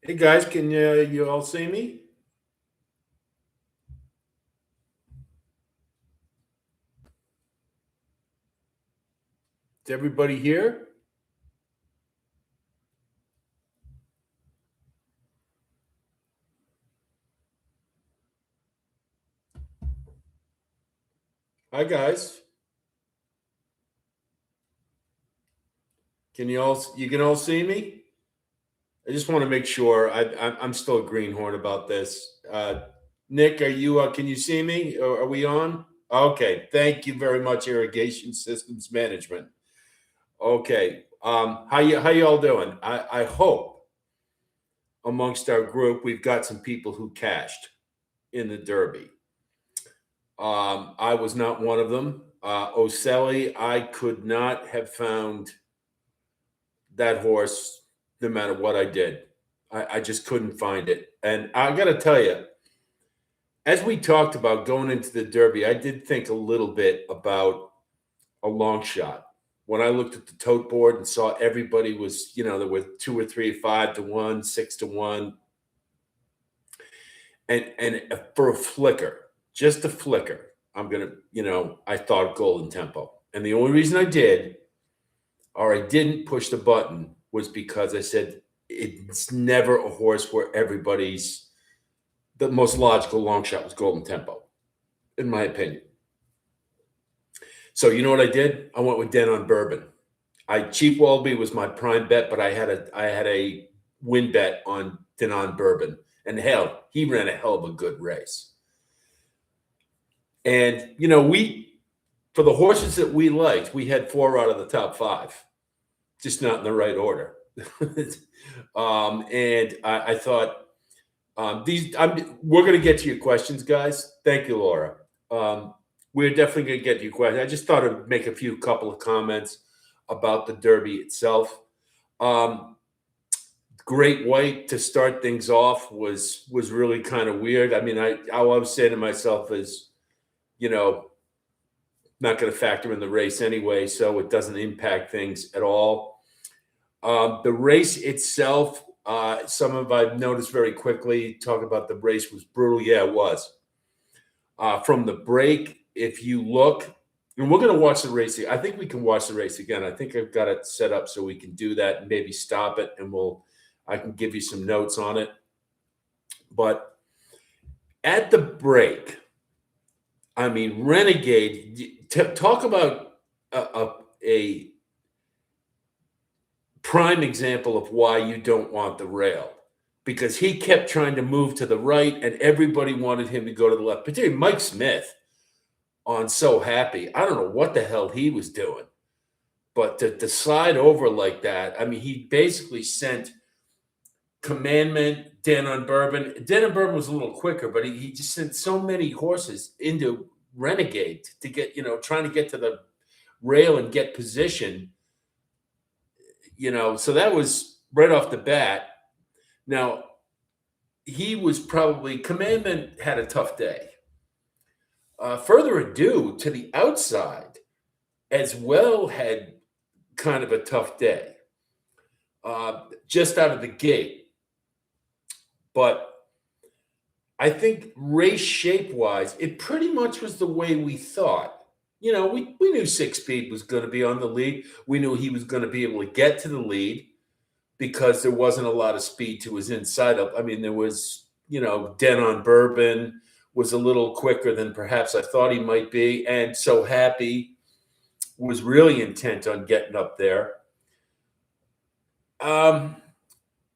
Hey guys, can you all see me? Is everybody here? Hi guys. You can all see me? I just want to make sure I'm still a greenhorn about this. Nick, are you? Can you see me? Are we on? Okay. Thank you very much, Irrigation Systems Management. Okay. How you all doing? I hope amongst our group we've got some people who cashed in the Derby. I was not one of them. Oselli, I could not have found that horse no matter what I did. I just couldn't find it. And I got to tell you, as we talked about going into the Derby, I did think a little bit about a long shot. When I looked at the tote board and saw everybody was, there were 2 or 3, 5 to 1, 6 to 1, and for a flicker, just a flicker, I thought Golden Tempo. And the only reason I did, or I didn't push the button, was because I said it's never a horse where the most logical long shot was Golden Tempo, in my opinion. So you know what I did? I went with Den on Bourbon. Chief Walby was my prime bet, but I had a win bet on Denon Bourbon, and hell, he ran a hell of a good race. And we, for the horses that we liked, we had 4 out of the top 5, just not in the right order. And I thought we're going to get to your questions, guys. Thank you, Laura. We're definitely going to get to your questions. I just thought I'd make a couple of comments about the Derby itself. Great White to start things off was really kind of weird. I mean, all I was saying to myself is, not going to factor in the race anyway, so it doesn't impact things at all. The race itself, I've noticed very quickly, talk about the race was brutal. Yeah, it was. From the break, if you look, and we're going to watch the race. I think we can watch the race again. I think I've got it set up so we can do that and maybe stop it, and I can give you some notes on it. But at the break, I mean, Renegade, talk about a prime example of why you don't want the rail, because he kept trying to move to the right and everybody wanted him to go to the left, particularly Mike Smith on So Happy. I don't know what the hell he was doing, but to slide over like that, I mean, he basically sent Commandment, Den on Bourbon. Den on Bourbon was a little quicker, but he just sent so many horses into Renegade to get, trying to get to the rail and get position. So that was right off the bat. Now, Commandment had a tough day. Further Ado to the outside as well had kind of a tough day, just out of the gate. But I think race shape-wise, it pretty much was the way we thought. We knew Six Speed was going to be on the lead. We knew he was going to be able to get to the lead because there wasn't a lot of speed to his inside. I mean, there was, Den on Bourbon was a little quicker than perhaps I thought he might be. And So Happy was really intent on getting up there.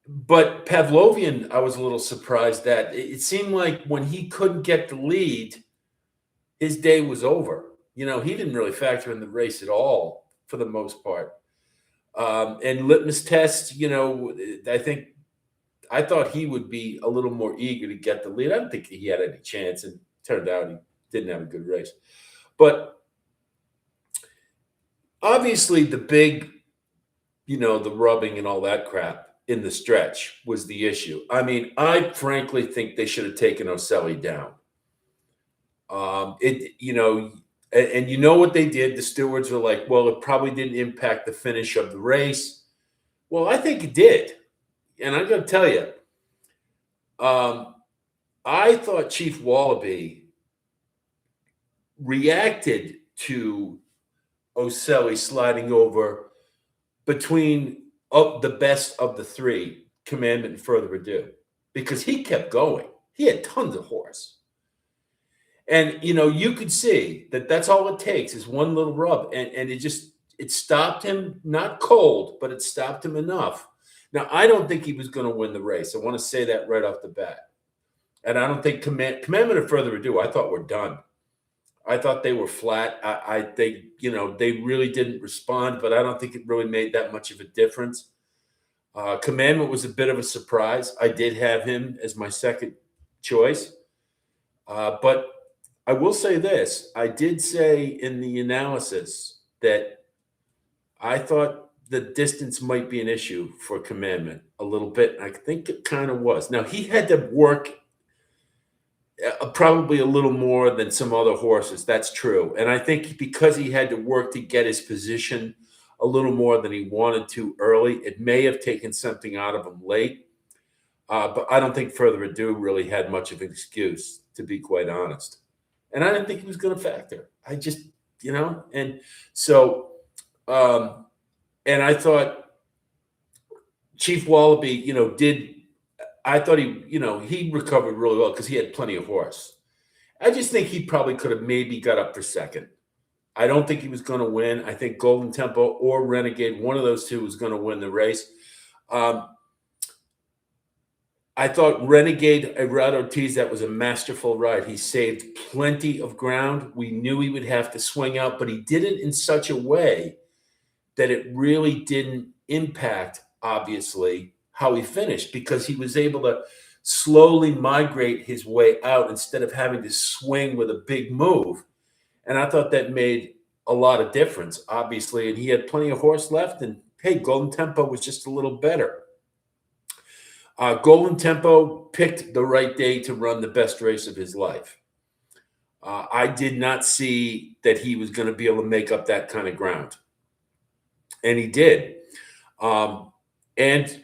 But Pavlovian, I was a little surprised that it seemed like when he couldn't get the lead, his day was over. He didn't really factor in the race at all for the most part. And Litmus Test, I thought he would be a little more eager to get the lead. I don't think he had any chance, and turned out he didn't have a good race. But obviously the big, the rubbing and all that crap in the stretch was the issue. I mean, I frankly think they should have taken Oselli down. And you know what they did? The stewards were like, well, it probably didn't impact the finish of the race. Well, I think it did. And I'm going to tell you, I thought Chief Wallaby reacted to Oselli sliding over between the best of the three, Commandment and Further Ado, because he kept going. He had tons of horse. And, you could see that that's all it takes is one little rub. And it stopped him, not cold, but it stopped him enough. Now, I don't think he was going to win the race. I want to say that right off the bat. And I don't think Commandment and Further Ado, I thought were done. I thought they were flat. They really didn't respond, but I don't think it really made that much of a difference. Commandment was a bit of a surprise. I did have him as my second choice. But I will say this. I did say in the analysis that I thought the distance might be an issue for Commandment a little bit. I think it kind of was. Now, he had to work probably a little more than some other horses. That's true. And I think because he had to work to get his position a little more than he wanted to early, it may have taken something out of him late. But I don't think Further Ado really had much of an excuse, to be quite honest. And I didn't think he was going to factor. I just, and so, and I thought Chief Wallaby, I thought he recovered really well because he had plenty of horse. I just think he probably could have maybe got up for second. I don't think he was going to win. I think Golden Tempo or Renegade, one of those two was going to win the race. I thought Renegade, Irad Ortiz, that was a masterful ride. He saved plenty of ground. We knew he would have to swing out, but he did it in such a way that it really didn't impact, obviously, how he finished, because he was able to slowly migrate his way out instead of having to swing with a big move. And I thought that made a lot of difference, obviously. And he had plenty of horse left. And, hey, Golden Tempo was just a little better. Golden Tempo picked the right day to run the best race of his life. I did not see that he was going to be able to make up that kind of ground. And he did. And,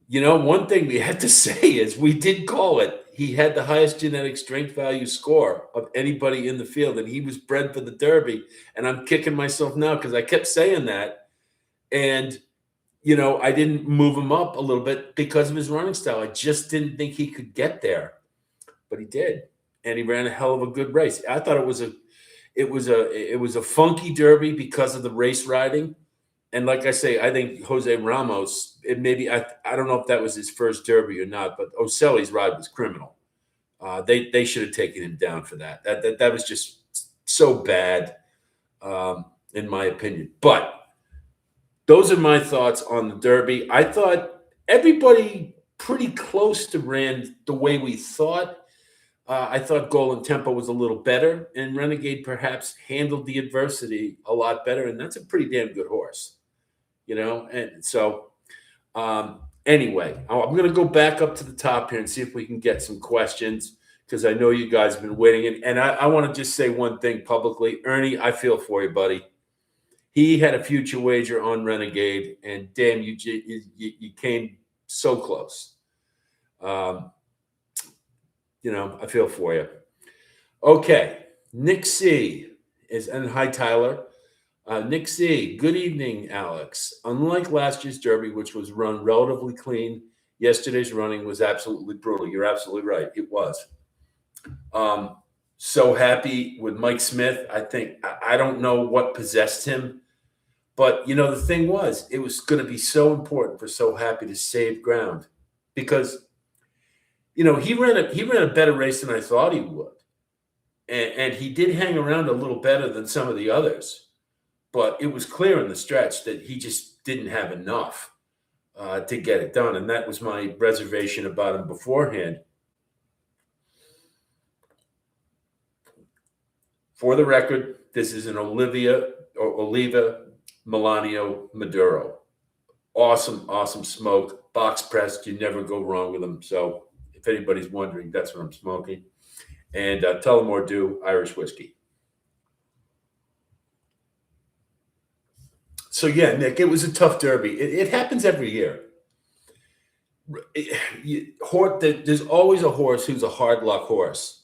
one thing we had to say is we did call it. He had the highest genetic strength value score of anybody in the field, and he was bred for the Derby. And I'm kicking myself now because I kept saying that. And I didn't move him up a little bit because of his running style. I just didn't think he could get there, but he did, and he ran a hell of a good race. I thought it was a funky Derby because of the race riding, and like I say, I think Jose Ramos. I don't know if that was his first Derby or not, but Oselli's ride was criminal. They should have taken him down for that. That was just so bad, in my opinion, but. Those are my thoughts on the Derby. I thought everybody pretty close to ran the way we thought. I thought Golden Tempo was a little better, and Renegade perhaps handled the adversity a lot better, and that's a pretty damn good horse, And so, anyway, I'm going to go back up to the top here and see if we can get some questions, because I know you guys have been waiting. And I want to just say one thing publicly. Ernie, I feel for you, buddy. He had a future wager on Renegade, and damn, you came so close. I feel for you. Okay, Nick C. and hi, Tyler. Nick C. Good evening, Alex. Unlike last year's Derby, which was run relatively clean, yesterday's running was absolutely brutal. You're absolutely right. It was. So happy with Mike Smith. I don't know what possessed him. But, the thing was, it was going to be so important for So Happy to save ground because, he ran a better race than I thought he would. And he did hang around a little better than some of the others. But it was clear in the stretch that he just didn't have enough to get it done. And that was my reservation about him beforehand. For the record, this is an Oliva Milanio Maduro. Awesome smoke. Box pressed. You never go wrong with them. So if anybody's wondering, that's what I'm smoking. And Tullamore Dew Irish whiskey. So, yeah, Nick, it was a tough Derby. It happens every year. There's always a horse who's a hard luck horse.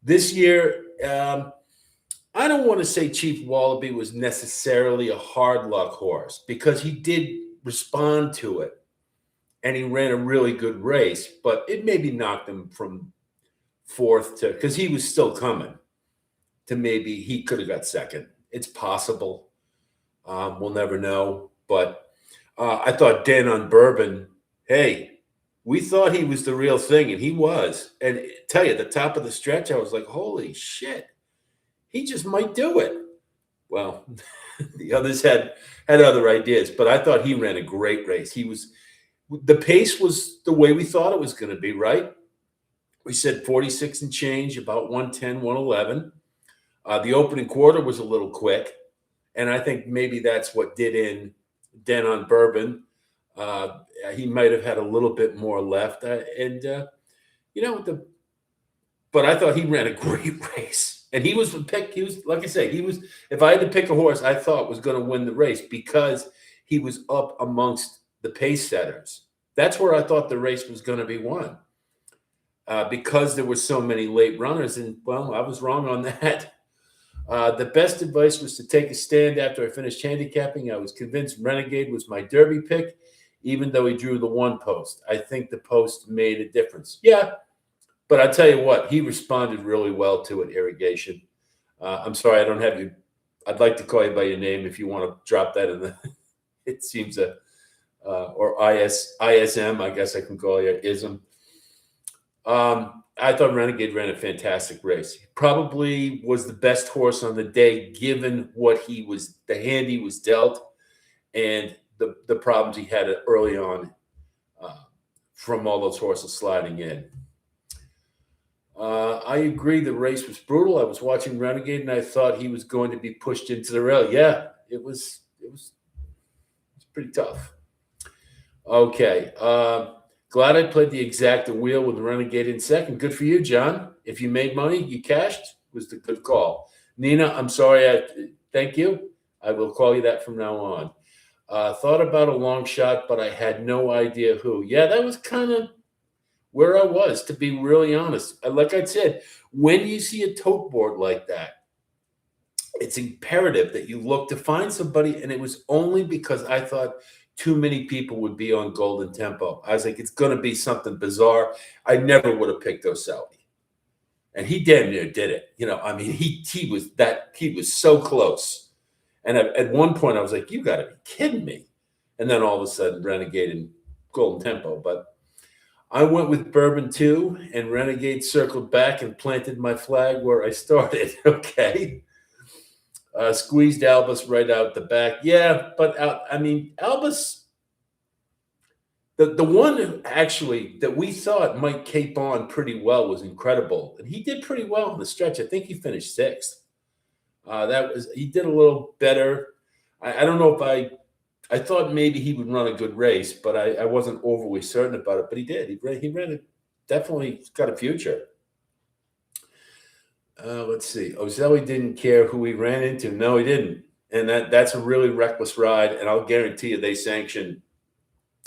This year, I don't want to say Chief Wallaby was necessarily a hard luck horse because he did respond to it and he ran a really good race, but it maybe knocked him from fourth to, because he was still coming, to maybe he could have got second. It's possible. We'll never know. But I thought Den on Bourbon, hey, we thought he was the real thing, and he was. And tell you, the top of the stretch, I was like, holy shit, he just might do it. Well, the others had other ideas, but I thought he ran a great race. The pace was the way we thought it was going to be, right? We said 46 and change, about 110, 111. The opening quarter was a little quick, and I think maybe that's what did in Den on Bourbon. He might have had a little bit more left, but I thought he ran a great race, and he was picked. He was, like I say, if I had to pick a horse, I thought was going to win the race because he was up amongst the pace setters. That's where I thought the race was going to be won, because there were so many late runners, and well, I was wrong on that. The best advice was to take a stand after I finished handicapping. I was convinced Renegade was my Derby pick, even though he drew the one post. I think the post made a difference. Yeah, but I tell you what, he responded really well to it, Irrigation. I'm sorry, I don't have you. I'd like to call you by your name if you want to drop that in the. It seems or ISM, I guess I can call you ism. I thought Renegade ran a fantastic race. He probably was the best horse on the day, given the hand he was dealt, and the problems he had early on from all those horses sliding in. I agree the race was brutal. I was watching Renegade, and I thought he was going to be pushed into the rail. Yeah, it was pretty tough. Okay. Glad I played the exacta wheel with Renegade in second. Good for you, John. If you made money, you cashed, was the good call. Nina, I'm sorry. Thank you. I will call you that from now on. Thought about a long shot, but I had no idea who. Yeah, that was kind of where I was, to be really honest. Like I said, when you see a tote board like that, it's imperative that you look to find somebody, and it was only because I thought too many people would be on Golden Tempo. I was like, it's going to be something bizarre. I never would have picked Oselli. And he damn near did it. He was so close. And at one point I was like, you got to be kidding me. And then all of a sudden Renegade and Golden Tempo. But I went with Bourbon 2, and Renegade circled back and planted my flag where I started. Okay. Squeezed Albus right out the back. Yeah, but Albus, the one actually that we thought might cape on pretty well was Incredible, and he did pretty well in the stretch. I think he finished sixth. He did a little better. I don't know if I thought maybe he would run a good race, but I wasn't overly certain about it. But he did. He ran it. Definitely got a future. Let's see. Oselli didn't care who he ran into. No, he didn't. And that's a really reckless ride. And I'll guarantee you they sanctioned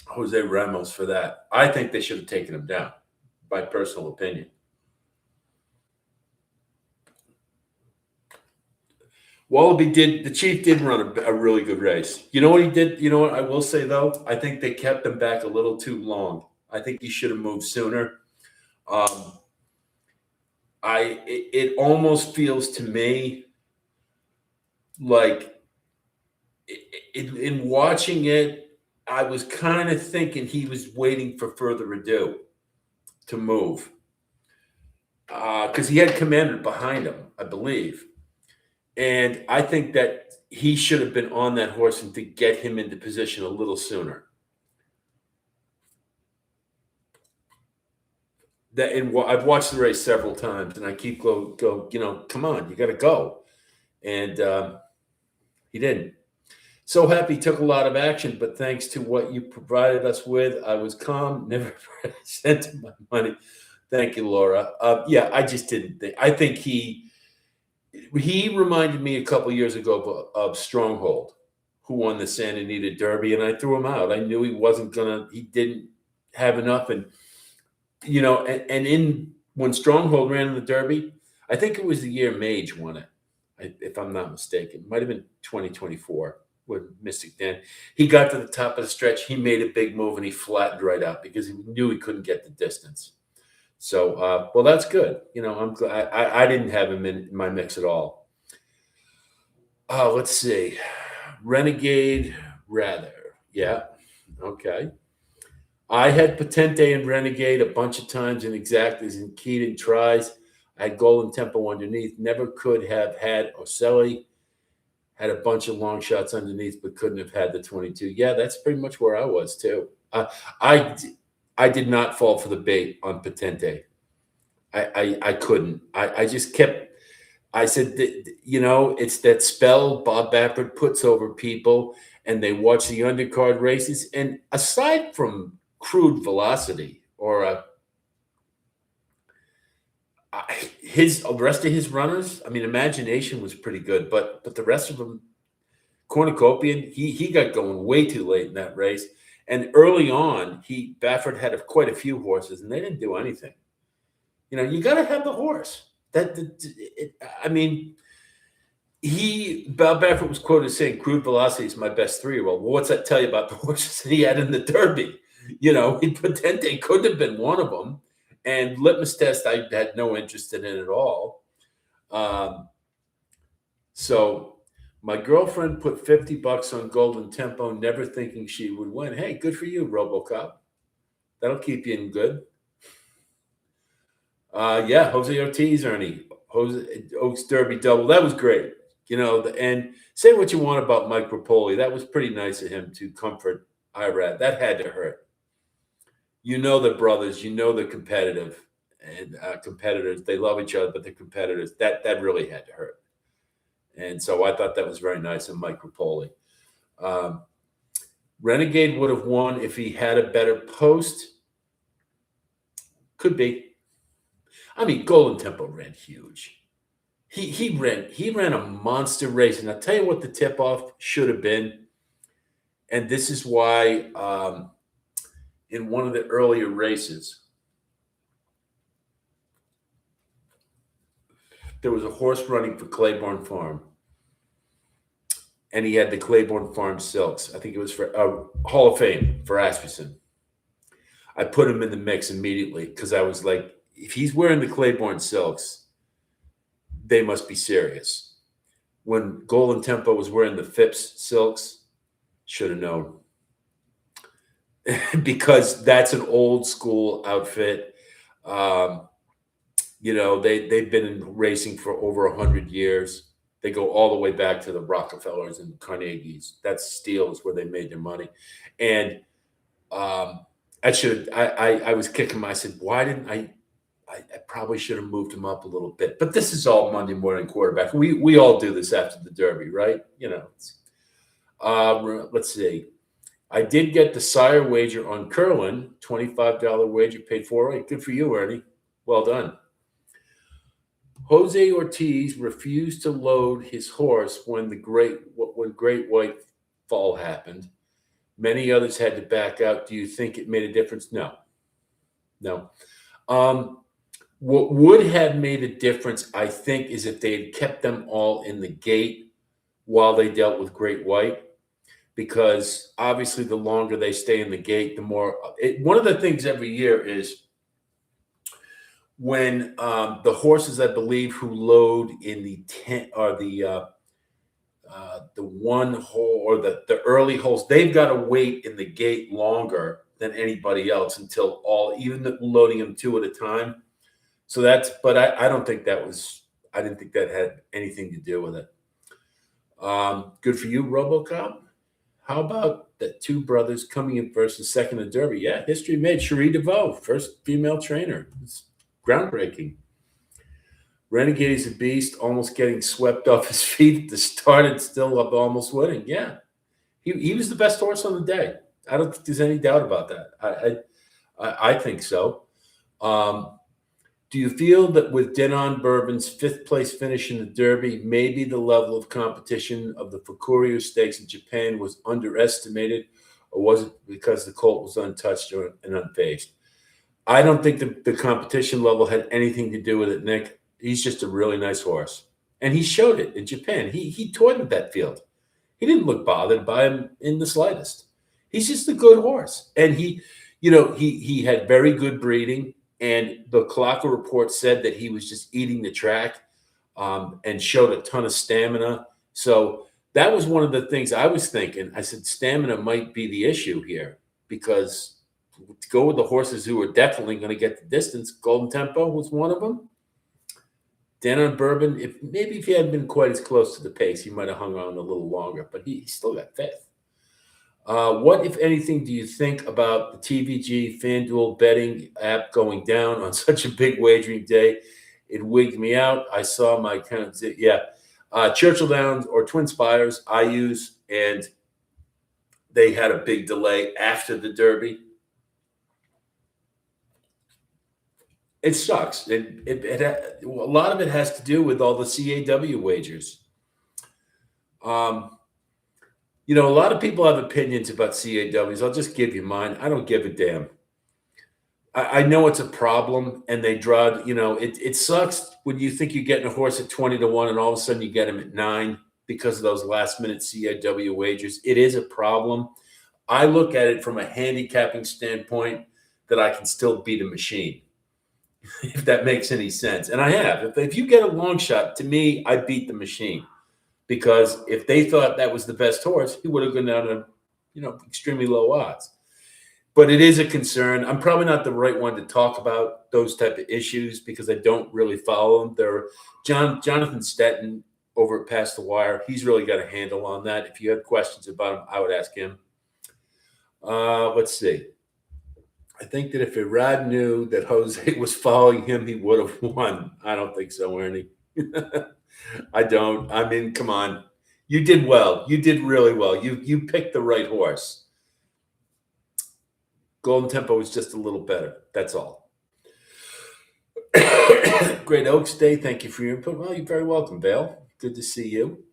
Jose Ramos for that. I think they should have taken him down, my personal opinion. The Chief did run a really good race. You know what he did? You know what I will say, though? I think they kept him back a little too long. I think he should have moved sooner. It almost feels to me like in watching it, I was kind of thinking he was waiting for Further Ado to move, because he had Commander behind him, I believe. And I think that he should have been on that horse and to get him into position a little sooner. I've watched the race several times, and I keep go. Come on, you got to go, and he didn't. So Happy took a lot of action, but thanks to what you provided us with, I was calm, never sent my money. Thank you, Laura. Yeah, I just didn't think. I think he reminded me a couple years ago of Stronghold, who won the Santa Anita Derby, and I threw him out. I knew he wasn't gonna. He didn't have enough. And and in when Stronghold ran in the Derby, I think it was the year Mage won it, if I'm not mistaken. It might have been 2024 when Mystic Dan. He got to the top of the stretch. He made a big move and he flattened right out because he knew he couldn't get the distance. So, well, that's good. I'm glad I didn't have him in my mix at all. Let's see. Renegade, rather. Yeah. Okay. I had Potente and Renegade a bunch of times in exactas and Keating tries. I had Golden Tempo underneath. Never could have had Ocelli. Had a bunch of long shots underneath, but couldn't have had the 22. Yeah, that's pretty much where I was too. I did not fall for the bait on Potente. I couldn't. I just kept. I said, it's that spell Bob Baffert puts over people, and they watch the undercard races. And aside from crude velocity or the rest of his runners, I mean, Imagination was pretty good, but the rest of them, Cornucopian, he got going way too late in that race. And early on, Baffert had quite a few horses, and they didn't do anything. You got to have the horse. Bob Baffert was quoted saying, "Crude velocity is my best 3-year-old." Well, what's that tell you about the horses that he had in the Derby? Potente could have been one of them. And Litmus Test, I had no interest in it at all. So my girlfriend put $50 on Golden Tempo, never thinking she would win. Hey, good for you, RoboCop. That'll keep you in good. Yeah, Jose Ortiz, Ernie. Oaks Derby double. That was great. And say what you want about Mike Rapoli. That was pretty nice of him to comfort Irad. That had to hurt. They're brothers. They're competitive. And competitors, they love each other, but they're competitors. That really had to hurt. And so I thought that was very nice of Mike Rapoli. Renegade would have won if he had a better post. Could be. I mean, Golden Tempo ran huge. He ran a monster race. And I'll tell you what the tip-off should have been. And this is why in one of the earlier races, there was a horse running for Claiborne Farm. And he had the Claiborne Farm Silks. I think it was for Hall of Fame for Asmussen. I put him in the mix immediately because I was like, if he's wearing the Claiborne Silks, they must be serious. When Golden Tempo was wearing the Phipps Silks, should have known. Because that's an old school outfit. They've been in racing for over 100 years. They go all the way back to the Rockefellers and Carnegies. That's Steel is where they made their money. And I was kicking myself. I said, why didn't I probably should have moved him up a little bit. But this is all Monday morning quarterback. We all do this after the Derby, right? Let's see. I did get the sire wager on Curlin, $25 wager, paid $4.08. Good for you, Ernie. Well done. Jose Ortiz refused to load his horse when Great White Fall happened. Many others had to back out. Do you think it made a difference? No. What would have made a difference, I think, is if they had kept them all in the gate while they dealt with Great White, because obviously the longer they stay in the gate, the more. One of the things every year is when the horses, I believe, who load in the 10 or the one hole or the early holes, they've got to wait in the gate longer than anybody else until even loading them 2 at a time. So but I don't think I didn't think that had anything to do with it. Good for you, RoboCop. How about the 2 brothers coming in first and second in Derby? Yeah, history made. Cherie DeVoe, first female trainer. It's groundbreaking. Renegade is a beast, almost getting swept off his feet at the start and still up, almost winning. Yeah, he was the best horse on the day. I don't think there's any doubt about that. I think so. Do you feel that with Denon Bourbon's 5th place finish in the Derby, maybe the level of competition of the Fukurio Stakes in Japan was underestimated, or was it because the colt was untouched and unfazed? I don't think the competition level had anything to do with it, Nick. He's just a really nice horse. And he showed it in Japan. He toyed that field. He didn't look bothered by him in the slightest. He's just a good horse. And he had very good breeding. And the Kalaka report said that he was just eating the track and showed a ton of stamina. So that was one of the things I was thinking. I said, stamina might be the issue here because to go with the horses who are definitely going to get the distance, Golden Tempo was one of them. Dan on Bourbon, if he hadn't been quite as close to the pace, he might have hung on a little longer, but he still got fifth. What, if anything, do you think about the TVG FanDuel betting app going down on such a big wagering day? It wigged me out. I saw my account. Yeah. Churchill Downs or Twin Spires I use, and they had a big delay after the Derby. It sucks. A lot of it has to do with all the CAW wagers. A lot of people have opinions about CAWs. I'll just give you mine. I don't give a damn. I know it's a problem, and they draw. It sucks when you think you're getting a horse at 20-1, and all of a sudden you get him at 9 because of those last-minute CAW wagers. It is a problem. I look at it from a handicapping standpoint that I can still beat a machine. If that makes any sense. And I have. If you get a long shot, to me, I beat the machine. Because if they thought that was the best horse, he would have gone down to, extremely low odds. But it is a concern. I'm probably not the right one to talk about those type of issues because I don't really follow them. Jonathan Stetton over at Past the Wire, he's really got a handle on that. If you had questions about him, I would ask him. Let's see. I think that if Irad knew that Jose was following him, he would have won. I don't think so, Ernie. I don't. I mean, come on. You did well. You did really well. You picked the right horse. Golden Tempo was just a little better. That's all. Great Oaks Day. Thank you for your input. Well, you're very welcome, Vale. Good to see you.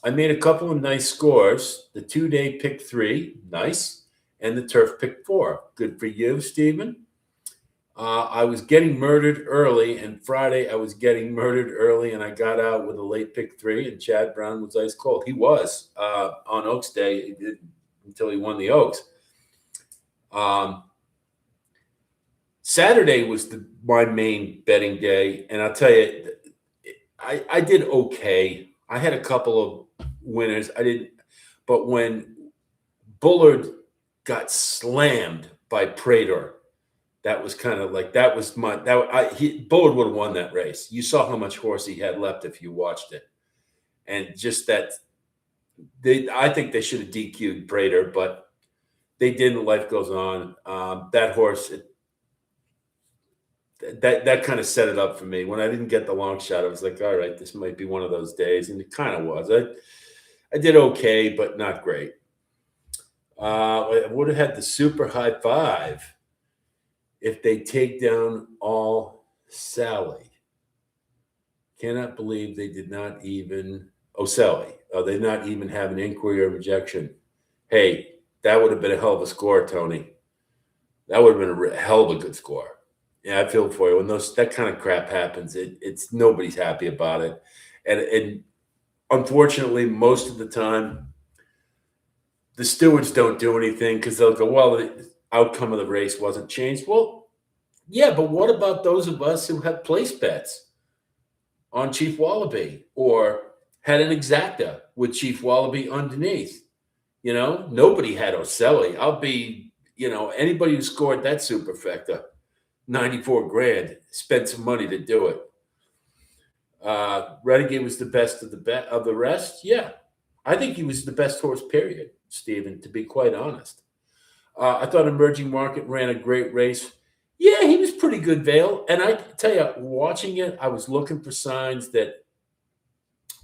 I made a couple of nice scores. The 2-day pick 3. Nice. And the turf pick 4. Good for you, Stephen. I was getting murdered early, and Friday I was getting murdered early, and I got out with a late pick 3, and Chad Brown was ice cold. He was on Oaks Day until he won the Oaks. Saturday was my main betting day, and I'll tell you, I did okay. I had a couple of winners. But when Bullard got slammed by Prater, that was kind of like Bullard would have won that race. You saw how much horse he had left if you watched it, and just that I think they should have DQ'd Prater, but they didn't. Life goes on. That horse, that kind of set it up for me. When I didn't get the long shot, I was like, all right, this might be one of those days, and it kind of was. I did okay, but not great. I would have had the super high 5 if they take down all Sally. Cannot believe they did not even Sally. They did not even have an inquiry or rejection. Hey, that would have been a hell of a score, Tony. That would have been a hell of a good score. Yeah, I feel for you. When that kind of crap happens, it's nobody's happy about it. And unfortunately, most of the time, the stewards don't do anything because they'll go, well, the outcome of the race wasn't changed. Well, yeah, but what about those of us who have place bets on Chief Wallaby or had an exacta with Chief Wallaby underneath? Nobody had Oselli. I'll be, anybody who scored that superfecta, 94 grand, spent some money to do it. Renegade was the best of the rest. Yeah, I think he was the best horse, period, Stephen, to be quite honest. I thought Emerging Market ran a great race. Yeah, he was pretty good, Vale. And I tell you, watching it, I was looking for signs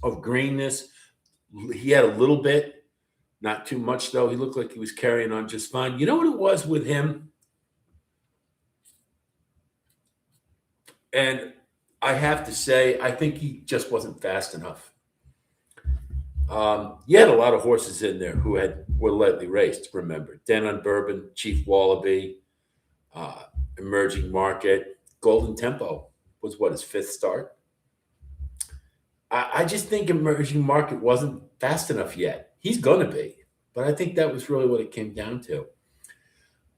of greenness. He had a little bit, not too much, though. He looked like he was carrying on just fine. You know what it was with him? And I have to say, I think he just wasn't fast enough. You had a lot of horses in there who were lightly raced. Remember, Den on Bourbon, Chief Wallaby, uh, Emerging Market, Golden Tempo was what his fifth start. I just think Emerging Market wasn't fast enough yet. He's going to be, but I think that was really what it came down to.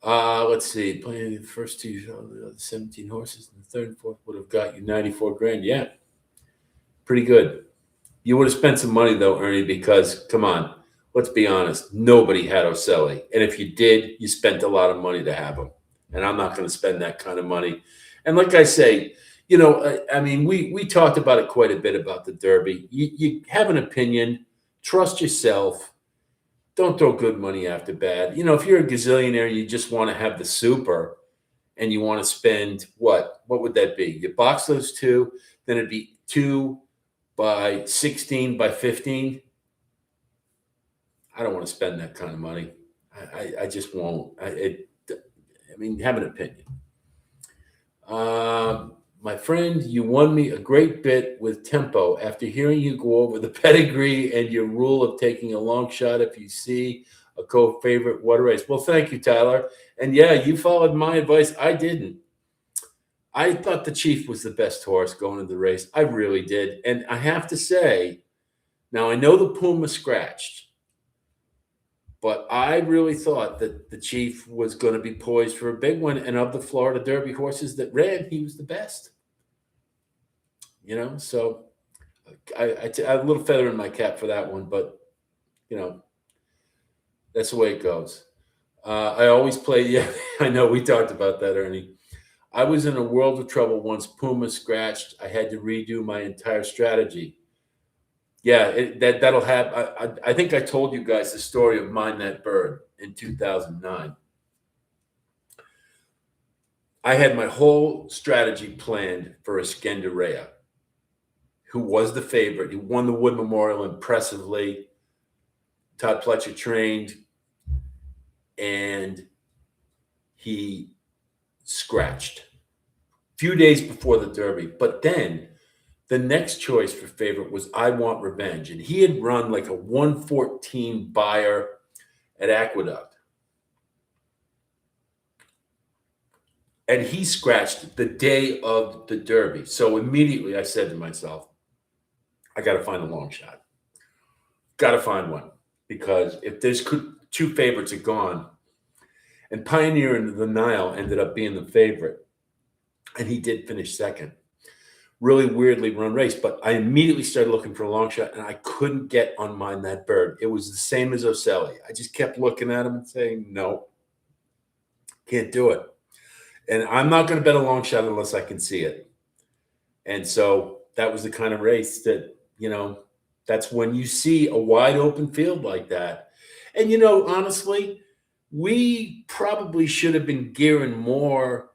Let's see. Playing the first two, 17 horses, and the third and fourth would have got you 94 grand. Yeah, pretty good. You would have spent some money though, Ernie, because come on, let's be honest, nobody had Oselli, and if you did, you spent a lot of money to have him. And I'm not going to spend that kind of money. And like I say, I mean, we talked about it quite a bit about the Derby. You have an opinion, trust yourself. Don't throw good money after bad. If you're a gazillionaire, you just want to have the super, and you want to spend what? What would that be? You box those two, then it'd be 2 by 16 by 15. I don't want to spend that kind of money. I just won't. I mean, have an opinion. My friend, you won me a great bit with Tempo after hearing you go over the pedigree and your rule of taking a long shot if you see a co-favorite water race. Well, thank you, Tyler. And yeah, you followed my advice. I didn't. I thought the Chief was the best horse going into the race. I really did. And I have to say, now I know the Puma scratched, but I really thought that the Chief was going to be poised for a big one. And of the Florida Derby horses that ran, he was the best. So I have a little feather in my cap for that one, but that's the way it goes. I always play. Yeah, I know we talked about that, Ernie. I was in a world of trouble once Puma scratched. I had to redo my entire strategy. Yeah, that'll have. I think I told you guys the story of Mind That Bird in 2009. I had my whole strategy planned for Escandarea, who was the favorite. He won the Wood Memorial impressively. Todd Pletcher trained, and he scratched a few days before the Derby. But then the next choice for favorite was I Want Revenge. And he had run like a 114 buyer at Aqueduct. And he scratched the day of the Derby. So immediately I said to myself, I got to find a long shot. Got to find one. Because if there's two favorites are gone, and Pioneer into the Nile ended up being the favorite, and he did finish second. Really weirdly run race, but I immediately started looking for a long shot, and I couldn't get on Mind That Bird. It was the same as Oselli. I just kept looking at him and saying, no, can't do it. And I'm not going to bet a long shot unless I can see it. And so that was the kind of race that, that's when you see a wide open field like that. And, honestly, we probably should have been gearing more.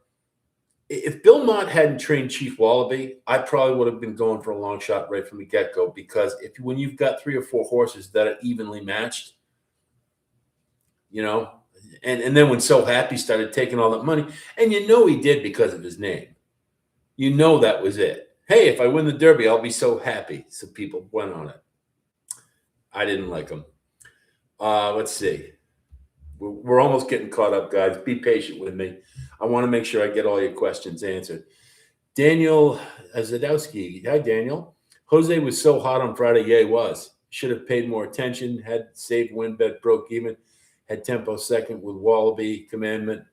If Bill Mott hadn't trained Chief Wallaby, I probably would have been going for a long shot right from the get-go, because when you've got 3 or 4 horses that are evenly matched, and then when So Happy started taking all that money, and he did because of his name. That was it. Hey, if I win the Derby, I'll be so happy. So people went on it. I didn't like him. Let's see. We're almost getting caught up, guys. Be patient with me. I want to make sure I get all your questions answered. Daniel Zadowski. Hi, Daniel. Jose was so hot on Friday. Yeah, he was. Should have paid more attention. Had saved win bet, broke even. Had Tempo second with Wallaby, Commandment,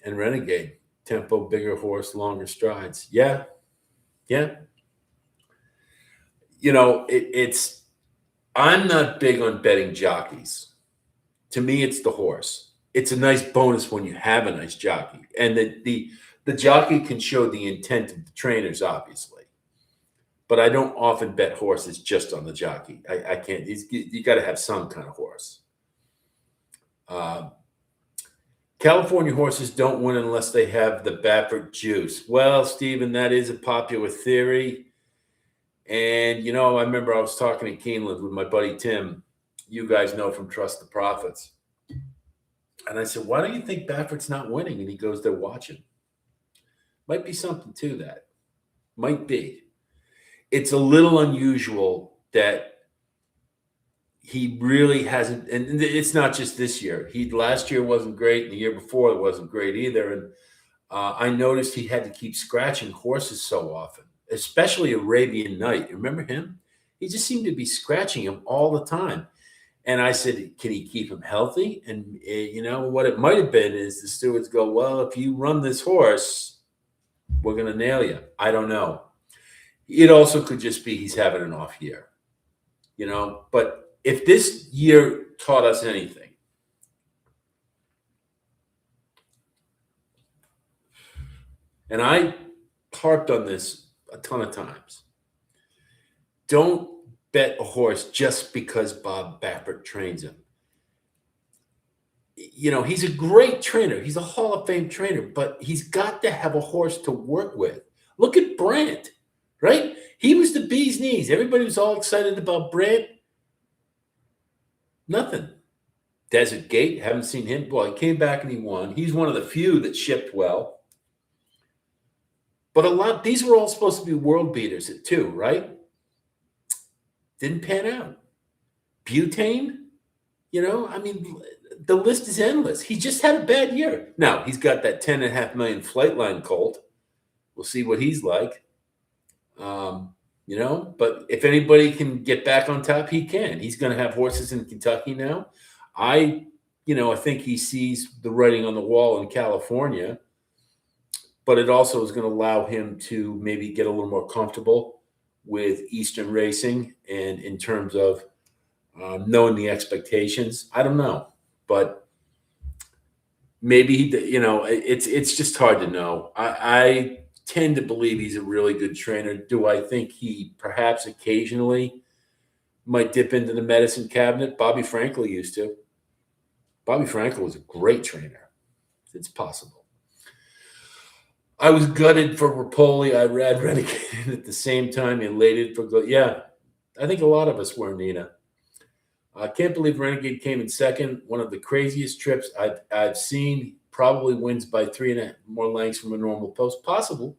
and Renegade. Tempo, bigger horse, longer strides. Yeah. I'm not big on betting jockeys. To me, it's the horse. It's a nice bonus when you have a nice jockey. And the jockey can show the intent of the trainers, obviously. But I don't often bet horses just on the jockey. I can't. You got to have some kind of horse. California horses don't win unless they have the Baffert juice. Well, Stephen, that is a popular theory. And, I remember I was talking to Keeneland with my buddy Tim. You guys know from Trust the Prophets. And I said, why do you think Baffert's not winning? And he goes, they're watching. Might be something to that. Might be. It's a little unusual that he really hasn't, and it's not just this year. He last year wasn't great, and the year before it wasn't great either. And I noticed he had to keep scratching horses so often, especially Arabian Night. Remember him? He just seemed to be scratching him all the time. And I said, "Can he keep him healthy?" And what it might have been is the stewards go, "Well, if you run this horse, we're going to nail you." I don't know. It also could just be he's having an off year, But if this year taught us anything, and I harped on this a ton of times, don't bet a horse just because Bob Baffert trains him. He's a great trainer. He's a Hall of Fame trainer, but he's got to have a horse to work with. Look at Brandt, right? He was the bee's knees. Everybody was all excited about Brandt. Nothing. Desert Gate, haven't seen him. Well, he came back and he won. He's one of the few that shipped well. But these were all supposed to be world beaters too, right? Didn't pan out. Butane, the list is endless. He just had a bad year. Now, he's got that $10.5 million Flightline colt. We'll see what he's like. But if anybody can get back on top, he can. He's going to have horses in Kentucky now. I think he sees the writing on the wall in California, but it also is going to allow him to maybe get a little more comfortable with Eastern racing and in terms of knowing the expectations. I don't know, but maybe it's just hard to know. I tend to believe he's a really good trainer. Do I think he perhaps occasionally might dip into the medicine cabinet? Bobby Frankel used to. Bobby Frankel was a great trainer. It's possible. I was gutted for Rapoli. I read Renegade at the same time, elated for yeah. I think a lot of us were, Nina. I can't believe Renegade came in second. One of the craziest trips I've seen. Probably wins by 3.5 more lengths from a normal post. Possible.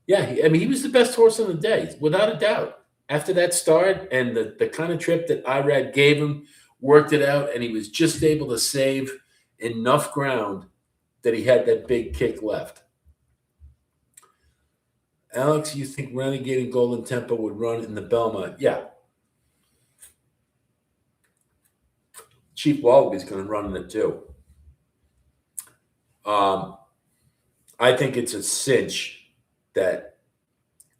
Yeah, he was the best horse on the day, without a doubt. After that start and the kind of trip that Irad gave him, worked it out, and he was just able to save enough ground that he had that big kick left. Alex, you think Renegade and Golden Tempo would run in the Belmont? Yeah. Chief Wallaby's going to run in it too. I think it's a cinch that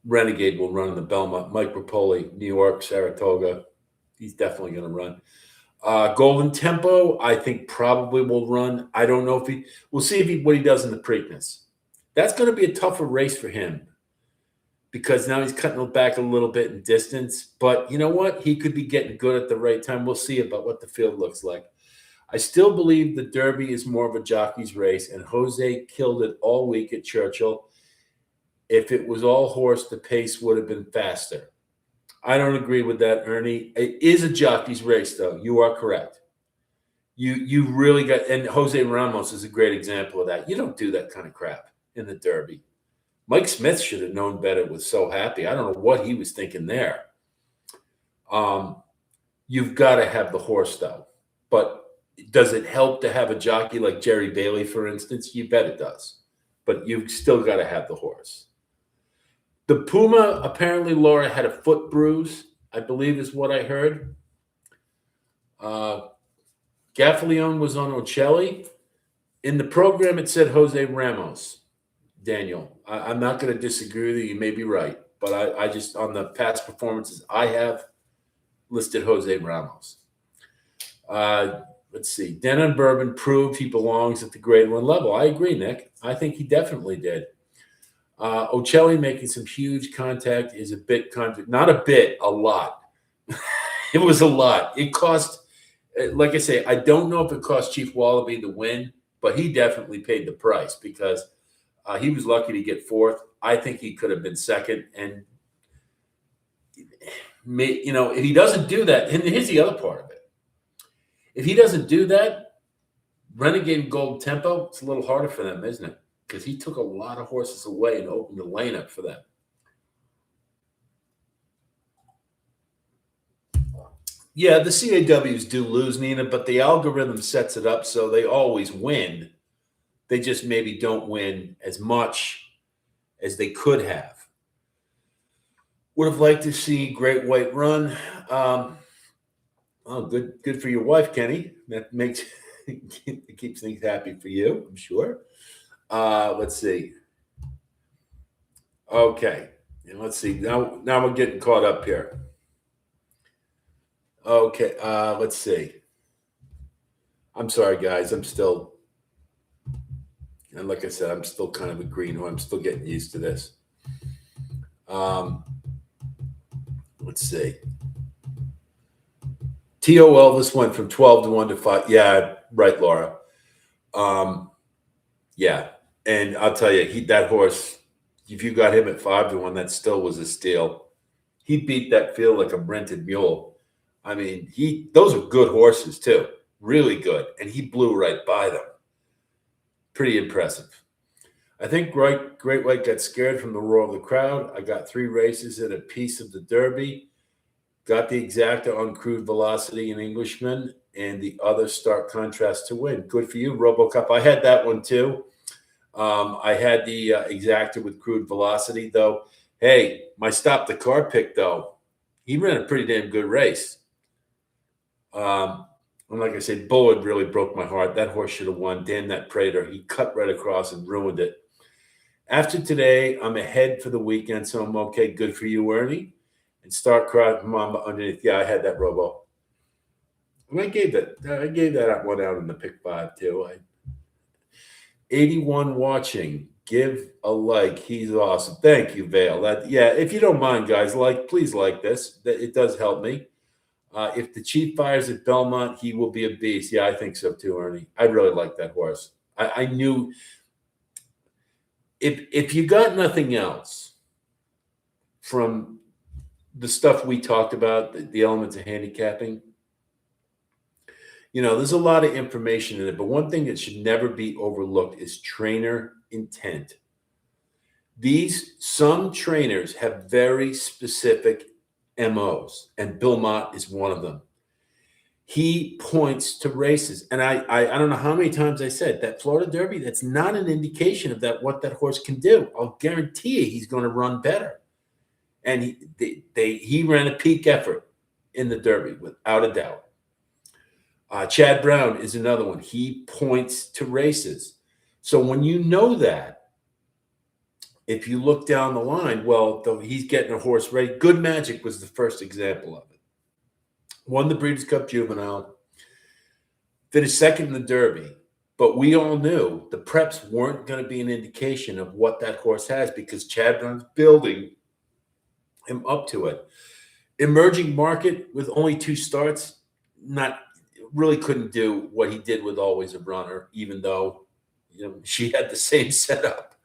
Renegade will run in the Belmont. Mike Rapoli, New York, Saratoga. He's definitely going to run. Golden Tempo, I think probably will run. I don't know if we'll see what he does in the Preakness. That's going to be a tougher race for him because now he's cutting back a little bit in distance. But you know what? He could be getting good at the right time. We'll see about what the field looks like. I still believe the Derby is more of a jockey's race, and Jose killed it all week at Churchill. If it was all horse, the pace would have been faster. I don't agree with that, Ernie. It is a jockey's race, though. You are correct. You really got, and Jose Ramos is a great example of that. You don't do that kind of crap in the Derby. Mike Smith should have known better with So Happy. I don't know what he was thinking there. You've got to have the horse, though. But does it help to have a jockey like Jerry Bailey, for instance? You bet it does. But you've still got to have the horse. The Puma, apparently Laura had a foot bruise, I believe is what I heard. Gaffalione was on Ocelli. In the program, it said Jose Ramos, Daniel. I'm not going to disagree with you. You may be right. But I just, on the past performances, I have listed Jose Ramos. Let's see. Denon Bourbon proved he belongs at the grade 1 level. I agree, Nick. I think he definitely did. Ocelli making some huge contact is a bit not a bit, a lot. It was a lot. It cost, like I say, I don't know if it cost Chief Wallaby the win, but he definitely paid the price because he was lucky to get fourth. I think he could have been second. And, if he doesn't do that, and here's the other part of it. If he doesn't do that, Renegade and Golden Tempo, it's a little harder for them, isn't it? Because he took a lot of horses away and opened the lane up for them. Yeah, the CAWs do lose, Nina, but the algorithm sets it up so they always win. They just maybe don't win as much as they could have. Would have liked to see Great White run. Oh, good for your wife, Kenny. That makes it keeps things happy for you, I'm sure. Let's see. Okay, and let's see. Now we're getting caught up here. Okay, let's see. I'm sorry, guys. I'm still, and like I said, I'm still kind of a greenhorn. I'm still getting used to this. Let's see. T.O. Elvis went from 12 to 1 to 5. Yeah, right, Laura. Yeah, and I'll tell you, that horse. If you got him at 5 to 1, that still was a steal. He beat that field like a rented mule. I mean, those are good horses too, really good, and he blew right by them. Pretty impressive. I think Great White got scared from the roar of the crowd. I got 3 races at a piece of the Derby. Got the exacta on Crude Velocity and Englishman, and the other stark contrast to win. Good for you, RoboCup. I had that one too. I had the exacta with Crude Velocity, though. Hey, my Stop the Car pick, though, he ran a pretty damn good race. And like I said, Bullard really broke my heart. That horse should have won. Damn that Prater. He cut right across and ruined it. After today, I'm ahead for the weekend, so I'm okay. Good for you, Ernie. And Start Cry Mama underneath. Yeah, I had that Robo. And I gave that one out in the pick 5 too. 81 watching. Give a like. He's awesome. Thank you, Vale. If you don't mind, guys, please like this. It does help me. If the Chief fires at Belmont, he will be a beast. Yeah, I think so too, Ernie. I really like that horse. I knew if you got nothing else from the stuff we talked about, the elements of handicapping, there's a lot of information in it, but one thing that should never be overlooked is trainer intent. Some trainers have very specific MOs, and Bill Mott is one of them. He points to races, and I don't know how many times I said that Florida Derby, that's not an indication of what that horse can do. I'll guarantee you he's going to run better. And he ran a peak effort in the Derby, without a doubt. Chad Brown is another one. He points to races. So when you know that, if you look down the line, he's getting a horse ready. Good Magic was the first example of it. Won the Breeders' Cup Juvenile, finished second in the Derby. But we all knew the preps weren't going to be an indication of what that horse has because Chad Brown's building him up to it. Emerging market with only 2 starts, really couldn't do what he did with Always a Runner, even though she had the same setup.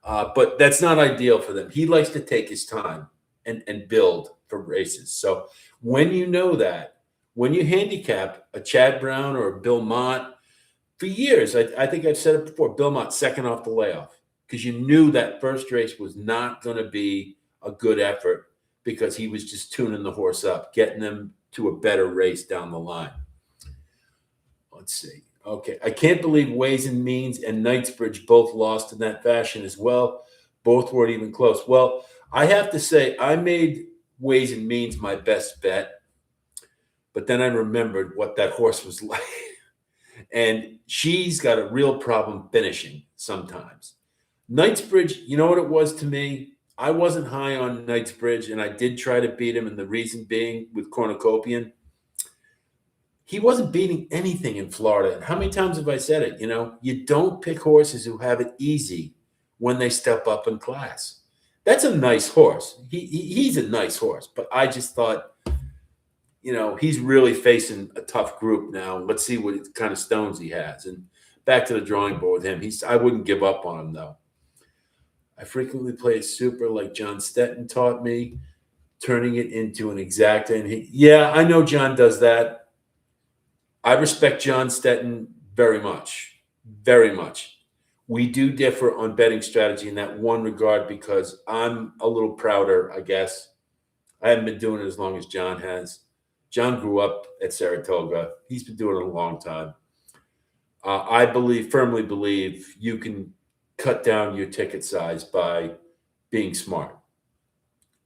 But that's not ideal for them. He likes to take his time and build for races. So when you know that, when you handicap a Chad Brown or a Bill Mott, for years, I think I've said it before, Bill Mott second off the layoff because you knew that first race was not going to be a good effort because he was just tuning the horse up, getting them to a better race down the line. Let's see. Okay. I can't believe Ways and Means and Knightsbridge both lost in that fashion as well. Both weren't even close. Well, I have to say I made Ways and Means my best bet, but then I remembered what that horse was like. And she's got a real problem finishing sometimes. Knightsbridge, you know what it was to me? I wasn't high on Knightsbridge, and I did try to beat him, and the reason being with Cornucopian, he wasn't beating anything in Florida. And how many times have I said it? You don't pick horses who have it easy when they step up in class. That's a nice horse. He's a nice horse, but I just thought, he's really facing a tough group now. Let's see what kind of stones he has. And back to the drawing board with him. I wouldn't give up on him, though. I frequently play a super like John Stetton taught me, turning it into an exacta. And I know John does that. I respect John Stetton very much, very much. We do differ on betting strategy in that one regard because I'm a little prouder, I guess. I haven't been doing it as long as John has. John grew up at Saratoga. He's been doing it a long time. I firmly believe you can cut down your ticket size by being smart.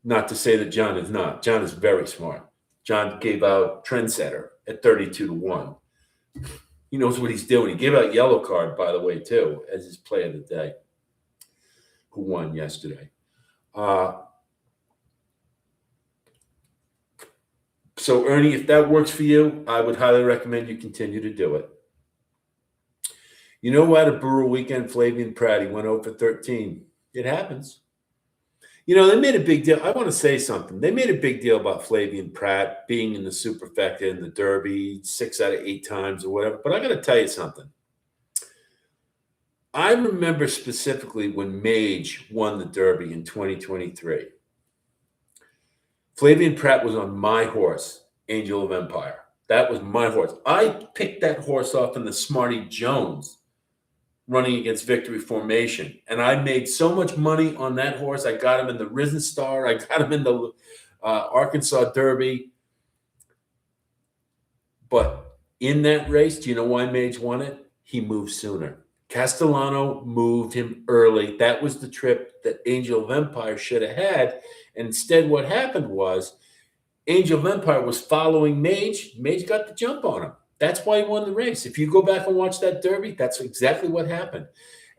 Not to say that John is not. John is very smart. John gave out Trendsetter at 32-1. He knows what he's doing. He gave out Yellow Card, by the way, too, as his play of the day, who won yesterday. So, Ernie, if that works for you, I would highly recommend you continue to do it. You know what? A Brewer weekend, Flavien Prat, he went 0 for 13. It happens. You know, they made a big deal. I want to say something. They made a big deal about Flavien Prat being in the Superfecta and the Derby 6 out of 8 times or whatever. But I got to tell you something. I remember specifically when Mage won the Derby in 2023. Flavien Prat was on my horse, Angel of Empire. That was my horse. I picked that horse off in the Smarty Jones running against Victory Formation. And I made so much money on that horse. I got him in the Risen Star. I got him in the Arkansas Derby. But in that race, do you know why Mage won it? He moved sooner. Castellano moved him early. That was the trip that Angel of Empire should have had. And instead, what happened was Angel of Empire was following Mage. Mage got the jump on him. That's why he won the race. If you go back and watch that Derby, that's exactly what happened.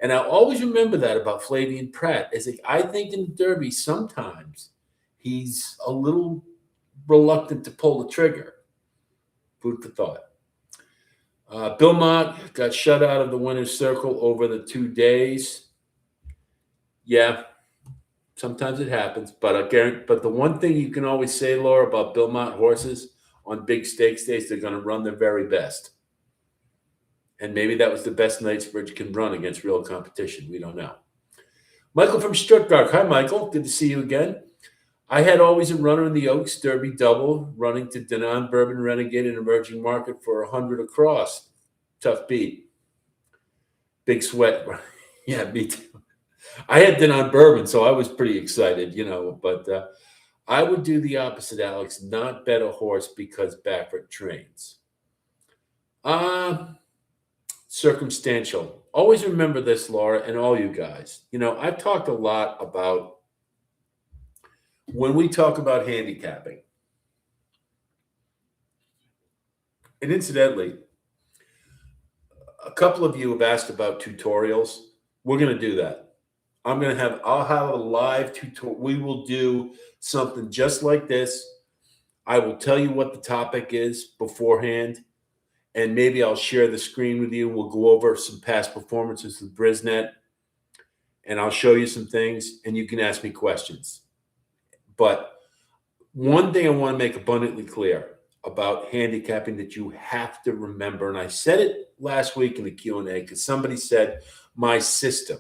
And I always remember that about Flavien Prat. I think in the Derby, sometimes he's a little reluctant to pull the trigger. Food for thought. Bill Mott got shut out of the winner's circle over the 2 days. Yeah, sometimes it happens. But the one thing you can always say, Laura, about Bill Mott horses, on big stakes days, they're going to run their very best. And maybe that was the best Knightsbridge can run against real competition. We don't know. Michael from Stuttgart. Hi, Michael. Good to see you again. I had always a runner in the Oaks Derby double, running to Denon Bourbon Renegade in emerging market for 100 across. Tough beat. Big sweat. Yeah, me too. I had Denon Bourbon, so I was pretty excited, but I would do the opposite, Alex, not bet a horse because Baffert trains. Circumstantial. Always remember this, Laura, and all you guys. I've talked a lot about when we talk about handicapping. And incidentally, a couple of you have asked about tutorials. We're going to do that. I'll have a live tutorial. We will do something just like this. I will tell you what the topic is beforehand, and maybe I'll share the screen with you. We'll go over some past performances with Brisnet, and I'll show you some things, and you can ask me questions. But one thing I want to make abundantly clear about handicapping that you have to remember, and I said it last week in the Q&A because somebody said, my system.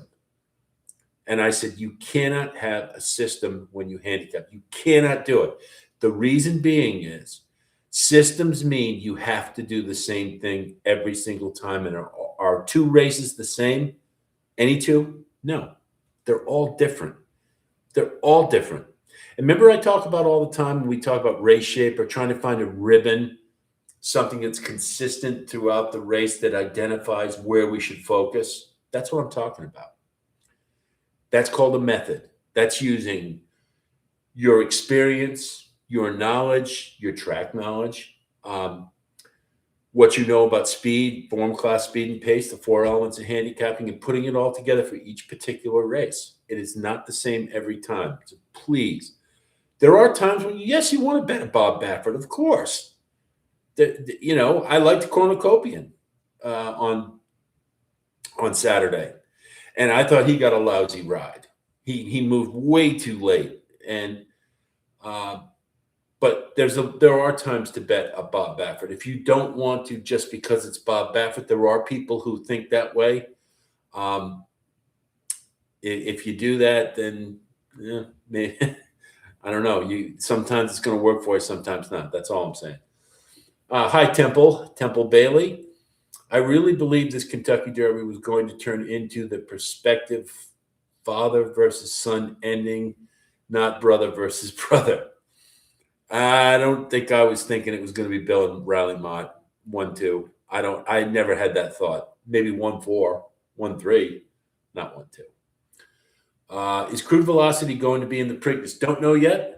And I said, you cannot have a system when you handicap. You cannot do it. The reason being is systems mean you have to do the same thing every single time. And are 2 races the same? Any 2? No. They're all different. They're all different. And remember I talk about all the time when we talk about race shape or trying to find a ribbon, something that's consistent throughout the race that identifies where we should focus? That's what I'm talking about. That's called a method. That's using your experience, your knowledge, your track knowledge, what you know about speed, form, class, speed, and pace, the 4 elements of handicapping, and putting it all together for each particular race. It is not the same every time. So please, there are times when, yes, you want to bet Bob Baffert, of course. I liked Cornucopian on Saturday. And I thought he got a lousy ride. He moved way too late. And but there are times to bet a Bob Baffert. If you don't want to just because it's Bob Baffert, there are people who think that way. If you do that, then maybe, I don't know. Sometimes it's going to work for you, sometimes not. That's all I'm saying. Hi, Temple Bailey. I really believe this Kentucky Derby was going to turn into the prospective father versus son ending, not brother versus brother. I don't think I was thinking it was going to be Bill and Riley Mott 1-2. I never had that thought. Maybe 1-4, 1-3, not 1-2. Is Crude Velocity going to be in the Preakness? Don't know yet.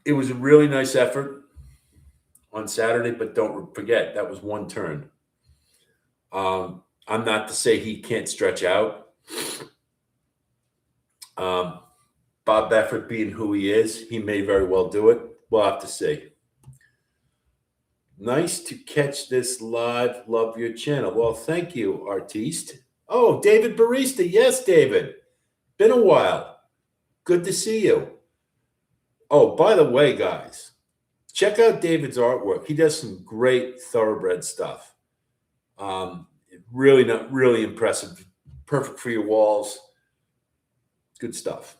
It was a really nice effort on Saturday, but don't forget that was one turn. I'm not to say he can't stretch out. Bob Baffert being who he is, he may very well do it. We'll have to see. Nice to catch this live. Love your channel. Well, thank you, artiste. Oh, David Barista. Yes, David. Been a while. Good to see you. Oh, by the way, guys, check out David's artwork. He does some great thoroughbred stuff. Really impressive. Perfect for your walls. Good stuff.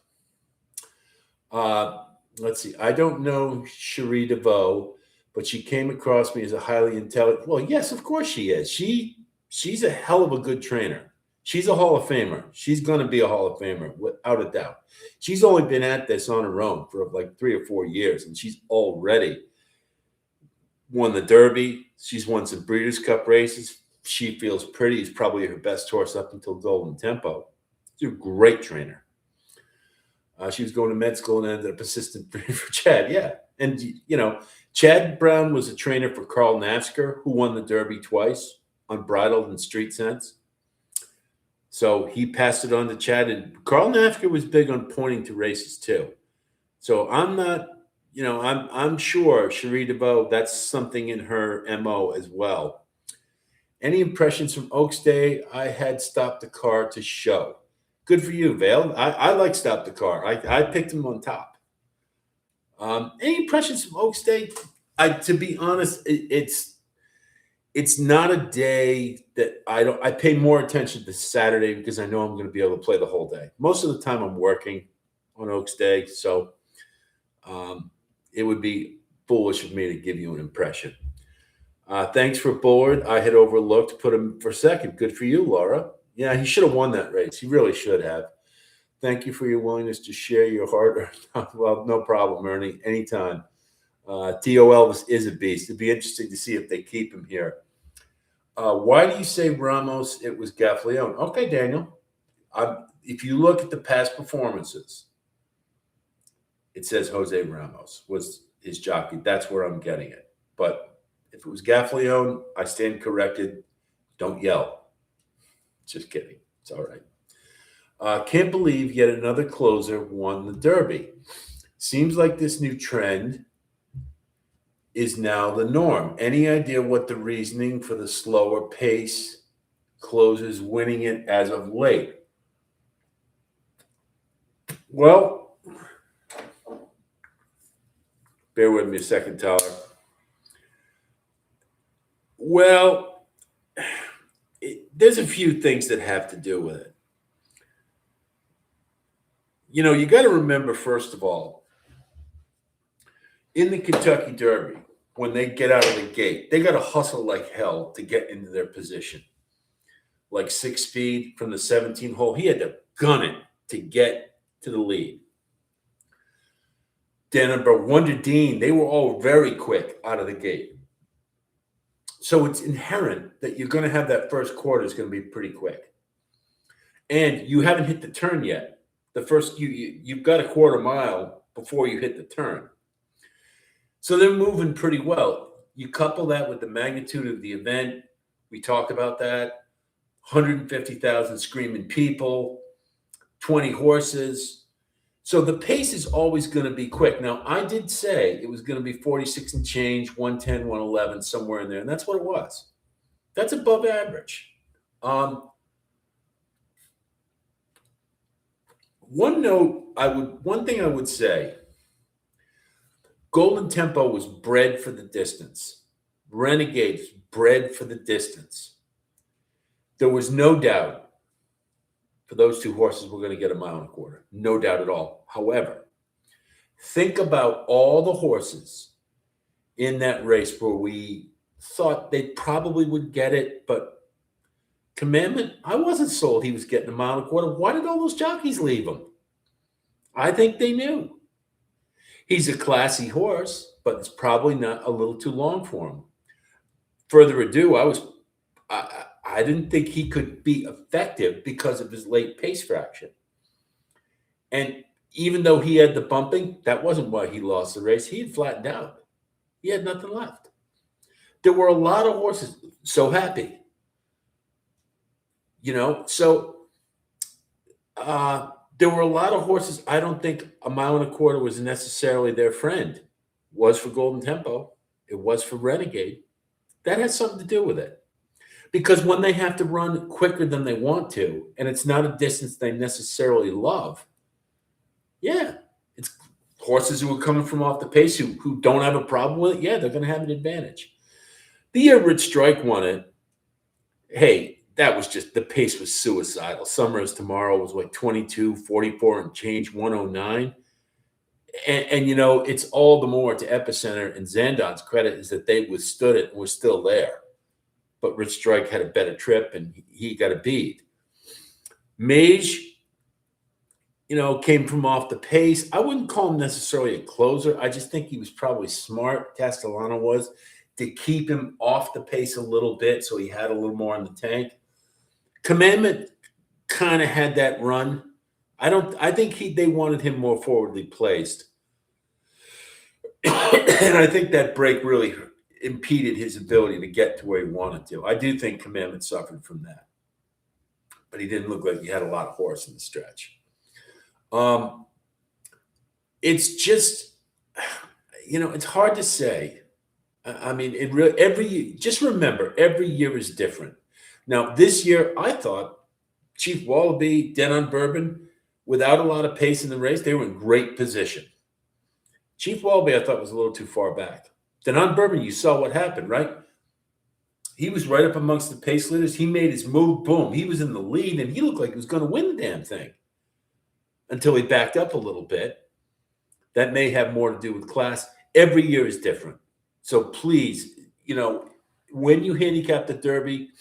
Let's see. I don't know Cherie DeVoe, but she came across me as a highly intelligent. Well, yes, of course she is. She's a hell of a good trainer. She's a Hall of Famer. She's going to be a Hall of Famer without a doubt. She's only been at this on her own for like 3 or 4 years, and she's already won the Derby. She's won some Breeders' Cup races. She Feels Pretty is probably her best horse up until Golden Tempo. She's a great trainer. She was going to med school and ended up assistant for Chad. Yeah. And, Chad Brown was a trainer for Carl Nafsker, who won the Derby twice, Unbridled and Street Sense. So he passed it on to Chad. And Carl Nafsker was big on pointing to races too. So I'm not, I'm sure Cherie DeVoe, that's something in her MO as well. Any impressions from Oaks Day? I had stopped the car to show. Good for you, Vale. I like Stop the Car. I picked him on top. Any impressions from Oaks Day? To be honest, it's not a day that I pay more attention to Saturday because I know I'm going to be able to play the whole day. Most of the time I'm working on Oaks Day, so it would be foolish of me to give you an impression. Thanks for Bullard. I had overlooked, put him for second. Good for you, Laura. Yeah, he should have won that race. He really should have. Thank you for your willingness to share your heart. Well, no problem, Ernie. Anytime. T.O. Elvis is a beast. It'd be interesting to see if they keep him here. Why do you say Ramos? It was Gaffleone. Okay, Daniel. If you look at the past performances, it says Jose Ramos was his jockey. That's where I'm getting it. But if it was Gaffleone, I stand corrected. Don't yell. Just kidding. It's all right. Can't believe yet another closer won the Derby. Seems like this new trend is now the norm. Any idea what the reasoning for the slower pace closers winning it as of late? Well, bear with me a second, Tyler. Well, there's a few things that have to do with it. You got to remember, first of all, in the Kentucky Derby, when they get out of the gate, they got to hustle like hell to get into their position. Like 6 speed from the 17 hole, he had to gun it to get to the lead. Denver, Wonder Dean, they were all very quick out of the gate. So it's inherent that you're going to have that first quarter is going to be pretty quick. And you haven't hit the turn yet. The first, you've got a quarter mile before you hit the turn. So they're moving pretty well. You couple that with the magnitude of the event. We talked about that. 150,000 screaming people, 20 horses. So the pace is always going to be quick. Now, I did say it was going to be 46 and change, 110, 111, somewhere in there. And that's what it was. That's above average. One thing I would say, Golden Tempo was bred for the distance. Renegades bred for the distance. There was no doubt for those two horses we're going to get a mile and a quarter. No doubt at all. However, think about all the horses in that race where we thought they probably would get it, but Commandment, I wasn't sold he was getting a mile and a quarter. Why did all those jockeys leave him? I think they knew. He's a classy horse, but it's probably not a little too long for him. Further ado, I didn't think he could be effective because of his late pace fraction. And even though he had the bumping, that wasn't why he lost the race. He had flattened out. He had nothing left. There were a lot of horses so happy. So there were a lot of horses. I don't think a mile and a quarter was necessarily their friend. It was for Golden Tempo. It was for Renegade. That has something to do with it. Because when they have to run quicker than they want to, and it's not a distance they necessarily love, yeah, it's horses who are coming from off the pace who don't have a problem with it. Yeah, they're going to have an advantage. The year Rich Strike won it, hey, that was just, the pace was suicidal. Summer is Tomorrow was like 22, 44 and change, 109. And it's all the more to Epicenter and Zandon's credit is that they withstood it and were still there. But Rich Strike had a better trip and he got a bead. Mage, came from off the pace. I wouldn't call him necessarily a closer. I just think he was probably smart, Castellano was, to keep him off the pace a little bit so he had a little more in the tank. Commandment kind of had that run. I think they wanted him more forwardly placed. And I think that break really impeded his ability to get to where he wanted to. I do think Commandment suffered from that. But he didn't look like he had a lot of horse in the stretch. It's just, it's hard to say. I mean, it really, just remember, every year is different. Now, this year, I thought Chief Wallaby, Denon Bourbon, without a lot of pace in the race, they were in great position. Chief Wallaby, I thought, was a little too far back. Denon Bourbon, you saw what happened, right? He was right up amongst the pace leaders. He made his move, boom. He was in the lead, and he looked like he was going to win the damn thing until he backed up a little bit. That may have more to do with class. Every year is different. So please, when you handicap the Derby,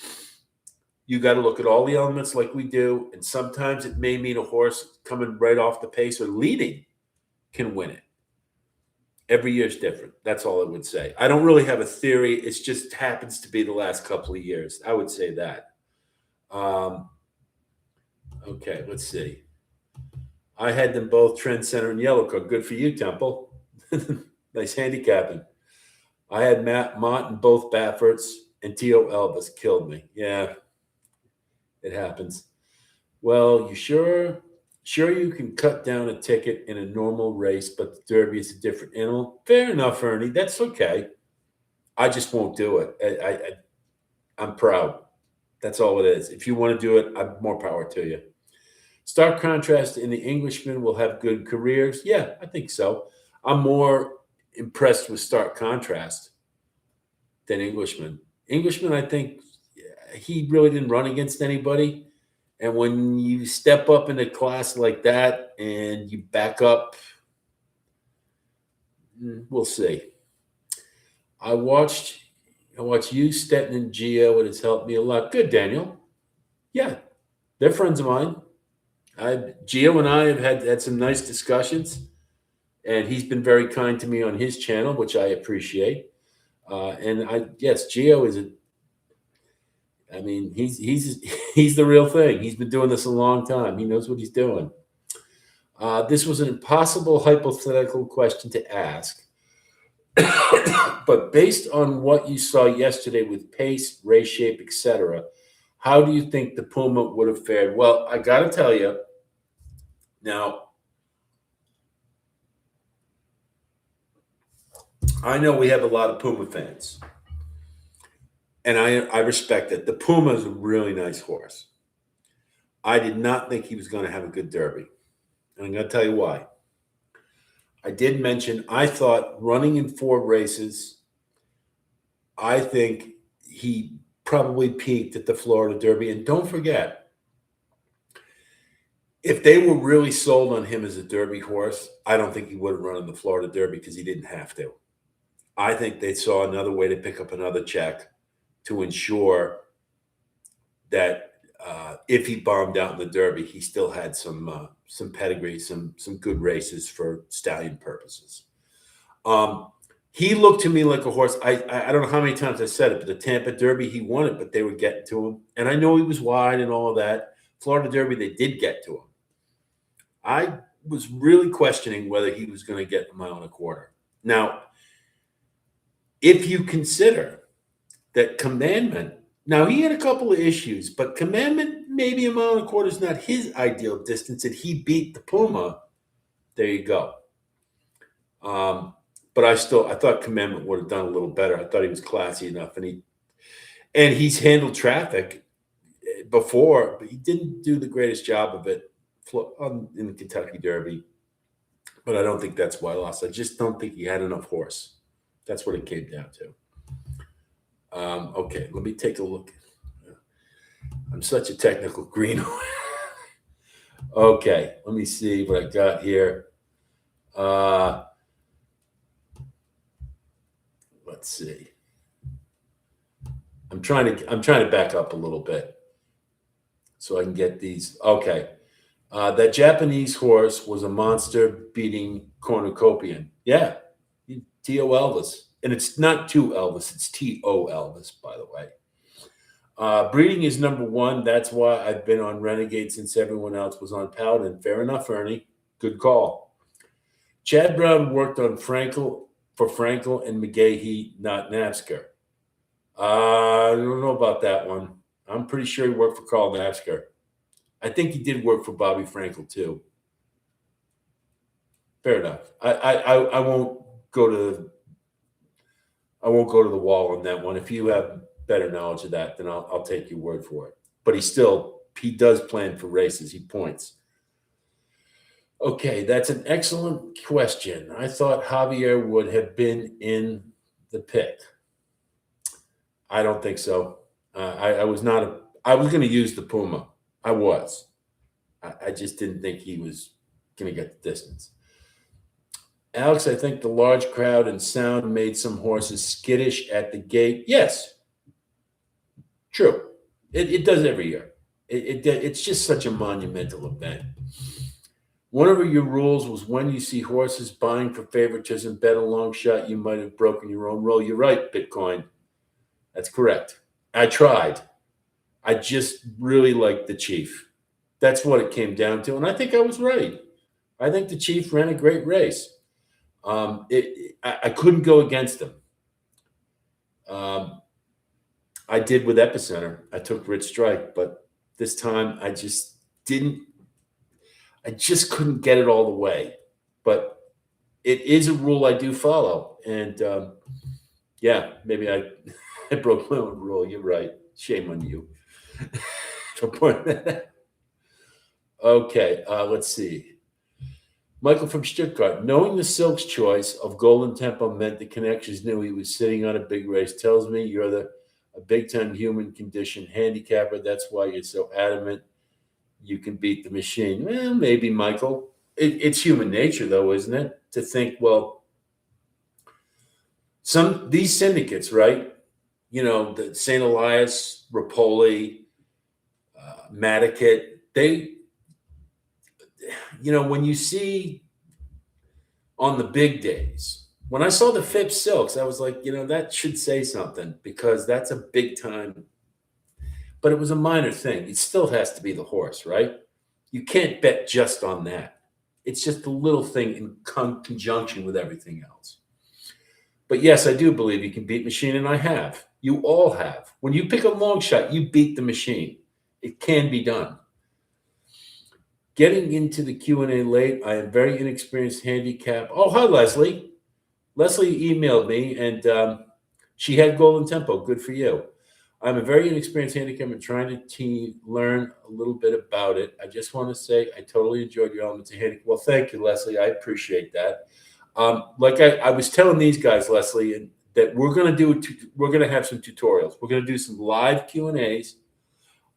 you got to look at all the elements like we do. And sometimes it may mean a horse coming right off the pace or leading can win it. Every year is different. That's all I would say. I don't really have a theory. It just happens to be the last couple of years. I would say that. Okay, let's see. I had them both Trend Center and Yellow Card. Good for you, Temple. Nice handicapping. I had Matt Mott and both Bafferts, and Tio Elvis killed me. Yeah, it happens. Well, you sure you can cut down a ticket in a normal race, but the Derby is a different animal? Fair enough, Ernie. That's okay. I just won't do it. I'm proud. That's all it is. If you want to do it, I'm more power to you. Stark contrast in the Englishman will have good careers. Yeah, I think so. I'm more impressed with Stark contrast than Englishman. Englishman, I think he really didn't run against anybody. And when you step up in a class like that and you back up, we'll see. I watched you, Stetton, and Gio. It has helped me a lot. Good, Daniel. Yeah, they're friends of mine. Gio and I have had some nice discussions, and he's been very kind to me on his channel, which I appreciate. Yes, Gio is he's the real thing. He's been doing this a long time. He knows what he's doing. This was an impossible hypothetical question to ask, but based on what you saw yesterday with pace, race shape, etc., how do you think the Puma would have fared? Well, I got to tell you, now, I know we have a lot of Puma fans, and I respect it. The Puma is a really nice horse. I did not think he was going to have a good Derby, and I'm going to tell you why. I did mention I thought running in 4 races, I think he probably peaked at the Florida Derby. And don't forget, if they were really sold on him as a Derby horse, I don't think he would have run in the Florida Derby because he didn't have to. I think they saw another way to pick up another check to ensure that if he bombed out in the Derby, he still had some pedigree, some good races for stallion purposes. He looked to me like a horse. I don't know how many times I said it, but the Tampa Derby, he won it, but they were getting to him. And I know he was wide and all of that. Florida Derby, they did get to him. I was really questioning whether he was going to get a mile and a quarter. Now, if you consider that Commandment, now he had a couple of issues, but Commandment, maybe a mile and a quarter is not his ideal distance, and he beat the Puma. There you go. But I thought Commandment would have done a little better. I thought he was classy enough, and he's handled traffic before, but he didn't do the greatest job of it in the Kentucky Derby. But I don't think that's why I lost. I just don't think he had enough horse. That's what it came down to. Okay, let me take a look. I'm such a technical greenhorn. Okay, let me see what I got here. Let's see. I'm trying to back up a little bit so I can get these. Okay. That Japanese horse was a monster beating Cornucopian. Yeah. T.O. Elvis. And it's not to Elvis, it's T.O. Elvis, by the way. Breeding is number one. That's why I've been on Renegade since everyone else was on Paladin. Fair enough, Ernie. Good call. Chad Brown worked on Frankel and McGahee, not Napsker. I don't know about that one. I'm pretty sure he worked for Carl Napsker. I think he did work for Bobby Frankel too. Fair enough. I won't go to the wall on that one. If you have better knowledge of that, then I'll take your word for it. But he does plan for races. He points. Okay, that's an excellent question. I thought Javier would have been in the pick. I don't think so. I was going to use the Puma. I was. I just didn't think he was going to get the distance. Alex, I think the large crowd and sound made some horses skittish at the gate. Yes. True. It does every year. It's just such a monumental event. One of your rules was when you see horses buying for favoritism, bet a long shot, you might have broken your own rule. You're right, Bitcoin. That's correct. I tried. I just really liked the Chief. That's what it came down to. And I think I was right. I think the Chief ran a great race. I couldn't go against him. I did with Epicenter. I took Rich Strike, but this time I just couldn't get it all the way. But it is a rule I do follow. And yeah, maybe I broke my own rule. You're right. Shame on you. Okay, let's see. Michael from Stuttgart. Knowing the Silk's choice of Golden Tempo meant the connections knew he was sitting on a big race tells me you're a big-time human condition handicapper. That's why you're so adamant you can beat the machine. Well, maybe, Michael. It's human nature, though, isn't it? To think, well, these syndicates, right? You know, the St. Elias, Rapoli, Madiket, they, you know, when you see on the big days, when I saw the Phipps Silks, I was like, you know, that should say something because that's a big time. But it was a minor thing. It still has to be the horse, right? You can't bet just on that. It's just a little thing in conjunction with everything else. But yes, I do believe you can beat machine, and I have. You all have. When you pick a long shot, you beat the machine. It can be done. Getting into the Q&A late, I am very inexperienced handicap. Oh, hi, Leslie. Leslie emailed me, and she had Golden Tempo. Good for you. I'm a very inexperienced handicapper and trying to learn a little bit about it. I just want to say I totally enjoyed your Elements of Handicap. Well, thank you, Leslie. I appreciate that. Like I was telling these guys, Leslie, and that we're going to have some tutorials. We're going to do some live Q&As.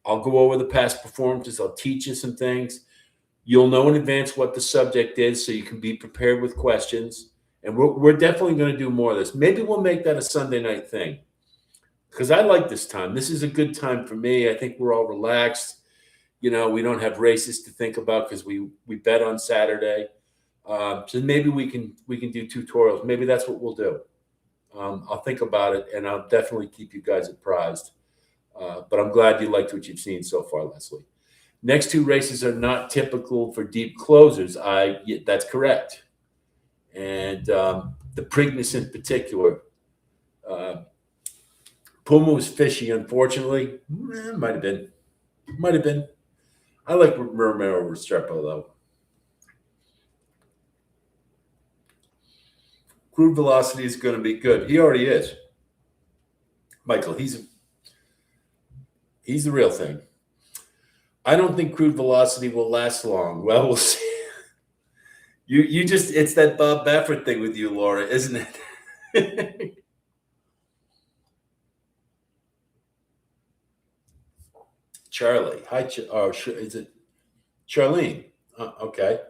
I'll go over the past performances. I'll teach you some things. You'll know in advance what the subject is, so you can be prepared with questions. And we're definitely going to do more of this. Maybe we'll make that a Sunday night thing. because I like this time. This is a good time for me. I think we're all relaxed. You know, we don't have races to think about because we bet on Saturday. So maybe we can do tutorials. Maybe that's what we'll do. I'll think about it, and I'll definitely keep you guys apprised. But I'm glad you liked what you've seen so far, Leslie. Next two races are not typical for deep closers. That's correct. And the Preakness in particular, Puma was fishy, unfortunately. Might have been. Might have been. I like Romero Restrepo, though. Crude velocity is going to be good. He already is. Michael, he's the real thing. I don't think crude velocity will last long. Well, we'll see. You just, it's that Bob Baffert thing with you, Laura, isn't it? Charlie. Hi, is it Charlene? Okay.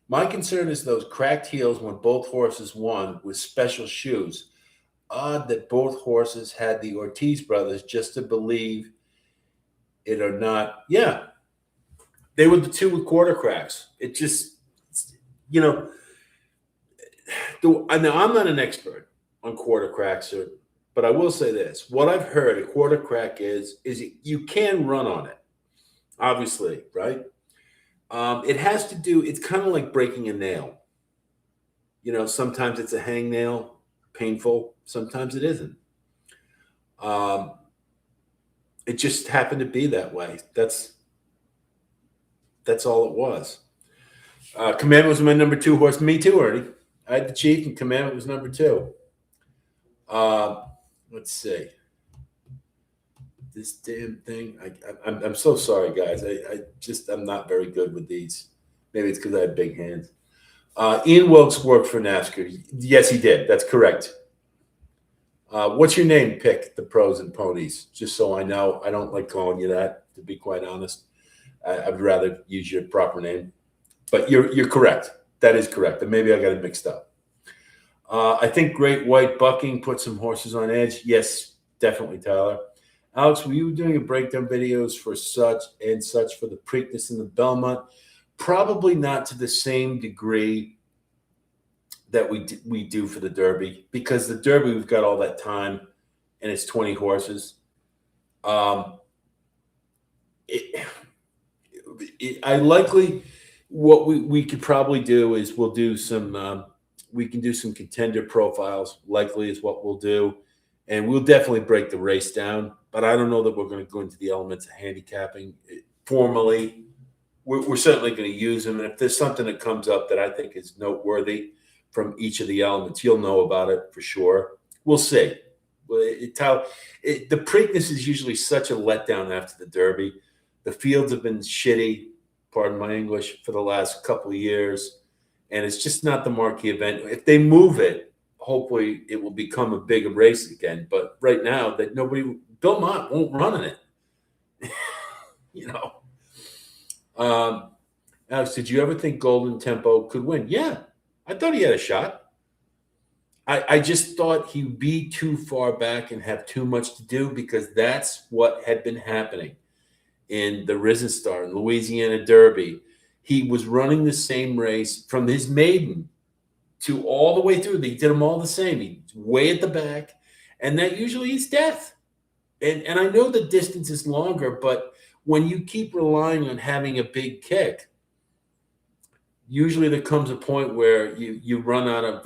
My concern is those cracked heels when both horses won with special shoes. Odd that both horses had the Ortiz brothers just to believe it or not. Yeah. They were the two with quarter cracks. It just, you know, now I'm not an expert on quarter cracks, but I will say this. What I've heard a quarter crack is you can run on it, obviously, right? It has to do, it's kind of like breaking a nail. You know, sometimes it's a hangnail, painful. Sometimes it isn't. It just happened to be that way. That's all it was. Commandment was my number 2 horse. Me too, Ernie. I had the Chief, and Commandment was number 2. Let's see. This damn thing. I'm so sorry, guys. I'm not very good with these. Maybe it's because I have big hands. Ian Wilkes worked for NASCAR. Yes, he did. That's correct. What's your name? Pick the pros and ponies, just so I know. I don't like calling you that, to be quite honest. I'd rather use your proper name. But you're correct. That is correct. And maybe I got it mixed up. I think Great White bucking put some horses on edge. Yes, definitely, Tyler. Alex, were you doing a breakdown videos for such for the Preakness and the Belmont? Probably not to the same degree that we do for the Derby, because the Derby, we've got all that time and it's 20 horses. I likely, what we could probably do is we'll do some we can do some contender profiles, likely is what we'll do, and we'll definitely break the race down, but I don't know that we're going to go into the elements of handicapping formally. We're certainly going to use them, and if there's something that comes up that I think is noteworthy from each of the elements, you'll know about it for sure. We'll see. The Preakness is usually such a letdown after the Derby. The fields have been shitty, pardon my English, for the last couple of years, and it's just not the marquee event. If they move it, hopefully it will become a big race again. But right now, that Bill Mott won't run in it. You know. Alex, did you ever think Golden Tempo could win? Yeah, I thought he had a shot. I just thought he'd be too far back and have too much to do, because that's what had been happening in the Risen Star and Louisiana Derby. He was running the same race from his maiden to all the way through. He did them all the same. He's way at the back, and that usually is death. And I know the distance is longer, but when you keep relying on having a big kick, usually there comes a point where you run out of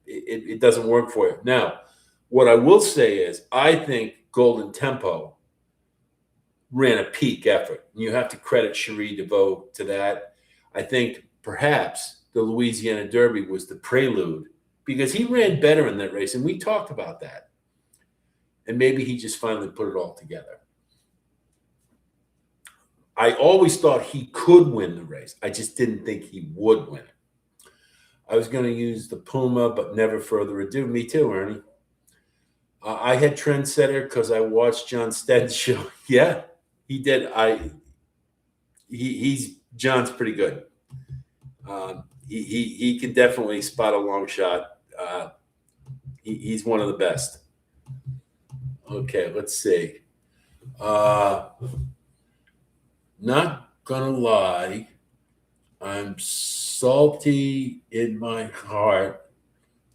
it doesn't work for you. Now, what I will say is I think Golden Tempo ran a peak effort. You have to credit Cherie DeVoe to that. I think perhaps the Louisiana Derby was the prelude, because he ran better in that race, and we talked about that. And maybe he just finally put it all together. I always thought he could win the race. I just didn't think he would win it. I was going to use the Puma, but never further ado. Me too, Ernie. I had Trendsetter because I watched John Stead's show. Yeah, he did. John's pretty good. He can definitely spot a long shot. He's one of the best. Okay, let's see. Not gonna lie, I'm salty in my heart.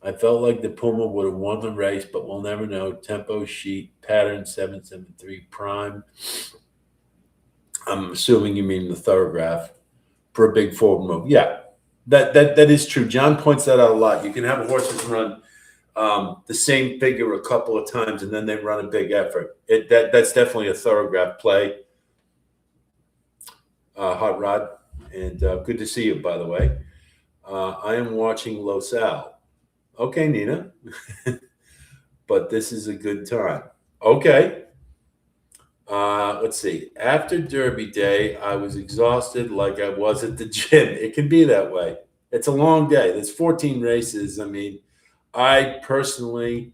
I felt like the Puma would have won the race, but we'll never know. Tempo sheet pattern 773 prime. I'm assuming you mean the Thorograph for a big forward move. Yeah, that is true. John points that out a lot. You can have horses run the same figure a couple of times, and then they run a big effort. That's definitely a Thorograph play. Hot Rod, and good to see you, by the way. I am watching Los Al. Okay, Nina, but this is a good time. Okay. Let's see. After Derby Day, I was exhausted like I was at the gym. It can be that way. It's a long day. There's 14 races. I mean, I personally,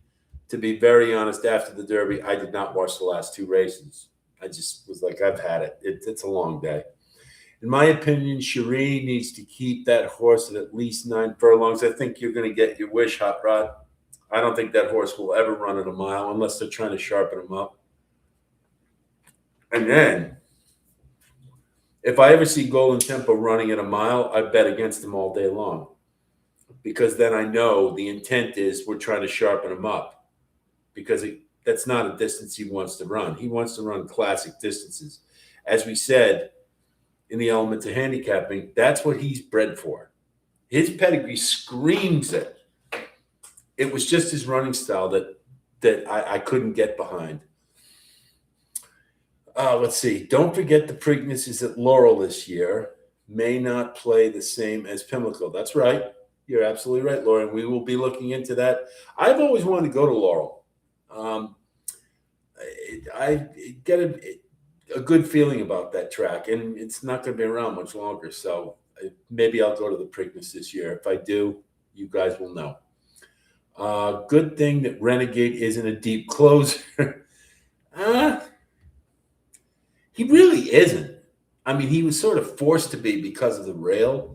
to be very honest, after the Derby, I did not watch the last two races. I just was like, I've had it. It's a long day. In my opinion, Cherie needs to keep that horse at least 9 furlongs. I think you're going to get your wish, Hot Rod. I don't think that horse will ever run at a mile unless they're trying to sharpen him up. And then, if I ever see Golden Tempo running at a mile, I bet against him all day long. Because then I know the intent is we're trying to sharpen him up. Because that's not a distance he wants to run. He wants to run classic distances. As we said in the Elements of Handicapping, that's what he's bred for. His pedigree screams it. It was just his running style that I couldn't get behind. Let's see. Don't forget the Preakness is at Laurel this year. May not play the same as Pimlico. That's right. You're absolutely right, Lauren. We will be looking into that. I've always wanted to go to Laurel. I get a good feeling about that track, and it's not going to be around much longer. So maybe I'll go to the Preakness this year. If I do, you guys will know. Good thing that Renegade isn't a deep closer. He really isn't. I mean, he was sort of forced to be because of the rail.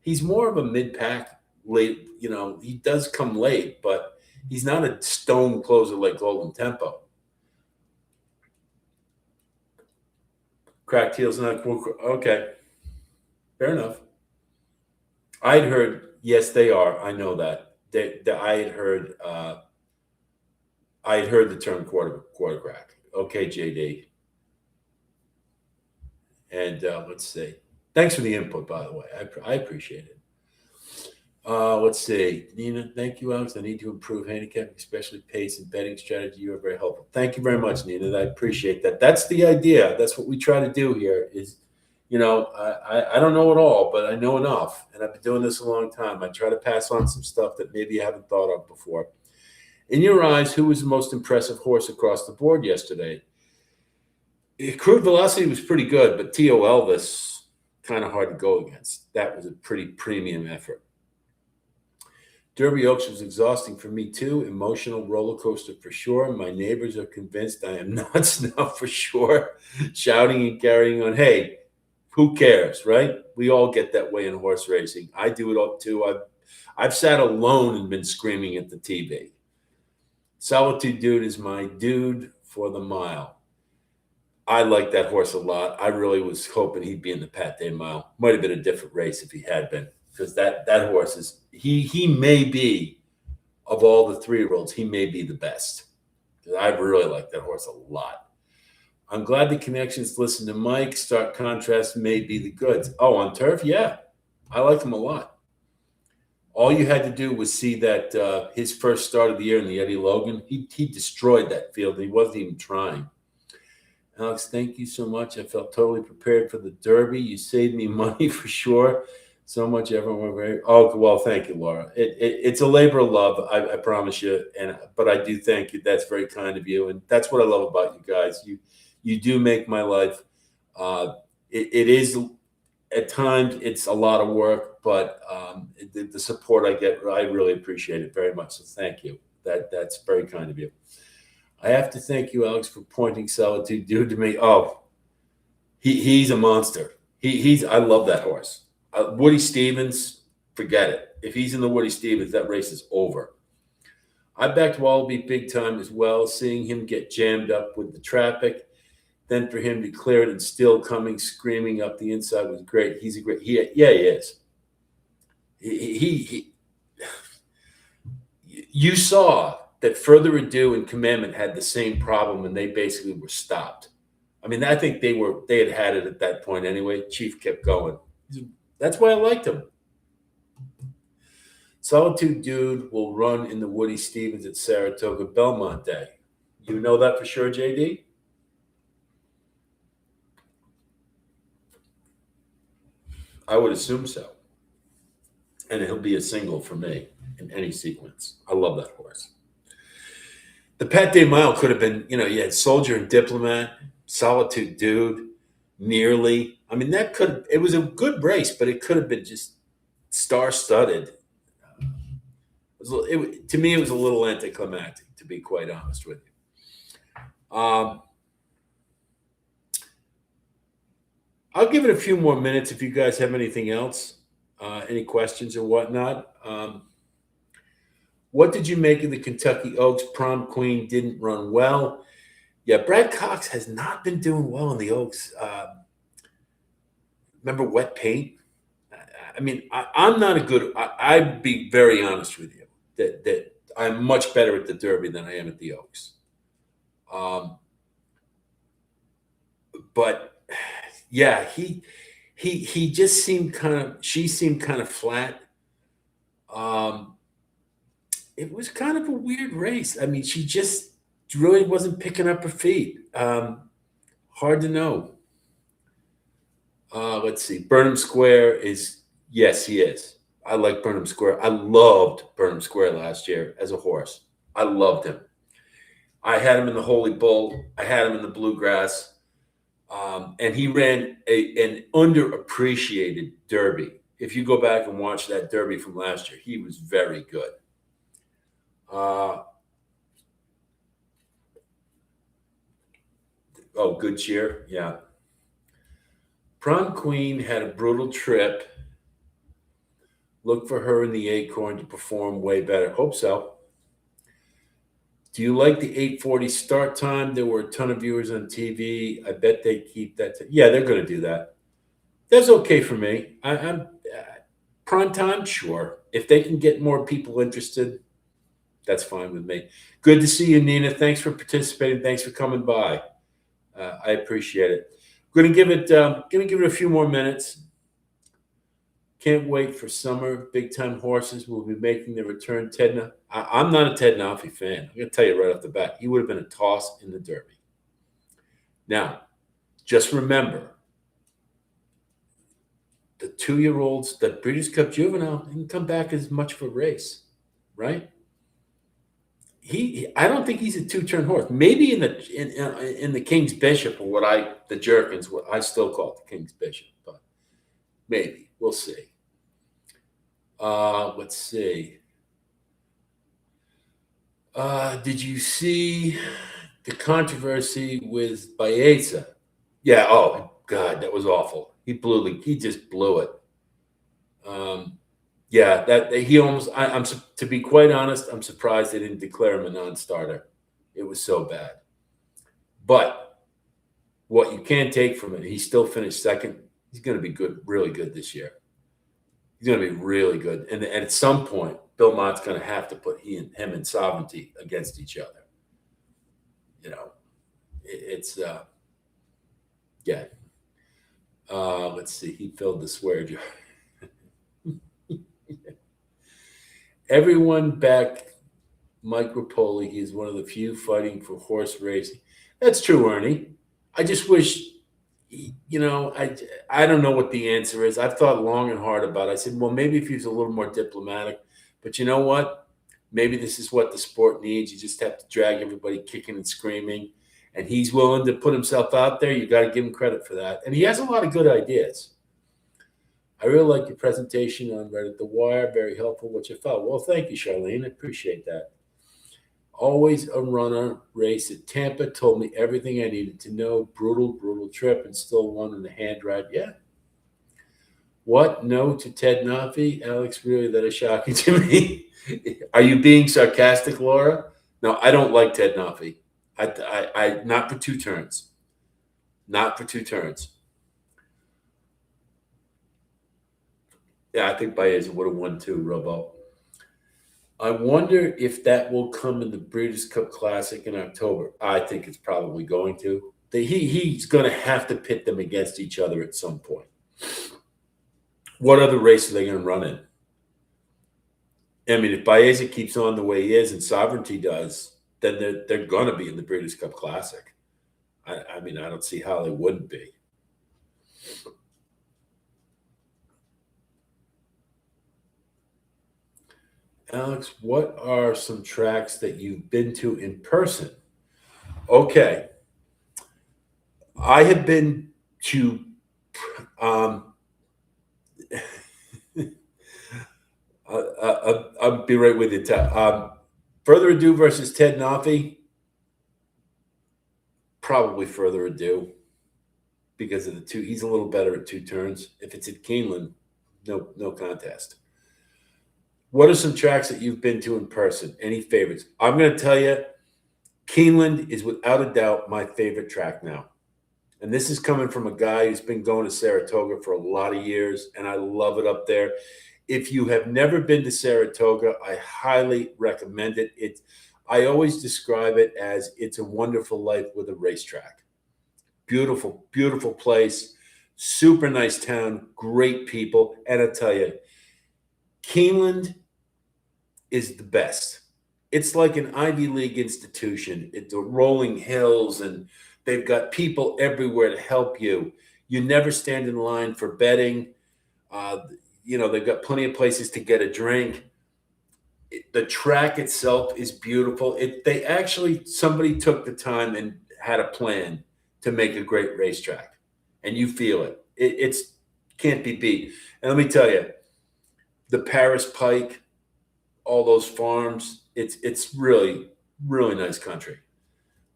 He's more of a mid-pack late. You know, he does come late, but he's not a stone closer like Golden Tempo. Cracked heels, not okay. Fair enough. I'd heard, yes, they are. I know that. I had heard. I had heard the term quarter crack. Okay, JD. And let's see. Thanks for the input, by the way. I appreciate it. Let's see. Nina, thank you, Alex. I need to improve handicapping, especially pace and betting strategy. You are very helpful. Thank you very much, Nina. I appreciate that. That's the idea. That's what we try to do here is, you know, I don't know it all, but I know enough. And I've been doing this a long time. I try to pass on some stuff that maybe you haven't thought of before. In your eyes, who was the most impressive horse across the board yesterday? Crude Velocity was pretty good, but T.O. Elvis, kind of hard to go against. That was a pretty premium effort. Derby Oaks was exhausting for me too. Emotional roller coaster for sure. My neighbors are convinced I am nuts now for sure. Shouting and carrying on. Hey, who cares, right? We all get that way in horse racing. I do it all too. I've sat alone and been screaming at the TV. Solitude Dude is my dude for the mile. I like that horse a lot. I really was hoping he'd be in the Pat Day Mile. Might have been a different race if he had been, because that horse is he may be, of all the 3-year-olds, he may be the best. I really like that horse a lot. I'm glad the connections listen to Mike. Stark contrast may be the goods. Oh, on turf, yeah, I like him a lot. All you had to do was see that his first start of the year in the Eddie Logan, he destroyed that field. He wasn't even trying. Alex, thank you so much. I felt totally prepared for the Derby. You saved me money for sure. So much, everyone. Oh, well, thank you, Laura. It's a labor of love, I promise you. But I do thank you. That's very kind of you, and that's what I love about you guys. You do make my life. It is at times it's a lot of work, but the support I get, I really appreciate it very much. So thank you. That's very kind of you. I have to thank you, Alex, for pointing Solitude Dude to me. Oh, he's a monster. I love that horse. Woody Stevens, forget it. If he's in the Woody Stevens, that race is over. I backed Wallaby big time as well. Seeing him get jammed up with the traffic, then for him to clear it and still coming screaming up the inside was great. He's a great. He is. He you saw that Further Ado and Commandment had the same problem, and they basically were stopped. I mean, I think they had it at that point anyway. Chief kept going. That's why I liked him. Solitude Dude will run in the Woody Stevens at Saratoga Belmont Day. You know that for sure, JD? I would assume so. And he'll be a single for me in any sequence. I love that horse. The Pat Day Mile could have been, you had Soldier and Diplomat, Solitude Dude, Nearly. I mean, it was a good race, but it could have been just star-studded. To me, it was a little anticlimactic, to be quite honest with you. I'll give it a few more minutes if you guys have anything else, any questions or whatnot. What did you make of the Kentucky Oaks? Prom Queen didn't run well. Yeah, Brad Cox has not been doing well in the Oaks. Remember Wet Paint? I mean, I'm not a good. I'd be very honest with you that I'm much better at the Derby than I am at the Oaks. But yeah, he just seemed she seemed kind of flat. It was kind of a weird race. I mean, she just really wasn't picking up her feet. Hard to know. Let's see. Burnham Square is, yes, he is. I like Burnham Square. I loved Burnham Square last year as a horse. I loved him. I had him in the Holy Bull. I had him in the Bluegrass. And he ran an underappreciated Derby. If you go back and watch that Derby from last year, he was very good. Good cheer. Yeah. Prom Queen had a brutal trip. Look for her in the Acorn to perform way better. Hope so. Do you like the 8:40 start time? There were a ton of viewers on TV. I bet they keep that. Yeah, they're going to do that. That's okay for me. I'm prime time, sure. If they can get more people interested, that's fine with me. Good to see you, Nina. Thanks for participating. Thanks for coming by. I appreciate it. Going to give it a few more minutes. Can't wait for summer. Big time horses will be making their return. I'm not a Ted Naffy fan. I'm going to tell you right off the bat. He would have been a toss in the Derby. Now, just remember, the 2-year-olds, that Breeders' Cup Juvenile didn't come back as much of a race, right? I don't think he's a 2-turn horse. Maybe in the King's Bishop, or the Jerkins, what I still call it the King's Bishop, but maybe we'll see. Let's see. Did you see the controversy with Baeza? Yeah. Oh God, that was awful. He just blew it. Yeah, that he almost. I'm to be quite honest, I'm surprised they didn't declare him a non-starter. It was so bad. But what you can't take from it, he still finished second. He's going to be good, really good this year. He's going to be really good, and at some point, Bill Mott's going to have to put him and Sovereignty against each other. It's yeah. Let's see. He filled the swear jar. Everyone back Mike Rapoli. He is one of the few fighting for horse racing. That's true, Ernie. I just wish, I don't know what the answer is. I've thought long and hard about it. I said, well, maybe if he was a little more diplomatic. But you know what? Maybe this is what the sport needs. You just have to drag everybody kicking and screaming. And he's willing to put himself out there. You got to give him credit for that. And he has a lot of good ideas. I really like your presentation on Reddit The Wire. Very helpful what you felt. Well, thank you, Charlene. I appreciate that. Always a runner. Race at Tampa. Told me everything I needed to know. Brutal, brutal trip, and still won in the hand ride. Yeah. What? No to Ted Nafi? Alex, really, that is shocking to me. Are you being sarcastic, Laura? No, I don't like Ted Nafi. I not for two turns. Not for two turns. Yeah, I think Baez would have won too, Robo. I wonder if that will come in the Breeders' Cup Classic in October. I think it's probably going to. He's going to have to pit them against each other at some point. What other race are they going to run in? I mean, if Baeza keeps on the way he is and Sovereignty does, then they're going to be in the Breeders' Cup Classic. I mean, I don't see how they wouldn't be. Alex, what are some tracks that you've been to in person? Okay. I have been to I'll be right with you, Ted. Further Ado versus Ted Nafi, probably Further Ado because of the two. He's a little better at two turns. If it's at Keeneland, no contest. What are some tracks that you've been to in person? Any favorites? I'm going to tell you, Keeneland is without a doubt my favorite track now. And this is coming from a guy who's been going to Saratoga for a lot of years, and I love it up there. If you have never been to Saratoga, I highly recommend it. I always describe it as it's a wonderful life with a racetrack. Beautiful, beautiful place, super nice town, great people. And I tell you, Keeneland is the best. It's like an Ivy League institution. It's the rolling hills, and they've got people everywhere to help you. You never stand in line for betting. They've got plenty of places to get a drink. The track itself is beautiful. Somebody took the time and had a plan to make a great racetrack, and you feel it. It's can't be beat. And let me tell you, the Paris Pike, all those farms, it's really, really nice country.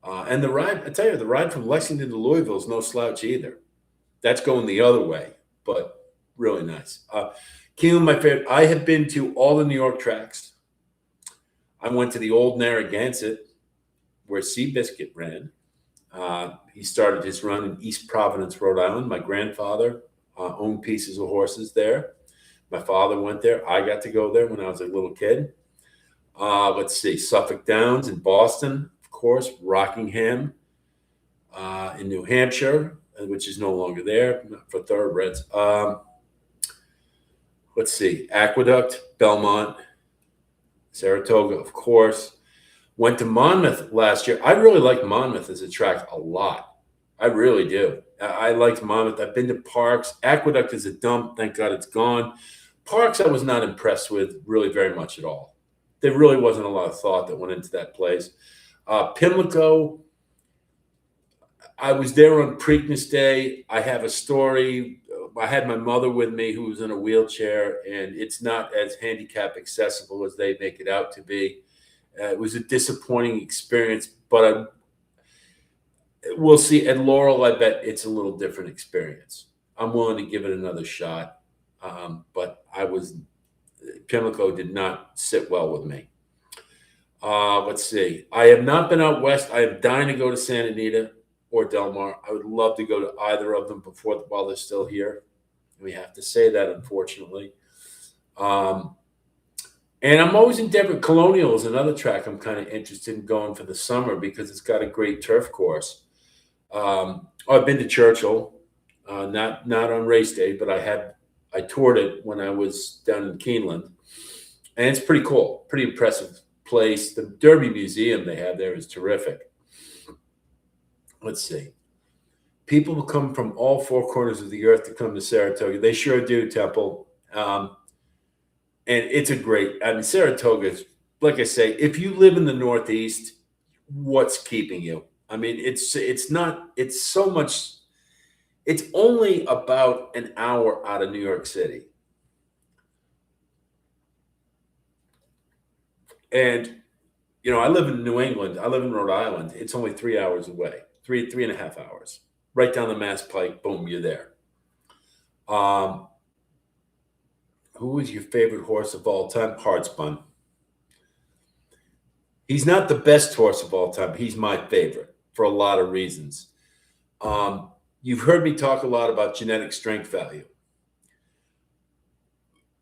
And the ride from Lexington to Louisville is no slouch either. That's going the other way, but really nice. Keeneland, my favorite. I have been to all the New York tracks. I went to the old Narragansett, where Seabiscuit ran. He started his run in East Providence, Rhode Island. My grandfather owned pieces of horses there. My father went there. I got to go there when I was a little kid. Let's see, Suffolk Downs in Boston, of course, Rockingham in New Hampshire, which is no longer there for thoroughbreds. Let's see, Aqueduct, Belmont, Saratoga, of course. Went to Monmouth last year. I really like Monmouth as a track a lot. I really do. I liked Monmouth. I've been to Parks. Aqueduct is a dump. Thank God it's gone. Parks I was not impressed with really very much at all. There really wasn't a lot of thought that went into that place. Pimlico, I was there on Preakness Day. I have a story. I had my mother with me who was in a wheelchair, and it's not as handicap accessible as they make it out to be. It was a disappointing experience, but we'll see. At Laurel, I bet it's a little different experience. I'm willing to give it another shot, but Pimlico did not sit well with me. Let's see. I have not been out west. I am dying to go to Santa Anita or Del Mar. I would love to go to either of them while they're still here. We have to say that, unfortunately. And I'm always endeavoring. Colonial is another track I'm kind of interested in going for the summer because it's got a great turf course. I've been to Churchill, not on race day, but I toured it when I was down in Keeneland, and it's pretty cool, pretty impressive place. The Derby Museum they have there is terrific. Let's see. People will come from all four corners of the earth to come to Saratoga. They sure do, Temple. And it's Saratoga is, like I say, if you live in the Northeast, what's keeping you? I mean, it's only about an hour out of New York City. And, I live in New England. I live in Rhode Island. It's only 3 hours away, three and a half hours. Right down the Mass Pike, boom, you're there. Who is your favorite horse of all time? Hardspun. He's not the best horse of all time. He's my favorite for a lot of reasons. You've heard me talk a lot about genetic strength value.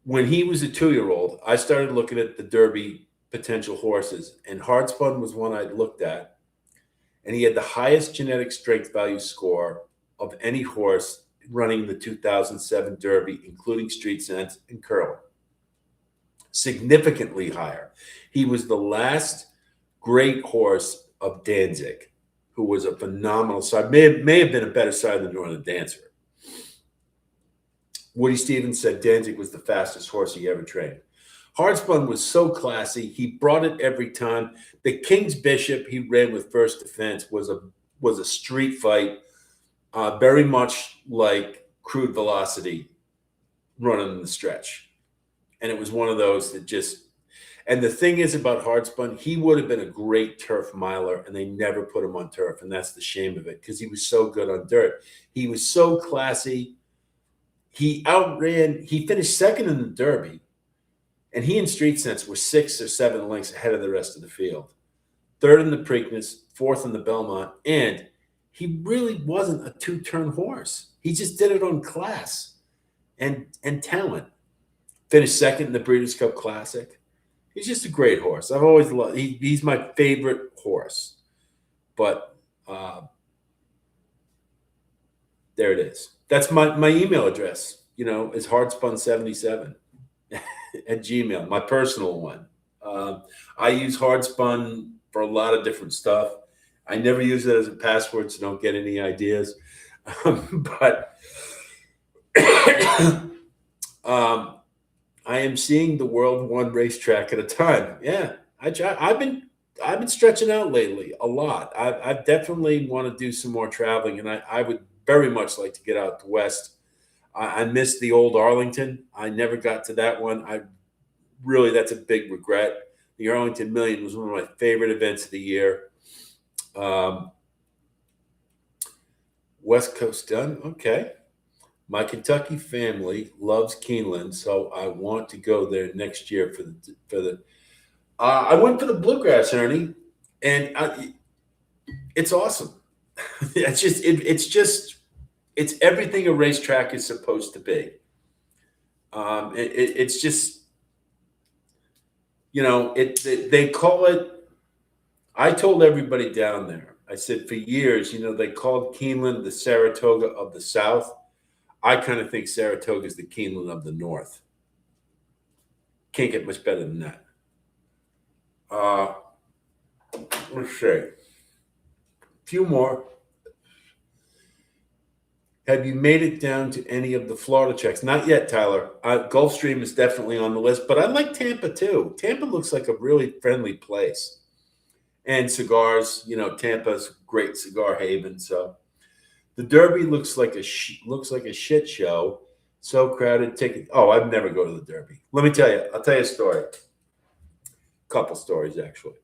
When he was a 2-year-old, I started looking at the Derby potential horses, and Hardspun was one I looked at, and he had the highest genetic strength value score of any horse running the 2007 Derby, including Street Sense and Curler. Significantly higher. He was the last great horse of Danzig, who was a phenomenal side. May have been a better side than Northern Dancer. Woody Stevens said Danzig was the fastest horse he ever trained. Hardspun was so classy. He brought it every time. The King's Bishop he ran with First Defense was a street fight, very much like Crude Velocity running in the stretch. And it was one of those that just – and the thing is about Hardspun, he would have been a great turf miler, and they never put him on turf, and that's the shame of it because he was so good on dirt. He was so classy. He finished second in the Derby, and he and Street Sense were 6 or 7 lengths ahead of the rest of the field. Third in the Preakness, fourth in the Belmont, and he really wasn't a two-turn horse. He just did it on class and talent. Finished second in the Breeders' Cup Classic. He's just a great horse. I've always loved. He's my favorite horse. But there it is. That's my email address. Is hardspun77 at Gmail. My personal one. I use Hardspun for a lot of different stuff. I never use it as a password, so don't get any ideas. But I am seeing the world one racetrack at a time. Yeah, I've been stretching out lately a lot. I definitely want to do some more traveling, and I would very much like to get out west. I missed the old Arlington. I never got to that one. That's a big regret. The Arlington Million was one of my favorite events of the year. West Coast done. Okay. My Kentucky family loves Keeneland, so I want to go there next year for the. I went for the Bluegrass, Ernie, and it's awesome. It's everything a racetrack is supposed to be. It's just, they call it. I told everybody down there. I said for years, they called Keeneland the Saratoga of the South. I kind of think Saratoga is the Keeneland of the North. Can't get much better than that. Let's see. A few more. Have you made it down to any of the Florida tracks? Not yet, Tyler. Gulfstream is definitely on the list, but I like Tampa too. Tampa looks like a really friendly place. And cigars, Tampa's a great cigar haven, so. The Derby looks like a shit show. So crowded. I'd never go to the Derby. Let me tell you. I'll tell you a story. A couple stories, actually.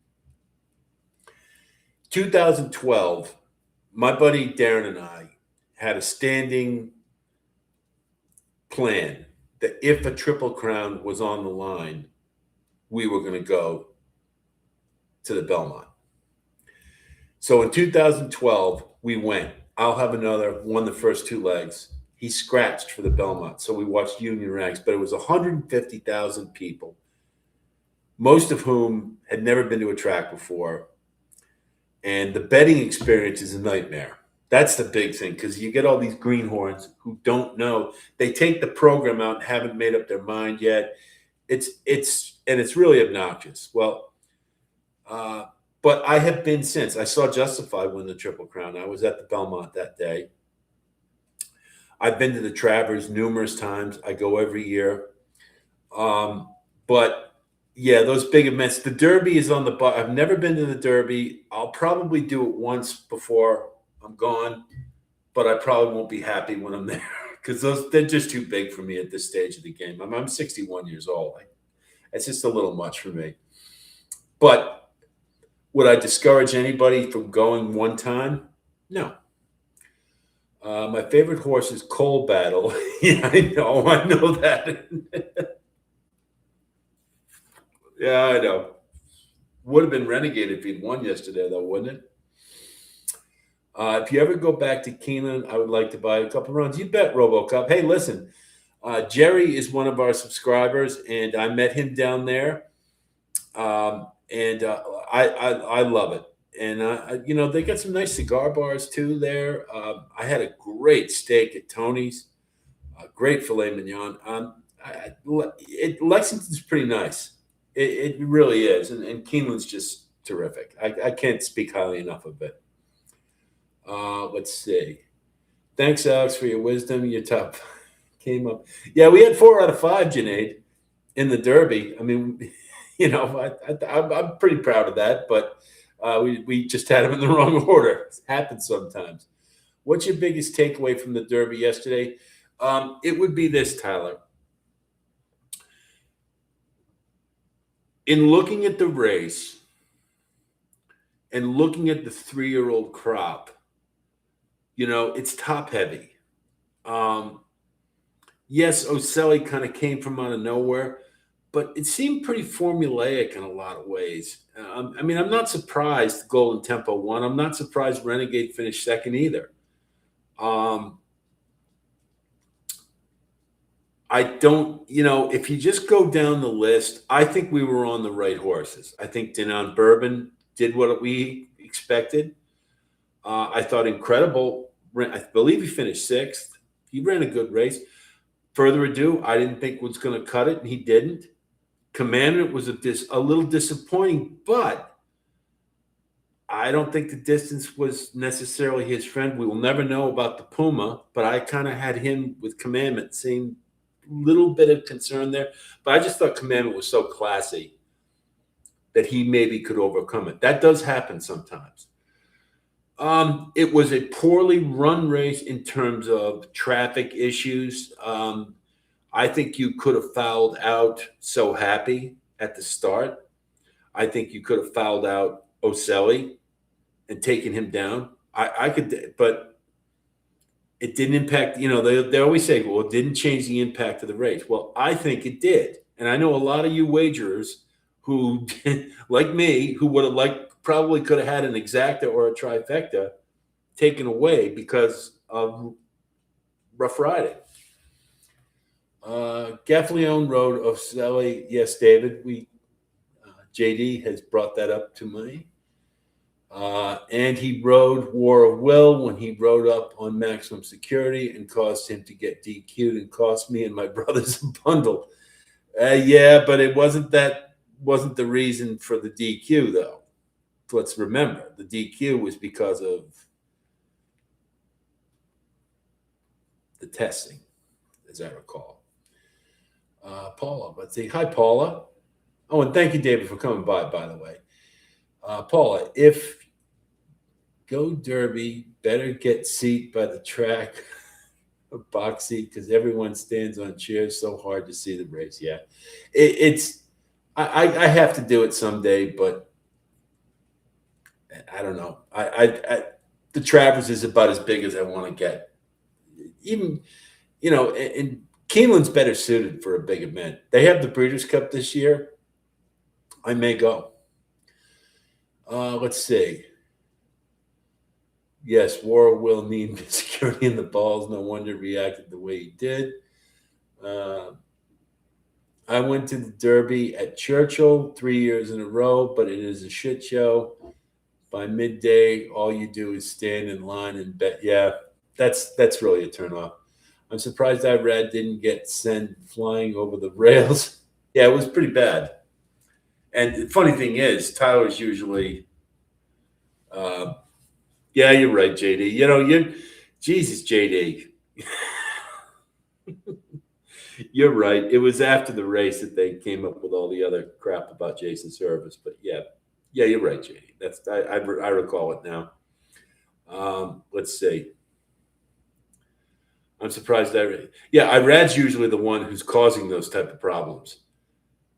2012, my buddy Darren and I had a standing plan that if a Triple Crown was on the line, we were going to go to the Belmont. So in 2012, we went. I'll have another, won the first 2 legs. He scratched for the Belmont, so we watched Union Ranks, but it was 150,000 people, most of whom had never been to a track before. And the betting experience is a nightmare. That's the big thing, because you get all these greenhorns who don't know. They take the program out and haven't made up their mind yet. It's really obnoxious. Well, but I have been since. I saw Justified win the Triple Crown. I was at the Belmont that day. I've been to the Travers numerous times. I go every year. But, yeah, those big events. The Derby is on the – I've never been to the Derby. I'll probably do it once before I'm gone, but I probably won't be happy when I'm there because they're just too big for me at this stage of the game. I'm 61 years old. It's just a little much for me. But – would I discourage anybody from going one time? No. My favorite horse is Coal Battle. Yeah, I know that. Yeah, I know. Would have been Renegade if he'd won yesterday, though, wouldn't it? If you ever go back to Keeneland, I would like to buy a couple runs. You bet, RoboCop. Hey, listen, Jerry is one of our subscribers, and I met him down there, and I love it. And they got some nice cigar bars too there. I had a great steak at Tony's, great filet mignon. Lexington's pretty nice. It really is, and Keeneland's just terrific. I can't speak highly enough of it. Let's see. Thanks, Alex, for your wisdom. Your top came up. Yeah, we had 4 out of 5, Junaid, in the Derby. I mean, I'm pretty proud of that, but we just had them in the wrong order. It happens sometimes. What's your biggest takeaway from the Derby yesterday? It would be this, Tyler. In looking at the race and looking at the 3-year-old crop, it's top heavy. Yes, Oselli kind of came from out of nowhere, but it seemed pretty formulaic in a lot of ways. I'm not surprised Golden Tempo won. I'm not surprised Renegade finished second either. I don't, if you just go down the list, I think we were on the right horses. I think Denon Bourbon did what we expected. I thought Incredible, I believe he finished 6th. He ran a good race. Further Ado, I didn't think was going to cut it, and he didn't. Commandment was a little disappointing, but I don't think the distance was necessarily his friend. We will never know about the Puma, but I kind of had him with Commandment, seeing a little bit of concern there. But I just thought Commandment was so classy that he maybe could overcome it. That does happen sometimes. It was a poorly run race in terms of traffic issues. I think you could have fouled out So Happy at the start. I think you could have fouled out Oselli and taken him down. I could, but it didn't impact. They always say, well, it didn't change the impact of the race. Well, I think it did, and I know a lot of you wagerers who, like me, who would have probably could have had an exacta or a trifecta taken away because of rough riding. Gaffleone rode Oselli. Yes, David. JD has brought that up to me. And he rode War of Will when he rode up on Maximum Security and caused him to get DQ'd and cost me and my brothers a bundle. Yeah, but it wasn't the reason for the DQ, though. Let's remember, the DQ was because of the testing, as I recall. Paula, let's see. Hi, Paula. Oh, and thank you, David, for coming by the way. Paula, if Go Derby, better get seat by the track, a box seat, because everyone stands on chairs so hard to see the race. Yeah, I have to do it someday, but I don't know. The Travers is about as big as I want to get. Even, and Keeneland's better suited for a big event. They have the Breeders' Cup this year. I may go. Let's see. Yes, War will need security in the balls. No wonder he reacted the way he did. I went to the Derby at Churchill 3 years in a row, but it is a shit show. By midday, all you do is stand in line and bet. Yeah, that's really a turnoff. I'm surprised Irad didn't get sent flying over the rails. Yeah, it was pretty bad. And the funny thing is, Tyler's usually, yeah, you're right, JD. Jesus, JD. You're right. It was after the race that they came up with all the other crap about Jason Servis. But yeah, you're right, JD. I recall it now. Let's see. I'm surprised Irad's usually the one who's causing those type of problems.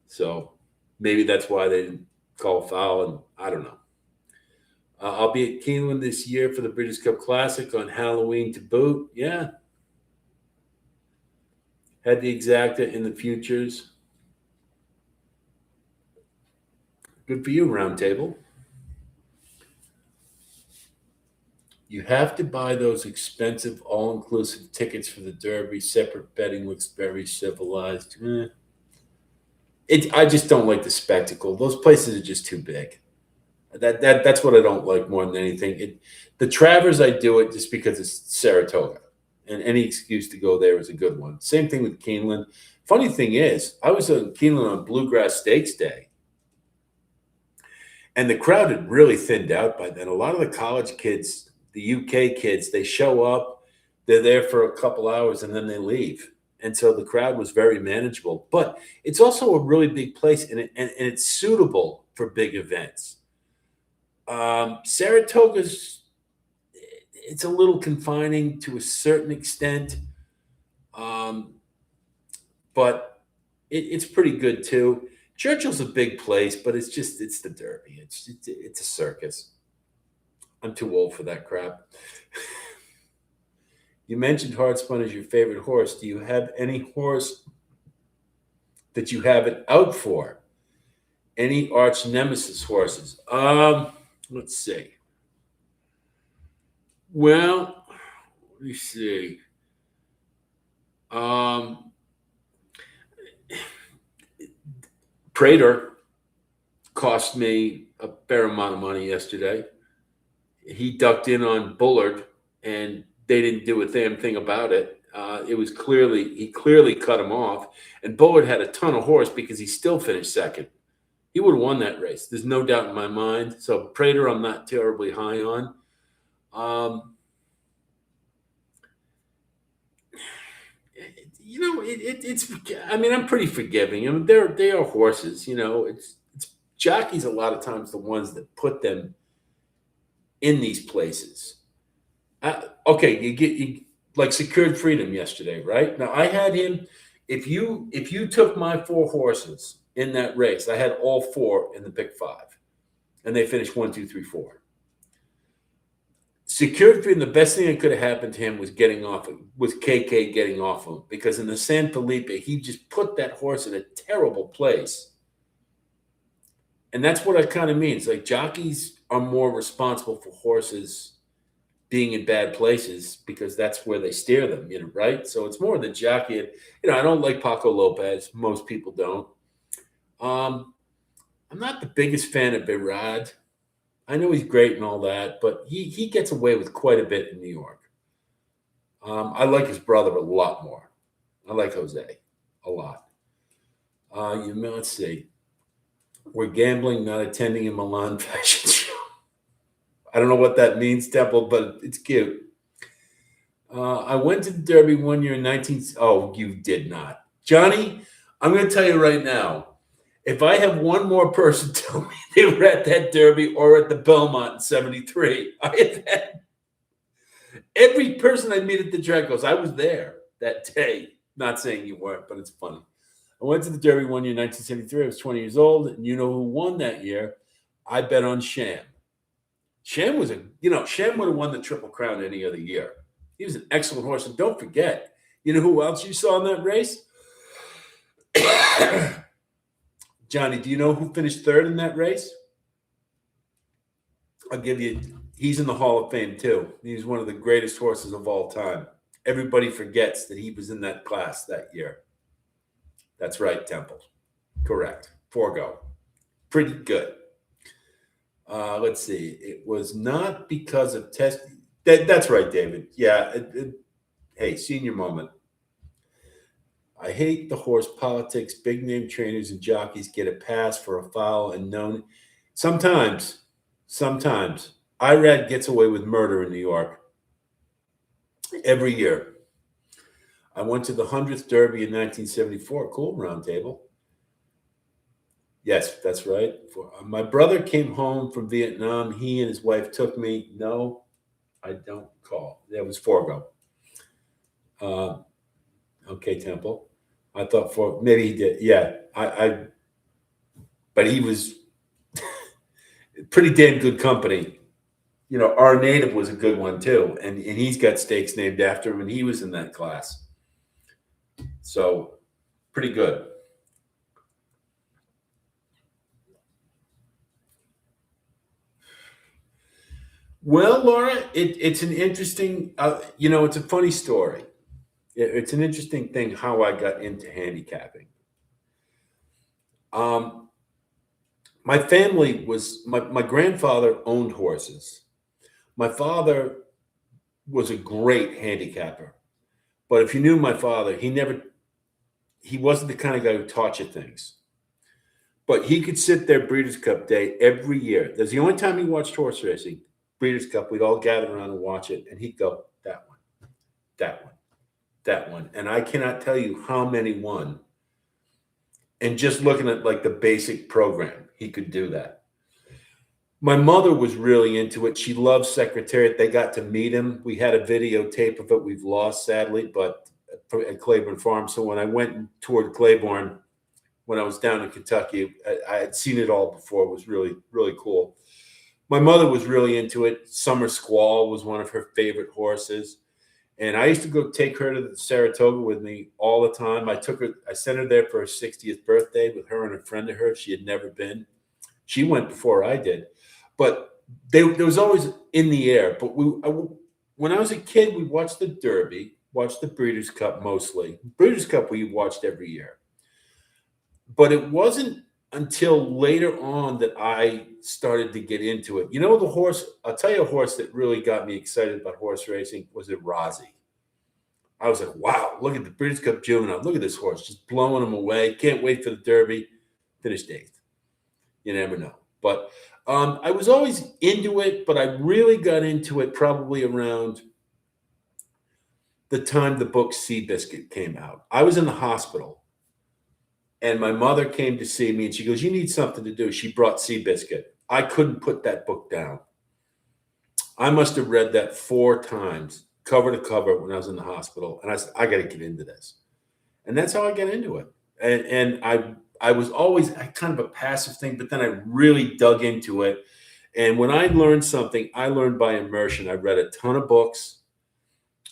So maybe that's why they didn't call foul, and I don't know. I'll be at Keeneland this year for the Breeders' Cup Classic on Halloween to boot. Yeah. Had the exacta in the futures. Good for you, Round Table. You have to buy those expensive all-inclusive tickets for the Derby. Separate betting looks very civilized. I just don't like the spectacle. Those places are just too big. That's what I don't like more than anything. The Travers, I do it just because it's Saratoga, and any excuse to go there is a good one. Same thing with Keeneland. Funny thing is, I was in Keeneland on Bluegrass Stakes Day, and the crowd had really thinned out by then. A lot of the college kids, the UK kids, they show up, they're there for a couple hours, and then they leave. And so the crowd was very manageable. But it's also a really big place, and it's suitable for big events. Saratoga's, it's a little confining to a certain extent, but it's pretty good too. Churchill's a big place, but it's the Derby. It's a circus. I'm too old for that crap. You mentioned Hardspun as your favorite horse. Do you have any horse that you have it out for? Any arch nemesis horses? Let's see. Well, let me see. Prater cost me a fair amount of money yesterday. He ducked in on Bullard, and they didn't do a damn thing about it. It was he clearly cut him off, and Bullard had a ton of horse because he still finished second. He would have won that race. There's no doubt in my mind. So Prater, I'm not terribly high on. It's. I mean, I'm pretty forgiving. I mean, they are horses. It's jockeys a lot of times the ones that put them in these places. Okay, you like Secured Freedom yesterday, right? Now I had him. If you took my 4 horses in that race, I had all 4 in the pick 5, and they finished 1, 2, 3, 4. Secured Freedom, the best thing that could have happened to him was KK getting off him, because in the San Felipe, he just put that horse in a terrible place. And that's what I kind of mean. It's like jockeys are more responsible for horses being in bad places because that's where they steer them, right? So it's more the jockey. I don't like Paco Lopez. Most people don't. I'm not the biggest fan of Berard. I know he's great and all that, but he gets away with quite a bit in New York. I like his brother a lot more. I like Jose a lot. Let's see. We're gambling, not attending a Milan fashion show. I don't know what that means, Temple, but it's cute. I went to the Derby one year in 19. Oh, you did not. Johnny, I'm going to tell you right now, if I have one more person tell me they were at that Derby or at the Belmont in 73, I have had every person I meet at the track goes, I was there that day. Not saying you weren't, but it's funny. I went to the Derby one year in 1973. I was 20 years old, and you know who won that year? I bet on Sham. Sham Sham would have won the Triple Crown any other year. He was an excellent horse. And don't forget, you know who else you saw in that race? Johnny, do you know who finished 3rd in that race? I'll give you, he's in the Hall of Fame too. He's one of the greatest horses of all time. Everybody forgets that he was in that class that year. That's right, Temple. Correct. Forgo. Pretty good. Let's see. It was not because of testing. That's right, David. Yeah. Hey, senior moment. I hate the horse politics. Big name trainers and jockeys get a pass for a foul and known. Sometimes, Irad gets away with murder in New York every year. I went to the 100th Derby in 1974. Cool, Round Table. Yes, that's right. My brother came home from Vietnam. He and his wife took me. No, I don't call. That was Forgo. Okay, Temple. I thought maybe he did. Yeah, but he was pretty damn good company. Our Native was a good one too, and he's got stakes named after him, and he was in that class. So, pretty good. Well, Laura, it's an interesting, it's a funny story. It's an interesting thing how I got into handicapping. Um, my family was my grandfather owned horses. My father was a great handicapper, but if you knew my father, he wasn't the kind of guy who taught you things. But he could sit there Breeders' Cup Day every year. That's the only time he watched horse racing. Breeders' Cup, we'd all gather around and watch it, and he'd go, that one, that one, that one. And I cannot tell you how many won. And just looking at like the basic program, he could do that. My mother was really into it. She loved Secretariat. They got to meet him. We had a videotape of it. We've lost, sadly, but at Claiborne Farm. So when I went toward Claiborne, when I was down in Kentucky, I had seen it all before. It was really, really cool. My mother was really into it. Summer Squall was one of her favorite horses. And I used to go take her to Saratoga with me all the time. I sent her there for her 60th birthday with her and a friend of hers. She had never been. She went before I did. But there was always in the air. But when I was a kid, we watched the Derby, watched the Breeders' Cup mostly. Breeders' Cup we watched every year. But it wasn't until later on that I started to get into it. The horse, I'll tell you a horse that really got me excited about horse racing was it Rossi. I was like, wow, look at the Breeders' Cup Juvenile. Look at this horse, just blowing him away. Can't wait for the Derby. Finished eighth. You never know. But I was always into it, but I really got into it probably around the time the book Seabiscuit came out. I was in the hospital, and my mother came to see me, and she goes, you need something to do. She brought Seabiscuit. I couldn't put that book down. I must have read that 4 times, cover to cover, when I was in the hospital. And I said, I got to get into this. And that's how I got into it. And I was always kind of a passive thing, but then I really dug into it. And when I learned something, I learned by immersion. I read a ton of books.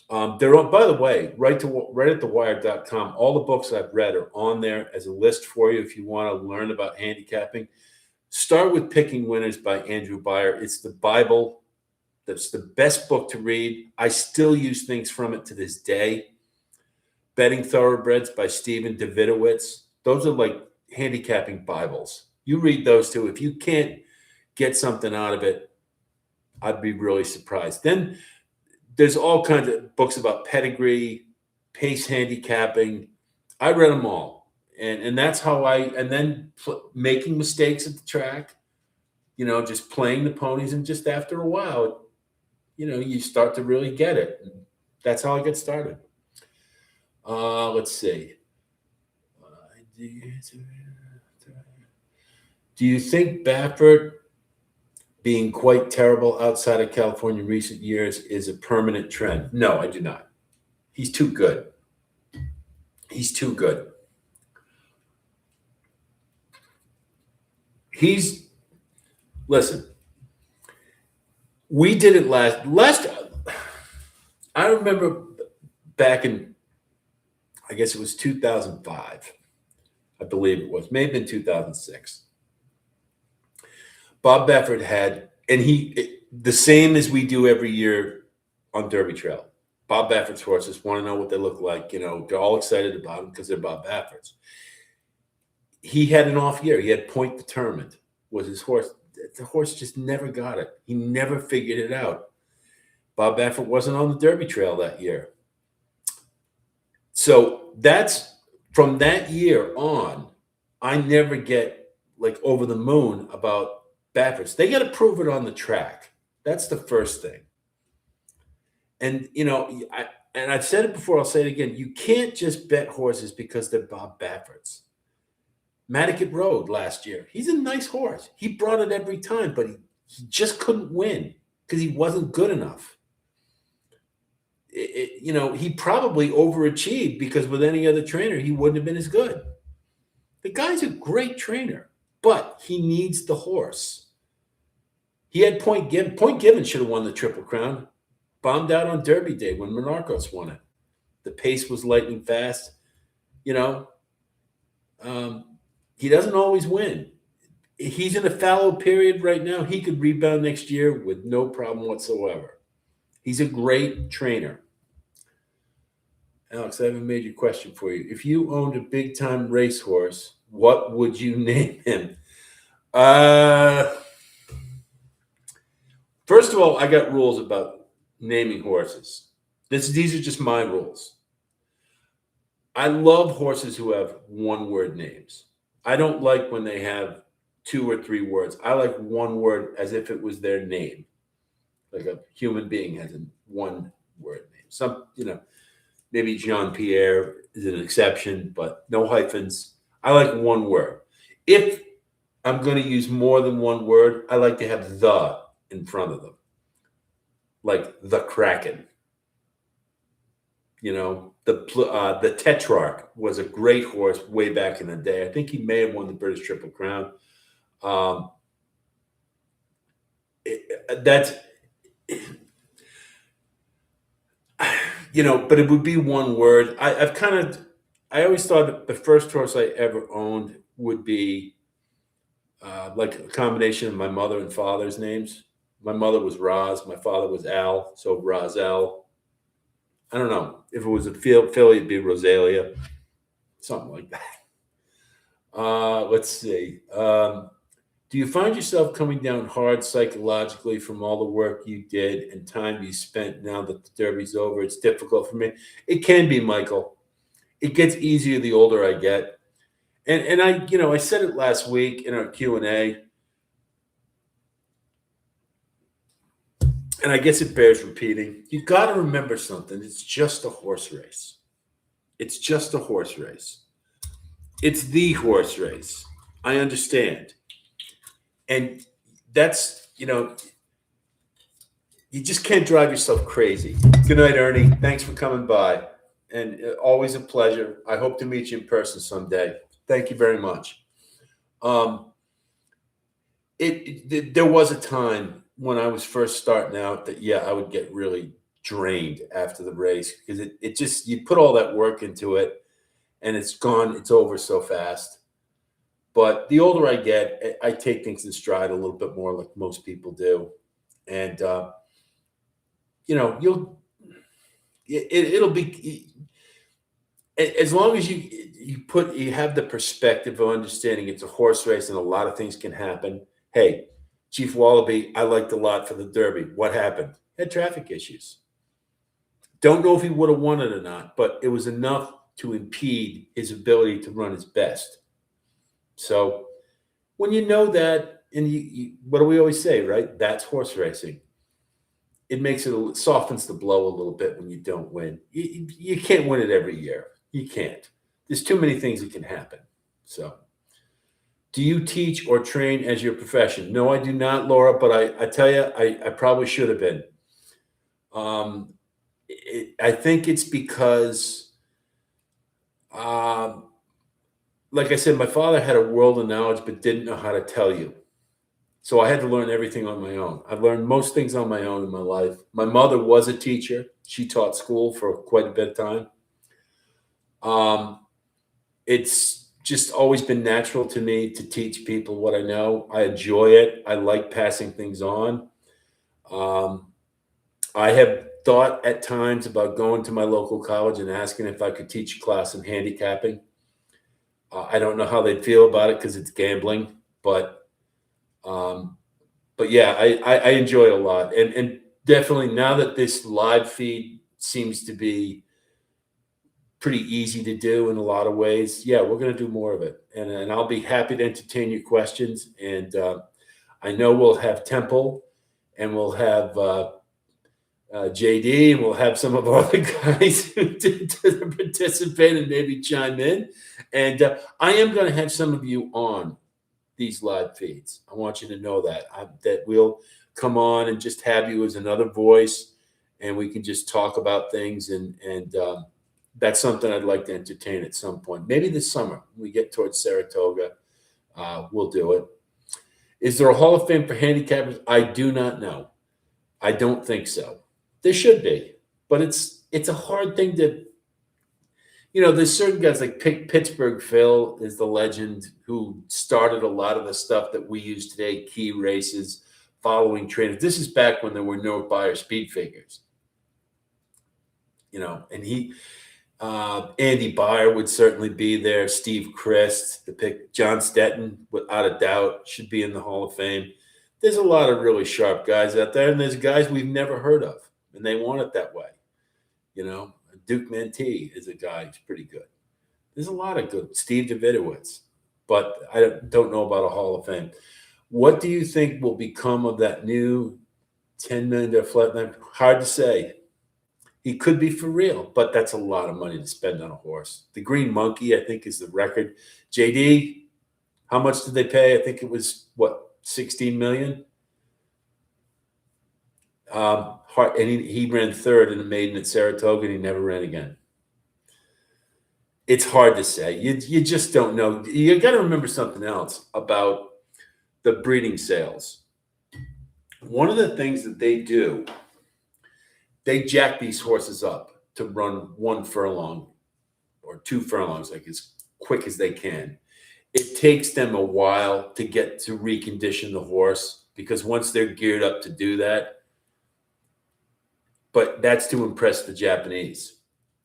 They're on, by the way, right at thewire.com. All the books I've read are on there as a list for you if you want to learn about handicapping. Start with Picking Winners by Andrew Beyer. It's the Bible. That's the best book to read. I still use things from it to this day. Betting Thoroughbreds by Stephen Davidowitz. Those are like handicapping Bibles. You read those two. If you can't get something out of it, I'd be really surprised. Then there's all kinds of books about pedigree, pace handicapping. I read them all. And that's how and then making mistakes at the track, just playing the ponies. And just after a while, you start to really get it. And that's how I get started. Let's see. Do you think Baffert being quite terrible outside of California in recent years is a permanent trend? No, I do not. He's too good. He's too good. Listen, we did it last. I remember back in, I guess it was 2005. I believe it was, maybe in 2006. Bob Baffert had, and the same as we do every year on Derby Trail. Bob Baffert's horses want to know what they look like. They're all excited about them because they're Bob Baffert's. He had an off year. He had Point Determined was his horse. The horse just never got it. He never figured it out. Bob Baffert wasn't on the Derby Trail that year. So that's from that year on, I never get like over the moon about Baffert's. They got to prove it on the track. That's the first thing. And, I've said it before, I'll say it again. You can't just bet horses because they're Bob Baffert's. Madaket Road last year, he's a nice horse. He brought it every time, but he just couldn't win because he wasn't good enough. He probably overachieved because with any other trainer, he wouldn't have been as good. The guy's a great trainer, but he needs the horse. He had Point Given. Point Given should have won the Triple Crown. Bombed out on Derby Day when Monarchos won it. The pace was lightning fast. He doesn't always win. he's in a fallow period right now. He could rebound next year with no problem whatsoever. He's a great trainer. Alex, I have a major question for you. If you owned a big time racehorse, what would you name him? First of all, I got rules about naming horses. These are just my rules. I love horses who have one word names. I don't like when they have 2 or 3 words. I like one word as if it was their name. Like a human being has a one word name. Some, maybe Jean Pierre is an exception, but no hyphens. I like one word. If I'm going to use more than one word, I like to have the in front of them, like the Kraken. The Tetrarch was a great horse way back in the day. I think he may have won the British Triple Crown. But it would be one word. I always thought that the first horse I ever owned would be like a combination of my mother and father's names. My mother was Roz, my father was Al, so Rozelle. I don't know. If it was a filly, it'd be Rosalia, something like that. Let's see. Do you find yourself coming down hard psychologically from all the work you did and time you spent now that the Derby's over? It's difficult for me. It can be, Michael. It gets easier the older I get. And I said it last week in our Q&A, and I guess it bears repeating. You got to remember something. It's just a horse race. It's just a horse race. It's the horse race. I understand. And that's, you just can't drive yourself crazy. Good night, Ernie. Thanks for coming by. And always a pleasure. I hope to meet you in person someday. Thank you very much. There was a time when I was first starting out that, I would get really drained after the race because it just, you put all that work into it and it's gone, it's over so fast. But the older I get, I take things in stride a little bit more like most people do. And, it'll be, as long as you have the perspective of understanding it's a horse race and a lot of things can happen. Hey, Chief Wallaby, I liked a lot for the Derby. What happened? Had traffic issues. Don't know if he would have won it or not, but it was enough to impede his ability to run his best. So when you know that, and what do we always say, right? That's horse racing. It softens the blow a little bit when you don't win. You can't win it every year. You can't. There's too many things that can happen. So, do you teach or train as your profession? No, I do not, Laura, but I tell you, I probably should have been. I think it's because, like I said, my father had a world of knowledge but didn't know how to tell you. So I had to learn everything on my own. I've learned most things on my own in my life. My mother was a teacher. She taught school for quite a bit of time. It's just always been natural to me to teach people what I know. I enjoy it. I like passing things on. I have thought at times about going to my local college and asking if I could teach a class in handicapping. I don't know how they'd feel about it because it's gambling, but yeah, I enjoy it a lot. And definitely now that this live feed seems to be pretty easy to do in a lot of ways, we're going to do more of it. And I'll be happy to entertain your questions. And I know we'll have Temple and we'll have JD and we'll have some of our other guys who did participate and maybe chime in. And I am going to have some of you on these live feeds. I want you to know that we'll come on and just have you as another voice, and we can just talk about things. And that's something I'd like to entertain at some point. Maybe this summer, when we get towards Saratoga, we'll do it. Is there a Hall of Fame for handicappers? I do not know. I don't think so. There should be, but it's a hard thing to. there's certain guys like Pittsburgh Phil is the legend who started a lot of the stuff that we use today, key races, following trainers. This is back when there were no Beyer speed figures. And Andy Beyer would certainly be there. Steve Christ, the pick, John Stetton, without a doubt, should be in the Hall of Fame. There's a lot of really sharp guys out there, and there's guys we've never heard of, and they want it that way. Duke Mantee is a guy who's pretty good. There's a lot of good. Steve Davidowitz, but I don't know about a Hall of Fame. What do you think will become of that new $10 million flatline? Hard to say. He could be for real, but that's a lot of money to spend on a horse. The Green Monkey, I think, is the record. JD, how much did they pay? I think it was, 16 million? And he ran third in a maiden at Saratoga, and he never ran again. It's hard to say. You just don't know. You got to remember something else about the breeding sales. One of the things that they do, they jack these horses up to run 1 furlong or 2 furlongs, like as quick as they can. It takes them a while to get to recondition the horse, because once they're geared up to do that, but that's to impress the Japanese,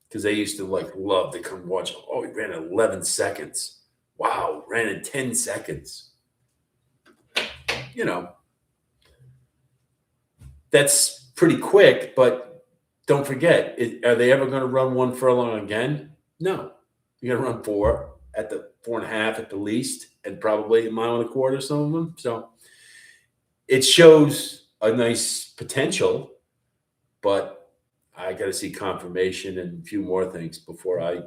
because they used to love to come watch. Oh, he ran in 11 seconds. Wow, ran in 10 seconds. That's pretty quick, but don't forget, are they ever going to run 1 furlong again? No. You're going to run 4 at the 4.5 at the least, and probably 1.25 miles, some of them. So it shows a nice potential, but I got to see confirmation and a few more things before I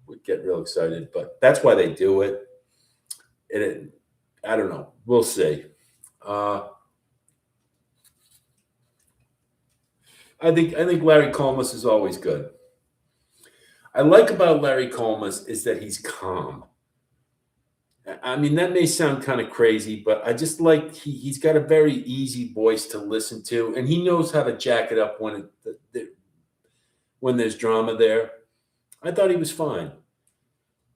would get real excited. But that's why they do it. I don't know. We'll see. I think Larry Collmus is always good. I like about Larry Collmus is that he's calm. I mean, that may sound kind of crazy, but I just like he's got a very easy voice to listen to, and he knows how to jack it up when there's drama there. I thought he was fine.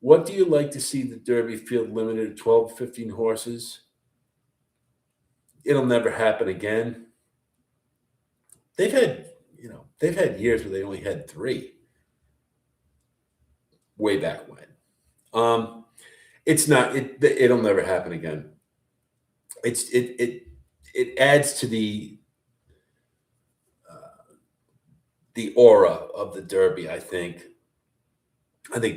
What do you like to see the Derby field limited to 12, 15 horses? It'll never happen again. They've had years where they only had 3. Way back when. It's not. It'll never happen again. It adds to the aura of the Derby. I think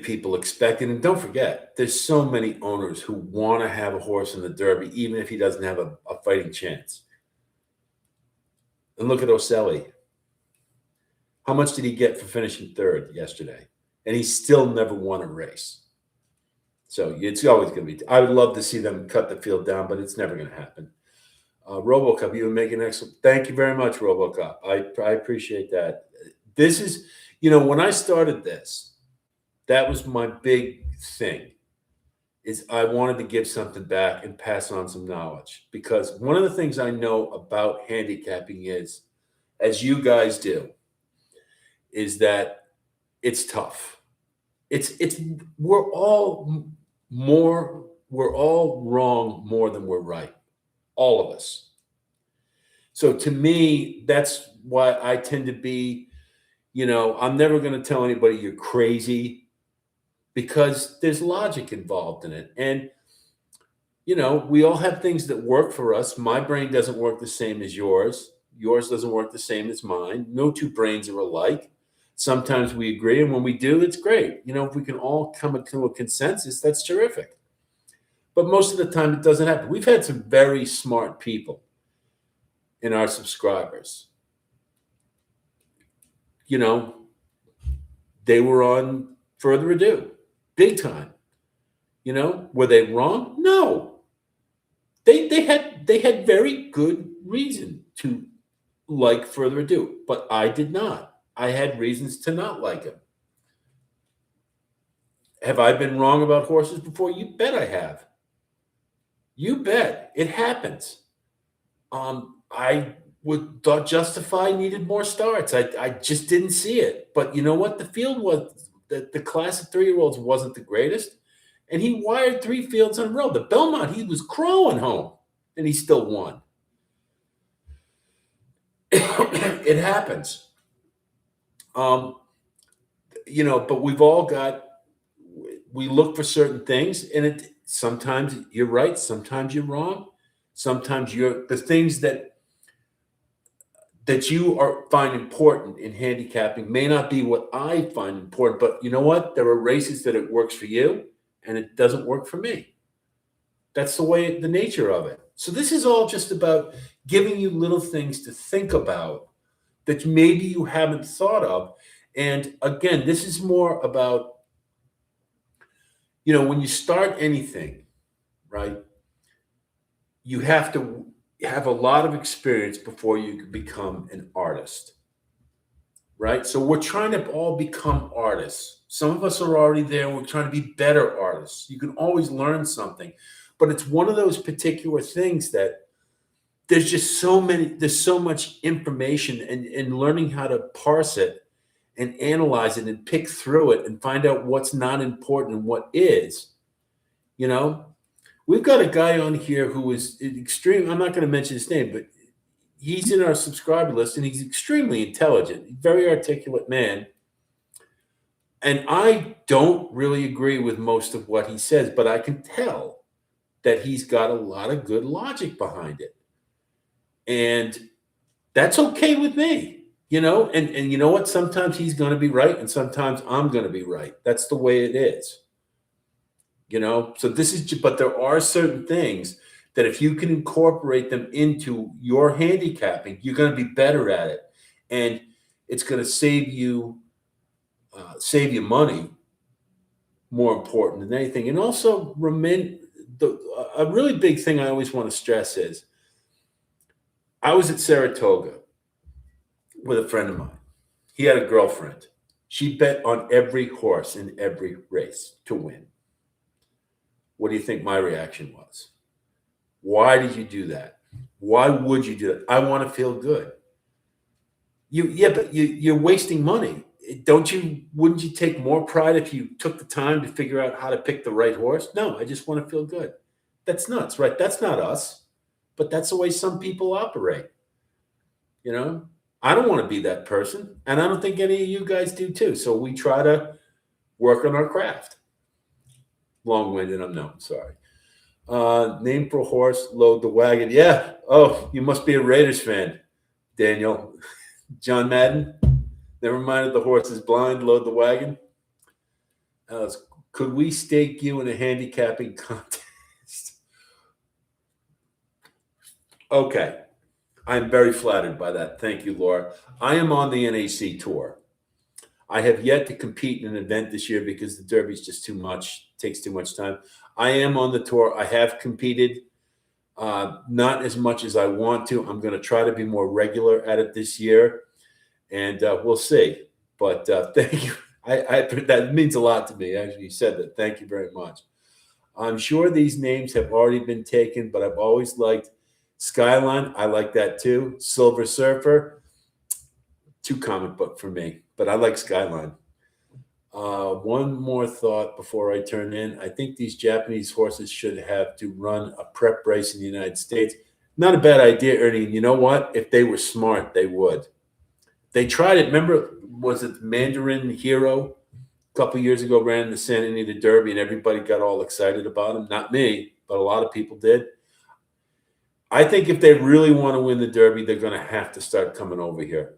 people expect it, and don't forget, there's so many owners who want to have a horse in the Derby, even if he doesn't have a fighting chance. And look at Oselli. How much did he get for finishing 3rd yesterday? And he still never won a race. So it's always going to be. I would love to see them cut the field down, but it's never going to happen. RoboCup, you would make an excellent. Thank you very much, RoboCup. I appreciate that. This is, when I started this, that was my big thing. Is I wanted to give something back and pass on some knowledge, because one of the things I know about handicapping is, as you guys do, is that it's tough. We're all wrong more than we're right. All of us. So to me, that's why I tend to be, I'm never going to tell anybody you're crazy, because there's logic involved in it. And, we all have things that work for us. My brain doesn't work the same as yours. Yours doesn't work the same as mine. No 2 brains are alike. Sometimes we agree, and when we do, it's great. If we can all come to a consensus, that's terrific. But most of the time, it doesn't happen. We've had some very smart people in our subscribers. They were on Further Ado, big time. Were they wrong? No. They had very good reason to like Further Ado, but I did not. I had reasons to not like him. Have I been wrong about horses before? You bet I have. You bet. It happens. I thought Justify needed more starts. I just didn't see it. But you know what? The field the class of 3-year-olds wasn't the greatest, and he wired 3 fields in a row. The Belmont, he was crawling home, and he still won. It happens. But we've all got, we look for certain things, and sometimes you're right, sometimes you're wrong. Sometimes the things that you find important in handicapping may not be what I find important, but you know what? There are races that it works for you and it doesn't work for me. That's the nature of it. So this is all just about giving you little things to think about that maybe you haven't thought of. And again, this is more about, when you start anything, right? You have to have a lot of experience before you can become an artist, right? So we're trying to all become artists. Some of us are already there. We're trying to be better artists. You can always learn something, but it's one of those particular things that there's so much information, and learning how to parse it and analyze it and pick through it and find out what's not important and what is. We've got a guy on here who is extreme. I'm not going to mention his name, but he's in our subscriber list, and he's extremely intelligent, very articulate man. And I don't really agree with most of what he says, but I can tell that he's got a lot of good logic behind it. And that's okay with me, and you know what? Sometimes he's going to be right, and sometimes I'm going to be right. That's the way it is. So but there are certain things that if you can incorporate them into your handicapping, you're going to be better at it. And it's going to save you money, more important than anything. And also a really big thing I always want to stress is, I was at Saratoga with a friend of mine. He had a girlfriend. She bet on every horse in every race to win. What do you think my reaction was? Why did you do that? Why would you do that? I want to feel good. But you're wasting money. Wouldn't you take more pride if you took the time to figure out how to pick the right horse? No, I just want to feel good. That's nuts, right? That's not us, but that's the way some people operate. I don't want to be that person, and I don't think any of you guys do too. So we try to work on our craft. Long-winded, I'm sorry. Name for a horse, load the wagon. Yeah. Oh, you must be a Raiders fan, Daniel. John Madden. Never mind if the horse is blind, load the wagon. Could we stake you in a handicapping contest? Okay. I'm very flattered by that. Thank you, Laura. I am on the NAC tour. I have yet to compete in an event this year because the Derby's just too much, takes too much time. I am on the tour. I have competed, not as much as I want to. I'm going to try to be more regular at it this year, and we'll see. But thank you. That means a lot to me. Actually, you said that. Thank you very much. I'm sure these names have already been taken, but I've always liked Skyline. I like that too. Silver Surfer, too comic book for me, but I like Skyline. One more thought before I turn in. I think these Japanese horses should have to run a prep race in the United States. Not a bad idea, Ernie. And you know what? If they were smart, they would. They tried it. Remember, was it Mandarin Hero a couple of years ago, ran the Santa Anita Derby, and everybody got all excited about him? Not me, but a lot of people did. I think if they really want to win the Derby, they're going to have to start coming over here.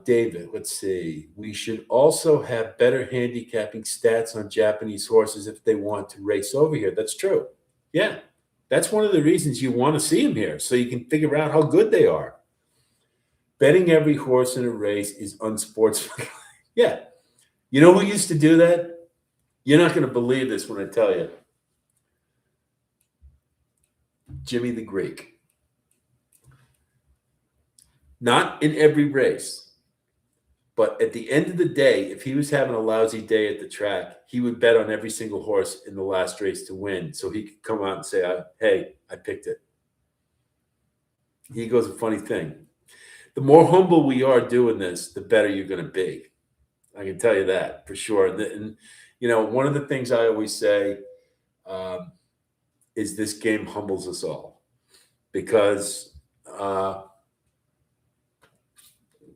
David, let's see. We should also have better handicapping stats on Japanese horses if they want to race over here. That's true. Yeah. That's one of the reasons you want to see them here, so you can figure out how good they are. Betting every horse in a race is unsportsmanlike. Yeah. You know who used to do that? You're not going to believe this when I tell you. Jimmy the Greek. Not in every race, but at the end of the day, if he was having a lousy day at the track, he would bet on every single horse in the last race to win, so he could come out and say, hey, I picked it. He goes, a funny thing. The more humble we are doing this, the better you're going to be. I can tell you that for sure. And you know, one of the things I always say um, is this game humbles us all because uh,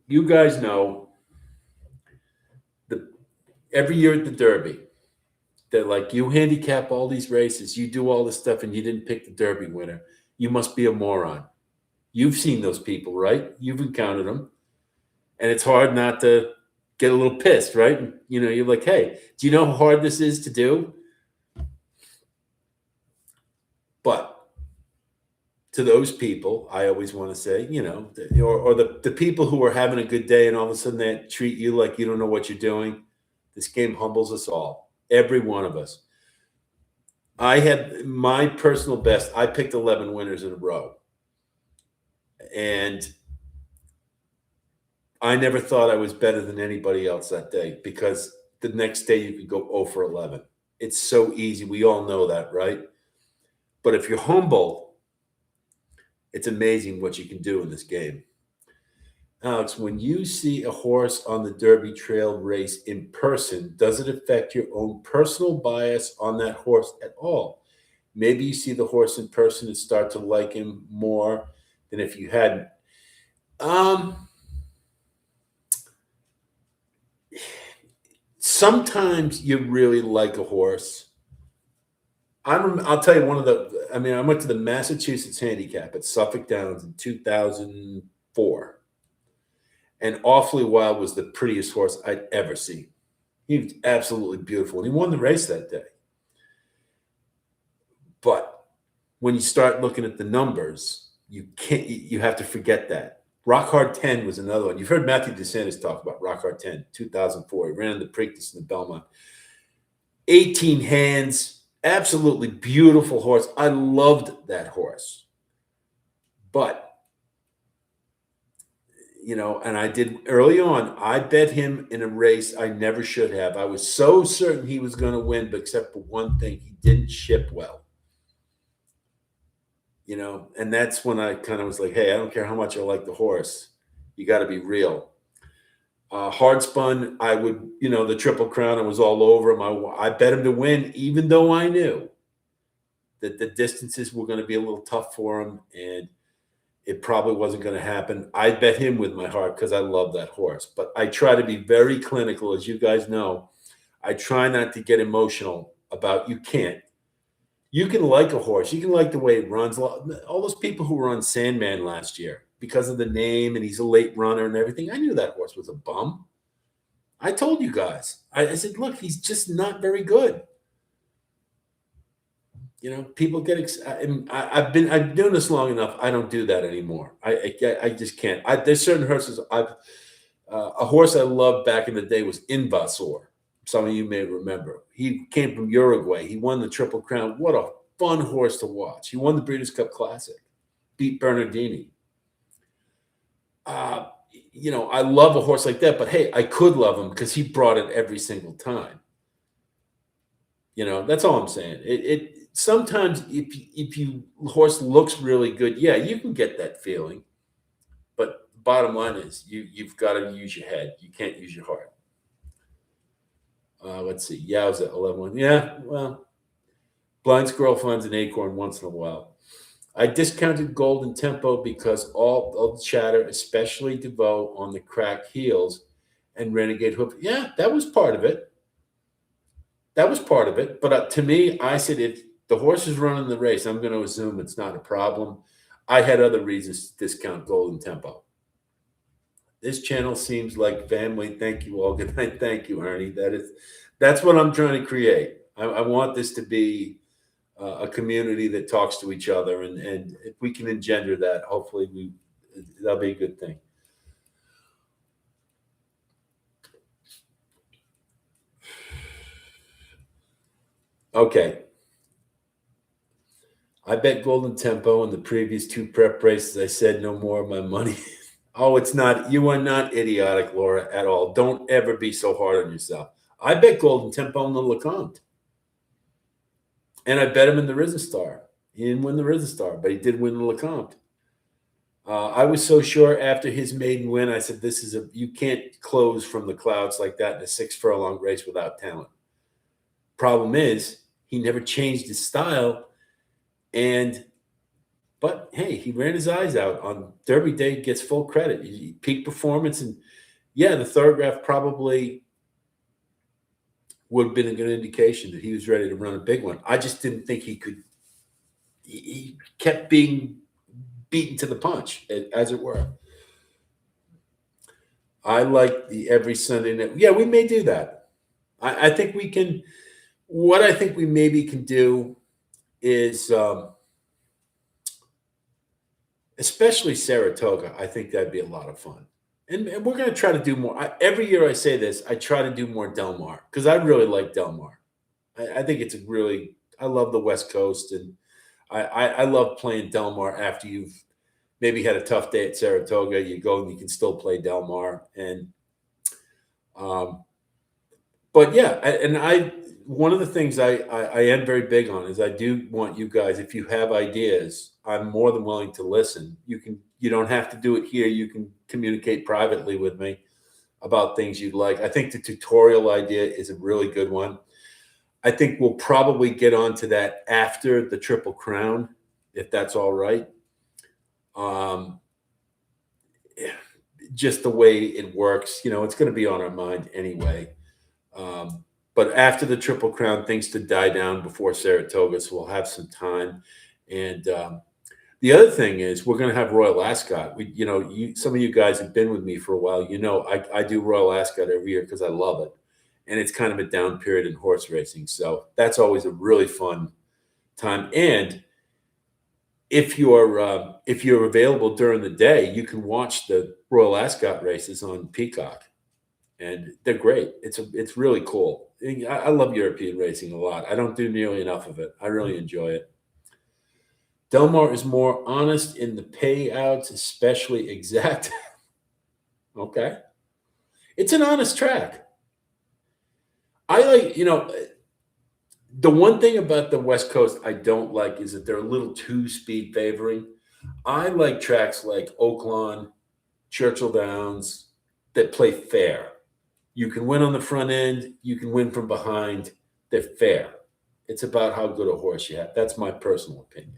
you guys know the every year at the Derby, that like you handicap all these races, you do all this stuff, and you didn't pick the Derby winner. You must be a moron. You've seen those people, right? You've encountered them, and it's hard not to get a little pissed, right? You know, you're like, hey, do you know how hard this is to do? But to those people, I always want to say, you know, or the people who are having a good day and all of a sudden they treat you like you don't know what you're doing. This game humbles us all, every one of us. I had my personal best. I picked 11 winners in a row. And I never thought I was better than anybody else that day because the next day you could go 0 for 11. It's so easy. We all know that, right? But if you're humble, it's amazing what you can do in this game. Alex, when you see a horse on the Derby Trail race in person, does it affect your own personal bias on that horse at all? Maybe you see the horse in person and start to like him more than if you hadn't. Sometimes you really like a horse. I'll tell you one of the. I mean, I went to the Massachusetts Handicap at Suffolk Downs in 2004, and Awfully Wild was the prettiest horse I'd ever seen. He was absolutely beautiful, and he won the race that day. But when you start looking at the numbers, you can't. You have to forget that. Rock Hard 10 was another one. You've heard Matthew DeSantis talk about Rock Hard 10, 2004. He ran in the Preakness in the Belmont. 18 hands, absolutely beautiful horse. I loved that horse. But, you know, and I did early on, I bet him in a race I never should have. I was so certain he was going to win, but except for one thing, he didn't ship well. You know, and that's when I kind of was like, hey, I don't care how much I like the horse. You got to be real. Hard spun, I would, you know, the Triple Crown, I was all over him. I bet him to win, even though I knew that the distances were going to be a little tough for him and it probably wasn't going to happen. I bet him with my heart because I love that horse. But I try to be very clinical, as you guys know. I try not to get emotional about you can't. You can like a horse. You can like the way it runs. All those people who were on Sandman last year because of the name and he's a late runner and everything. I knew that horse was a bum. I told you guys. I said, look, he's just not very good. You know, people get. I've been doing this long enough. I don't do that anymore. I just can't. There's certain horses. A horse I loved back in the day was Invasor. Some of you may remember. He came from Uruguay. He won the Triple Crown. What a fun horse to watch. He won the Breeders' Cup Classic, beat Bernardini. You know, I love a horse like that, but hey, I could love him because he brought it every single time. You know, that's all I'm saying. It sometimes if you horse looks really good, yeah, you can get that feeling. But bottom line is you've got to use your head. You can't use your heart. Let's see. Yeah, I was at 11. Yeah, well, Blind Squirrel finds an acorn once in a while. I discounted Golden Tempo because all the chatter, especially DeVoe on the crack heels and Renegade Hoof. Yeah, that was part of it. That was part of it. But to me, I said if the horse is running the race, I'm going to assume it's not a problem. I had other reasons to discount Golden Tempo. This channel seems like family. Thank you all. Good night. Thank you, Ernie. That's what I'm trying to create. I want this to be a community that talks to each other, and if we can engender that, hopefully that'll be a good thing. Okay. I bet Golden Tempo in the previous 2 prep races. I said no more of my money. Oh, it's not. You are not idiotic, Laura, at all. Don't ever be so hard on yourself. I bet Golden Tempo in the LeCompte. And I bet him in the Risen Star. He didn't win the Risen Star, but he did win the LeCompte. I was so sure after his maiden win, I said, you can't close from the clouds like that in a 6 furlong race without talent. Problem is, he never changed his style. But hey, he ran his eyes out on Derby Day, gets full credit. Peak performance. And yeah, the Thoroughgraph probably would have been a good indication that he was ready to run a big one. I just didn't think he could. He kept being beaten to the punch, as it were. I like the every Sunday night. Yeah, we may do that. I think we can. What I think we maybe can do is, especially Saratoga. I think that'd be a lot of fun. And we're going to try to do more. Every year I say this, I try to do more Del Mar because I really like Del Mar. I think it's I love the West Coast, and I love playing Del Mar after you've maybe had a tough day at Saratoga. You go and you can still play Del Mar. But yeah, one of the things I am very big on is I do want you guys, if you have ideas, I'm more than willing to listen. You don't have to do it here. You can communicate privately with me about things you'd like. I think the tutorial idea is a really good one. I think we'll probably get onto that after the Triple Crown, if that's all right. Just the way it works, it's going to be on our mind anyway. But after the Triple Crown, things to die down before Saratoga, so we'll have some time. And the other thing is, we're going to have Royal Ascot. Some of you guys have been with me for a while. I do Royal Ascot every year because I love it, and it's kind of a down period in horse racing. So that's always a really fun time. And if you're available during the day, you can watch the Royal Ascot races on Peacock, and they're great. It's really cool. I love European racing a lot. I don't do nearly enough of it. I really enjoy it. Del Mar is more honest in the payouts, especially exact. Okay. It's an honest track. I like, the one thing about the West Coast I don't like is that they're a little too speed favoring. I like tracks like Oaklawn, Churchill Downs that play fair. You can win on the front end. You can win from behind. They're fair. It's about how good a horse you have. That's my personal opinion.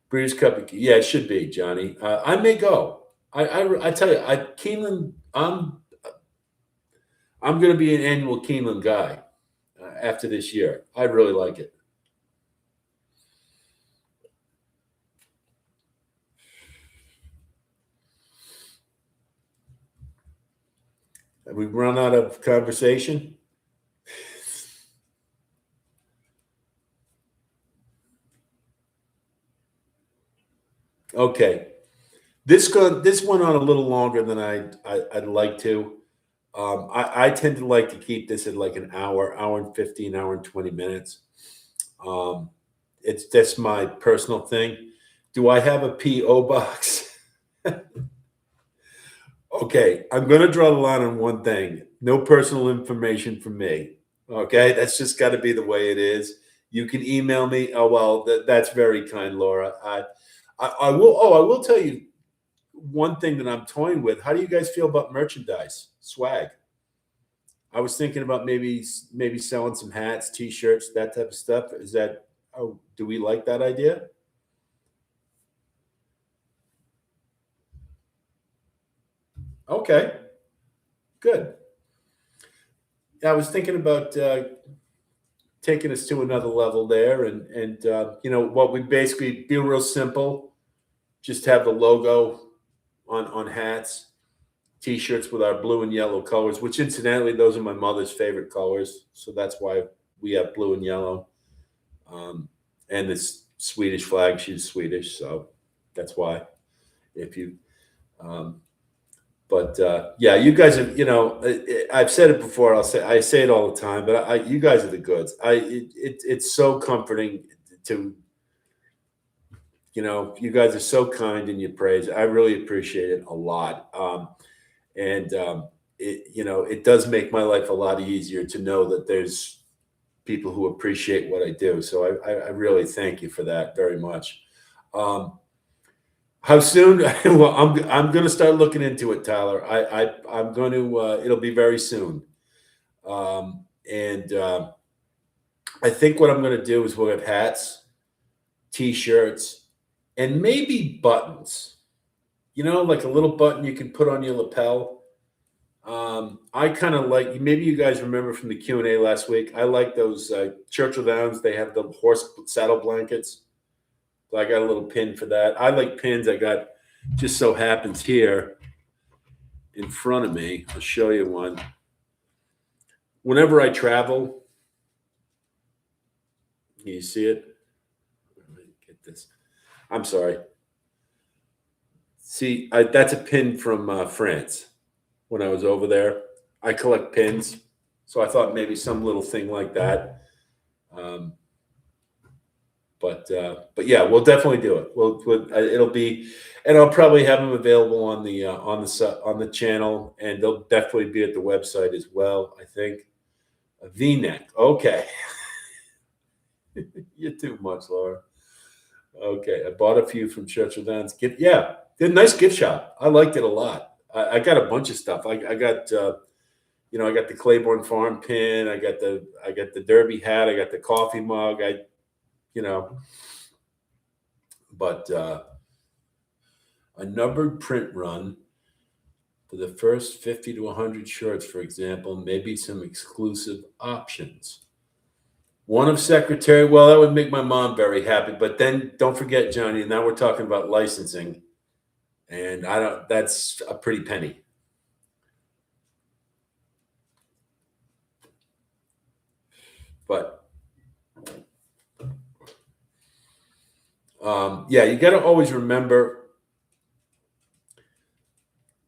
Breeders' Cup, yeah, it should be, Johnny. I may go. I tell you, Keeneland. I'm going to be an annual Keeneland guy after this year. I really like it. Have we run out of conversation? Okay. This went on a little longer than I'd like to. I tend to like to keep this at like an hour and 15, hour and 20 minutes. It's that's my personal thing. Do I have a PO box? Okay, I'm going to draw the line on one thing. No personal information from me. Okay, that's just got to be the way it is. You can email me. Oh well, that's very kind, Laura. I will. Oh, I will tell you one thing that I'm toying with. How do you guys feel about merchandise, swag? I was thinking about maybe selling some hats, T-shirts, that type of stuff. Is that? Oh, do we like that idea? Okay, good. I was thinking about taking us to another level there, and what we basically be real simple. Just have the logo on hats, T-shirts with our blue and yellow colors, which incidentally, those are my mother's favorite colors. So that's why we have blue and yellow. And this Swedish flag, she's Swedish, so that's why. If you, but yeah, you guys are. I've said it before. I say it all the time, but you guys are the goods. It's so comforting to. You guys are so kind in your praise. I really appreciate it a lot. It does make my life a lot easier to know that there's people who appreciate what I do. So I really thank you for that very much. How How soon? Well, I'm going to start looking into it, Tyler. I'm going to. It'll be very soon. And I think what I'm going to do is we'll have hats, t-shirts, and maybe buttons. Like a little button you can put on your lapel. I kind of like. Maybe you guys remember from the Q&A last week. I like those Churchill Downs. They have the horse saddle blankets. So I got a little pin for that. I like pins. I got just so happens here in front of me. I'll show you one. Whenever I travel, can you see it? Let me get this. I'm sorry. See, that's a pin from France. When I was over there, I collect pins, so I thought maybe some little thing like that. Um, but yeah, we'll definitely do it. It'll be, and I'll probably have them available on the channel, and they'll definitely be at the website as well. I think a V-neck. Okay, you're too much, Laura. Okay, I bought a few from Churchill Downs. Yeah, they're a nice gift shop. I liked it a lot. I got a bunch of stuff. I got I got the Claiborne Farm pin. I got the Derby hat. I got the coffee mug. But a numbered print run for the first 50 to 100 shirts, for example, maybe some exclusive options. One of Secretary. Well, that would make my mom very happy. But then don't forget, Johnny. Now we're talking about licensing, and that's a pretty penny. But yeah, you got to always remember.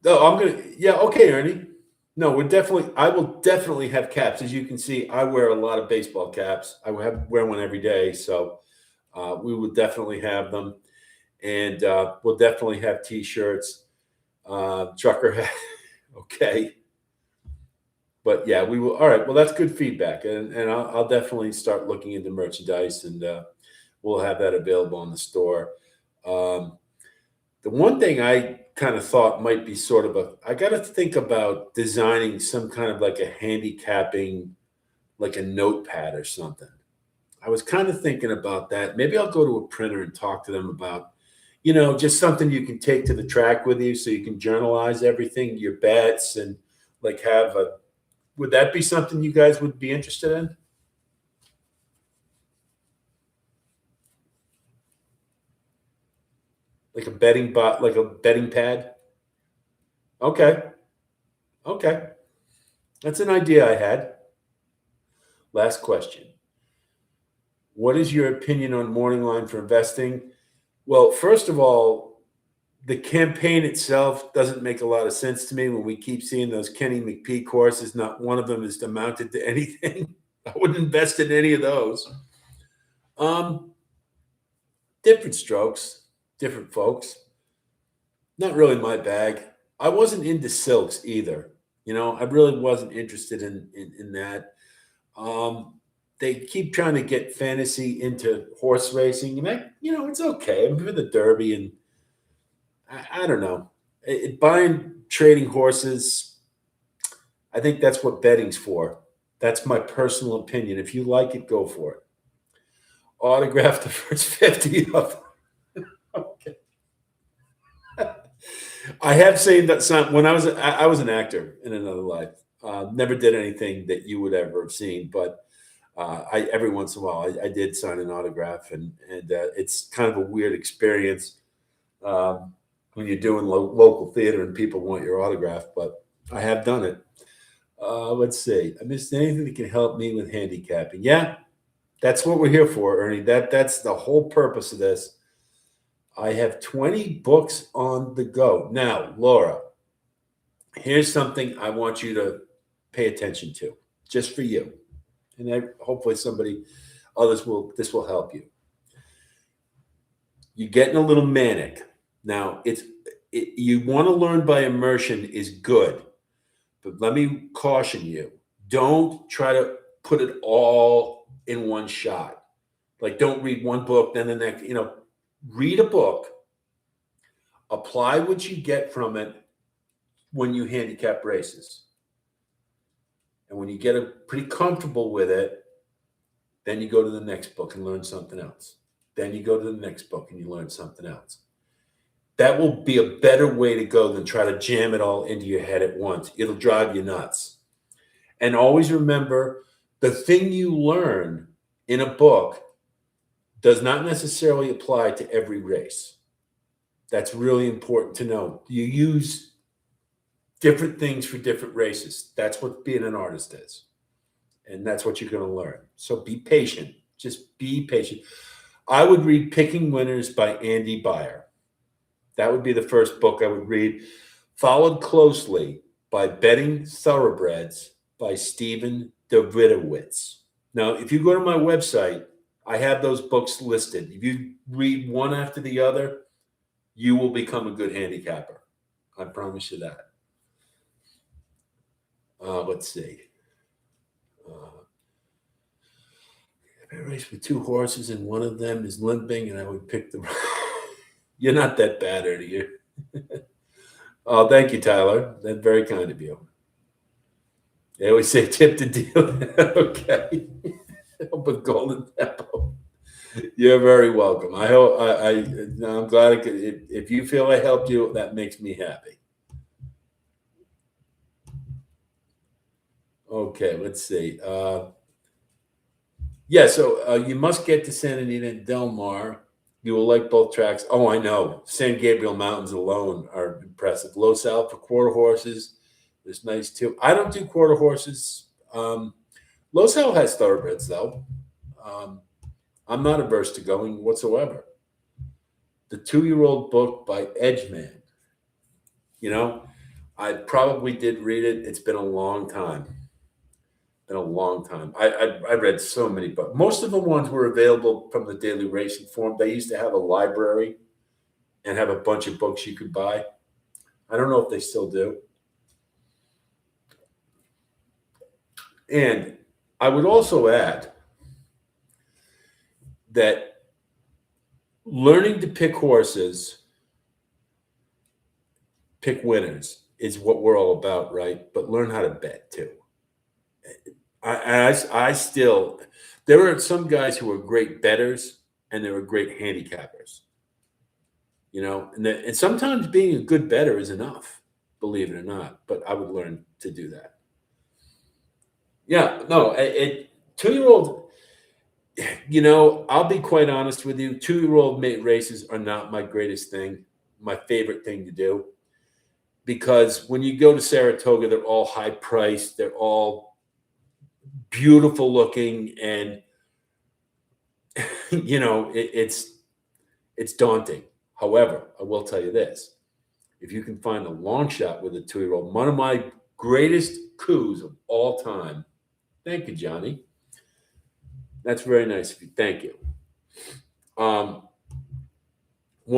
Oh, I'm gonna. Yeah, okay, Ernie. No, I will definitely have caps. As you can see, I wear a lot of baseball caps. Wear one every day, so we will definitely have them, and we'll definitely have T-shirts, trucker hat. Okay. But yeah, we will. All right. Well, that's good feedback, and I'll definitely start looking into merchandise, and we'll have that available in the store. The one thing I kind of thought might be I got to think about designing some kind of like a handicapping, like a notepad or something. I was kind of thinking about that. Maybe I'll go to a printer and talk to them about, just something you can take to the track with you so you can journalize everything, your bets, and like would that be something you guys would be interested in? Like a betting pad? Okay. Okay. That's an idea I had. Last question. What is your opinion on morning line for investing? Well, first of all, the campaign itself doesn't make a lot of sense to me when we keep seeing those Kenny McPee courses. Not one of them is amounted to anything. I wouldn't invest in any of those. Different strokes, different folks. Not really my bag. I wasn't into silks either. I really wasn't interested in that. They keep trying to get fantasy into horse racing, and it's okay. I'm for the Derby, and I don't know. Buying trading horses, I think that's what betting's for. That's my personal opinion. If you like it, go for it. Autograph the first 50 of them. Okay. I have seen that some when I was an actor in another life. Never did anything that you would ever have seen, but I every once in a while I did sign an autograph, and it's kind of a weird experience when you're doing local theater and people want your autograph. But I have done it. Let's see. I missed anything that can help me with handicapping. Yeah, that's what we're here for, Ernie. That's the whole purpose of this. I have 20 books on the go. Now, Laura, here's something I want you to pay attention to, just for you. And hopefully this will help you. You're getting a little manic. Now, you want to learn by immersion is good. But let me caution you. Don't try to put it all in one shot. Like, don't read one book, then the next, read a book. apply what you get from it when you handicap races. And when you get pretty comfortable with it, then you go to the next book and learn something else. Then you go to the next book and you learn something else. That will be a better way to go than try to jam it all into your head at once. It'll drive you nuts. And always remember, the thing you learn in a book does not necessarily apply to every race. That's really important to know. You use different things for different races. That's what being an artist is. And that's what you're going to learn. So be patient. Just be patient. I would read Picking Winners by Andy Beyer. That would be the first book I would read, followed closely by Betting Thoroughbreds by Stephen Davidowitz. Now, if you go to my website, I have those books listed. If you read one after the other, you will become a good handicapper. I promise you that. Let's see. I race with two horses and one of them is limping, and I would pick the. You're not that bad, are you? Oh, thank you, Tyler. That's very kind of you. They always say tip the deal. Okay. But Golden Tempo. You're very welcome. I hope I'm glad if you feel I helped you, that makes me happy. Okay, let's see. So you must get to Santa Anita and Del Mar. You will like both tracks. Oh, I know. San Gabriel Mountains alone are impressive. Los Al for quarter horses is nice too. I don't do quarter horses. Los Al has thoroughbreds though. I'm not averse to going whatsoever. The 2-year-old book by Edgeman. You know, I probably did read it. It's been a long time. I read so many books. Most of the ones were available from the Daily Racing Form. They used to have a library and have a bunch of books you could buy. I don't know if they still do. And I would also add that learning to pick horses, pick winners is what we're all about, right? But learn how to bet too. I still, there are some guys who are great bettors and there are great handicappers, you know, and sometimes being a good bettor is enough, believe it or not, but I would learn to do that. Yeah, no, 2-year-old, you know, I'll be quite honest with you. 2-year-old mate races are not my greatest thing, my favorite thing to do, because when you go to Saratoga, they're all high priced. They're all beautiful looking, and you know it's daunting. However, I will tell you this: if you can find a long shot with a 2-year-old, one of my greatest coups of all time. Thank you, Johnny. That's very nice of you. Thank you. One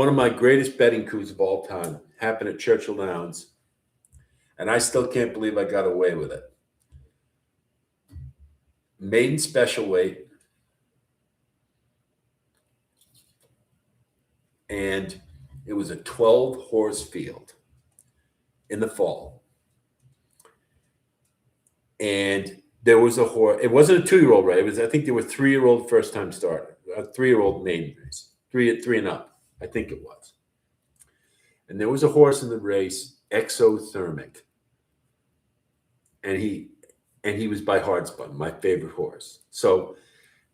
of my greatest betting coups of all time happened at Churchill Downs, and I still can't believe I got away with it. Maiden special weight, and it was a 12-horse field in the fall. And there was a horse. It wasn't a 2-year-old race. I think there were 3-year-old first-time starter, a 3-year-old maiden race, three and up, I think it was. And there was a horse in the race, Exothermic, and he was by Hardspun, my favorite horse. So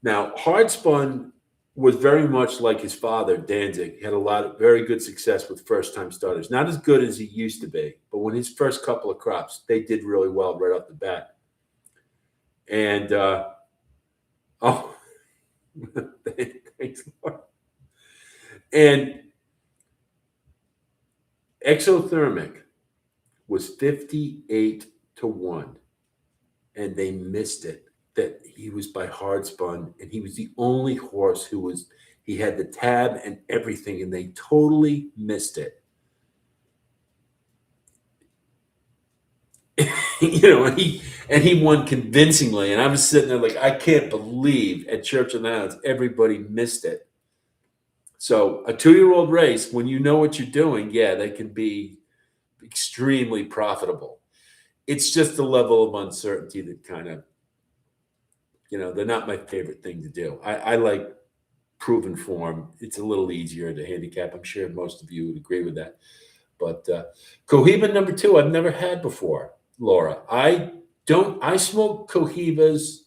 now Hardspun was very much like his father, Danzig. He had a lot of very good success with first-time starters. Not as good as he used to be, but when his first couple of crops, they did really well right off the bat. And thanks, Lord. And Exothermic was 58-1. And they missed it, that he was by Hardspun, and he was the only horse he had the tab and everything, and they totally missed it. You know, and he won convincingly, and I was sitting there like, I can't believe at Churchill Downs everybody missed it. So a 2-year-old race, when you know what you're doing, yeah, they can be extremely profitable. It's just the level of uncertainty that kind of, they're not my favorite thing to do. I like proven form. It's a little easier to handicap. I'm sure most of you would agree with that. But Cohiba number 2, I've never had before, Laura. I smoke Cohibas.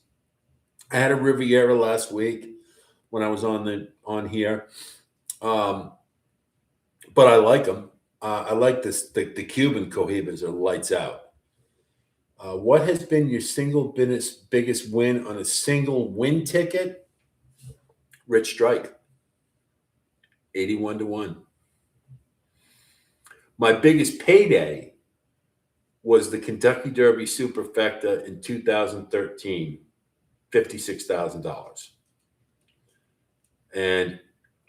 I had a Riviera last week when I was on here. But I like them. I like this. The Cuban Cohibas are lights out. What has been your single biggest win on a single win ticket? Rich Strike, 81-1. My biggest payday was the Kentucky Derby Superfecta in 2013, $56,000. And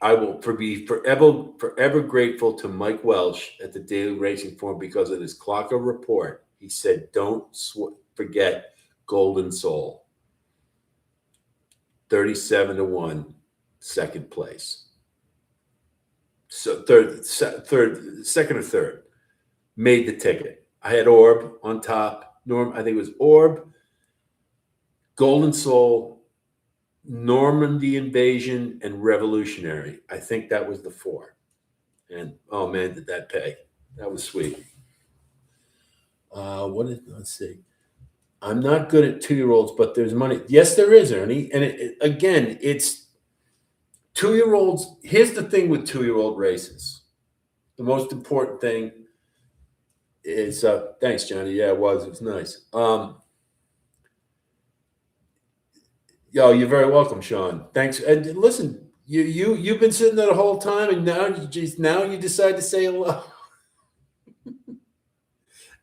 I will be forever grateful to Mike Welsh at the Daily Racing Form because of his Clocker report. He said, don't forget Golden Soul. 37-1, second place. So second or third, made the ticket. I had Orb on top. I think it was Orb, Golden Soul, Normandy Invasion, and Revolutionary. I think that was the 4. And oh man, did that pay? That was sweet. Let's see. I'm not good at 2-year-olds, but there's money. Yes, there is, Ernie. And it's 2-year-olds. Here's the thing with 2-year-old races. The most important thing is thanks, Johnny. Yeah, it was nice. You're very welcome, Sean. Thanks. And listen, you've been sitting there the whole time, and now you decide to say hello.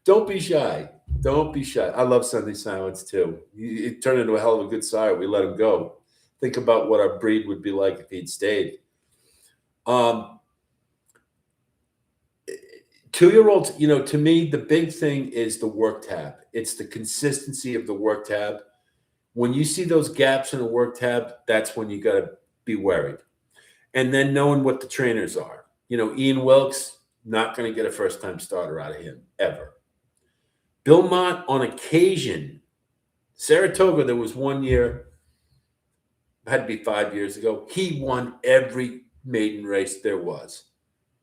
Don't be shy. Don't be shy. I love Sunday Silence too. It turned into a hell of a good sire. We let him go. Think about what our breed would be like if he'd stayed. 2-year-olds, to me, the big thing is the work tab. It's the consistency of the work tab. When you see those gaps in the work tab, that's when you got to be worried. And then knowing what the trainers are. Ian Wilkes, not going to get a first-time starter out of him, ever. Bill Mott, on occasion, Saratoga, there was one year, had to be 5 years ago, he won every maiden race there was.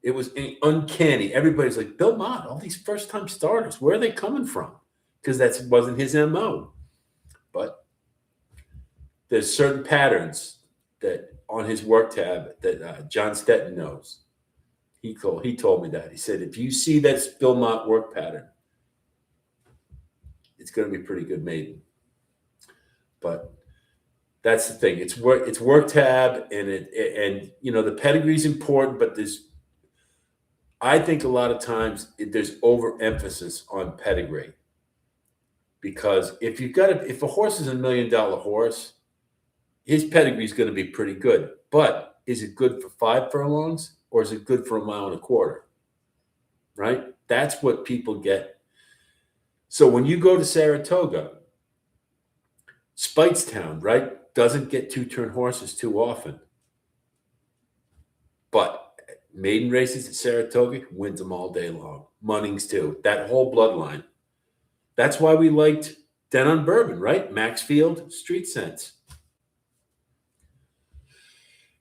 It was uncanny. Everybody's like, Bill Mott, all these first-time starters, where are they coming from? Because that wasn't his MO. But there's certain patterns that on his work tab that John Stetton knows. He told me that. He said, if you see that Bill Mott work pattern, it's going to be pretty good maiden. But that's the thing. It's work tab, and the pedigree's important, but I think a lot of times there's overemphasis on pedigree, because if a horse is $1 million horse, his pedigree is going to be pretty good. But is it good for 5 furlongs, or is it good for 1.25 miles? Right? That's what people get. So when you go to Saratoga, Speightstown, right, doesn't get 2-turn horses too often. But maiden races at Saratoga, wins them all day long. Munnings too. That whole bloodline. That's why we liked Denon Bourbon, right? Maxfield, Street Sense.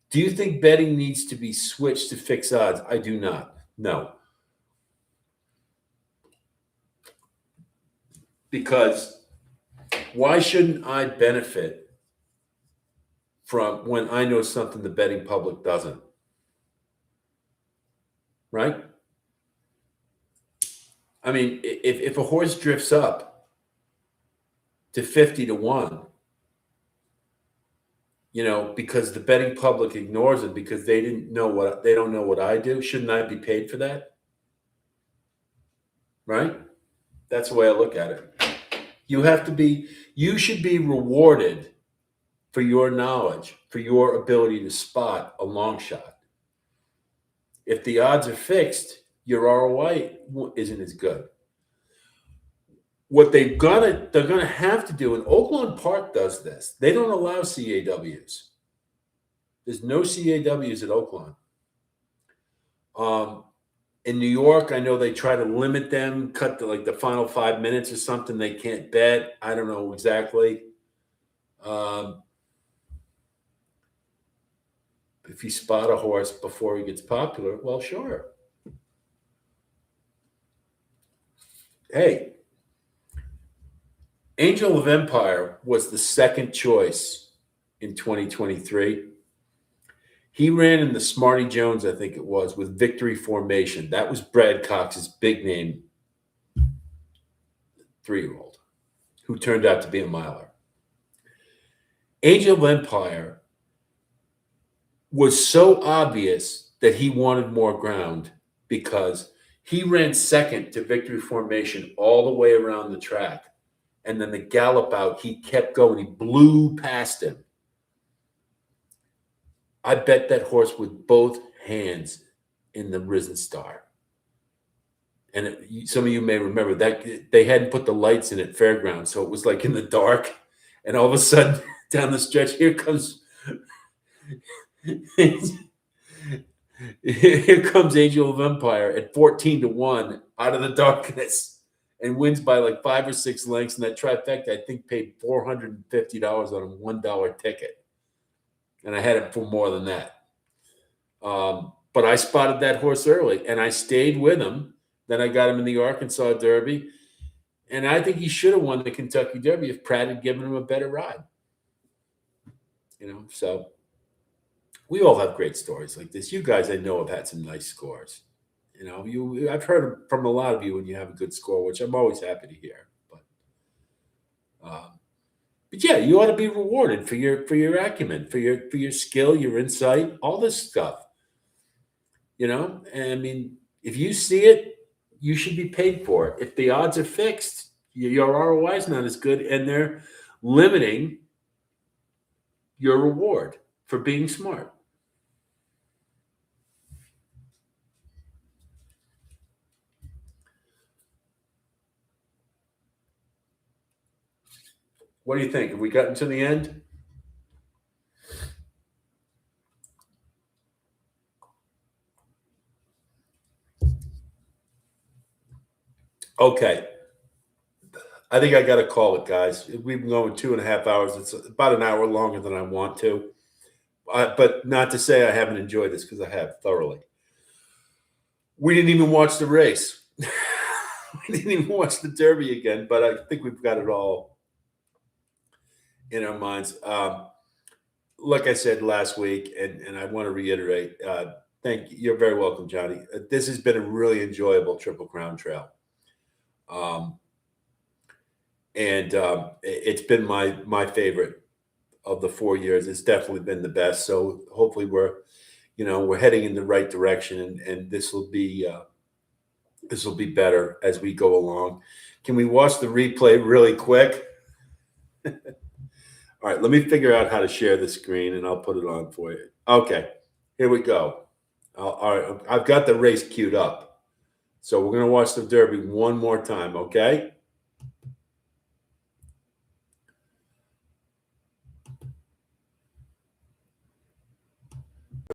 Do you think betting needs to be switched to fixed odds? I do not. No. Because why shouldn't I benefit from when I know something the betting public doesn't? Right? I mean, if a horse drifts up to 50-1, because the betting public ignores it because they don't know what I do, shouldn't I be paid for that? Right? That's the way I look at it. You should be rewarded for your knowledge, for your ability to spot a long shot. If the odds are fixed, your ROI isn't as good. What they're gonna have to do, and Oaklawn Park does this. They don't allow CAWs. There's no CAWs at Oaklawn. In New York, I know they try to limit them, cut to like the final 5 minutes or something. They can't bet. I don't know exactly. If you spot a horse before he gets popular, well, sure. Hey, Angel of Empire was the second choice in 2023. He ran in the Smarty Jones, I think it was, with Victory Formation. That was Brad Cox's big name 3-year-old, who turned out to be a miler. Angel of Empire was so obvious that he wanted more ground because he ran second to Victory Formation all the way around the track. And then the gallop out, he kept going. He blew past him. I bet that horse with both hands in the Risen Star. And some of you may remember that they hadn't put the lights in at Fairgrounds, so it was like in the dark. And all of a sudden, down the stretch, here comes Angel of Empire at 14-1 out of the darkness and wins by like 5 or 6 lengths. And that trifecta, I think, paid $450 on a $1 ticket. And I had it for more than that. But I spotted that horse early, and I stayed with him. Then I got him in the Arkansas Derby. And I think he should have won the Kentucky Derby if Pratt had given him a better ride. So we all have great stories like this. You guys, I know, have had some nice scores. I've heard from a lot of you when you have a good score, which I'm always happy to hear. But yeah, you ought to be rewarded for your acumen, for your skill, your insight, all this stuff. And I mean, if you see it, you should be paid for it. If the odds are fixed, your ROI is not as good, and they're limiting your reward for being smart. What do you think? Have we gotten to the end? Okay. I think I got to call it, guys. We've been going 2.5 hours. It's about an hour longer than I want to. But not to say I haven't enjoyed this, because I have thoroughly. We didn't even watch the race. We didn't even watch the Derby again, but I think we've got it all in our minds. Like I said last week, and I want to reiterate, thank you. You're very welcome, Johnny. This has been a really enjoyable Triple Crown Trail. It's been my favorite of the 4 years. It's definitely been the best. So hopefully we're heading in the right direction, and this will be better as we go along. Can we watch the replay really quick? All right, let me figure out how to share the screen, and I'll put it on for you. Okay, here we go. All right, I've got the race queued up. So we're going to watch the Derby one more time, okay?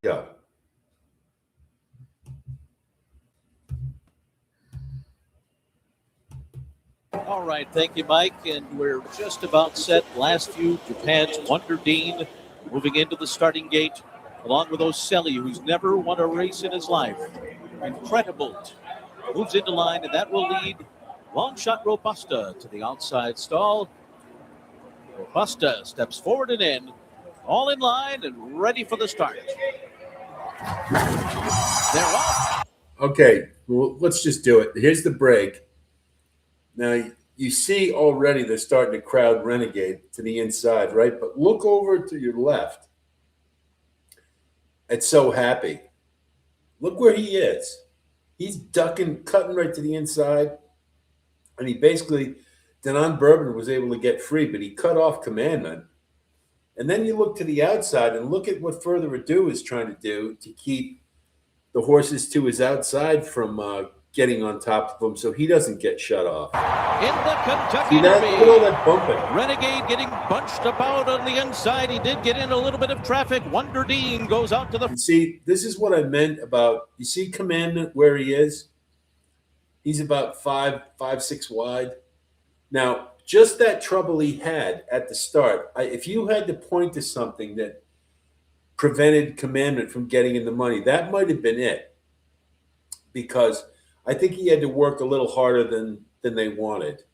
Go. All right, thank you, Mike. And we're just about set. Last few, Japan's Wonder Dean moving into the starting gate, along with Oselli, who's never won a race in his life. Incredible moves into line, and that will lead Long Shot Robusta to the outside stall. Robusta steps forward and in, all in line and ready for the start. They're off. Okay, well, let's just do it. Here's the break. Now, you see already they're starting to crowd Renegade to the inside, right? But look over to your left. It's So Happy. Look where he is. He's ducking, cutting right to the inside. And he basically, Denon Bourbon was able to get free, but he cut off Commandment. And then you look to the outside and look at what Further Ado is trying to do to keep the horses to his outside from getting on top of him so he doesn't get shut off. In the Kentucky See that? Look at all Derby, that bumping. Renegade getting bunched about on the inside. He did get in a little bit of traffic. Wonder Dean goes out to the. And see, this is what I meant about, you see Commandment where he is? He's about 5'6" wide. Now, just that trouble he had at the start, if you had to point to something that prevented Commandment from getting in the money, that might have been it. Because I think he had to work a little harder than they wanted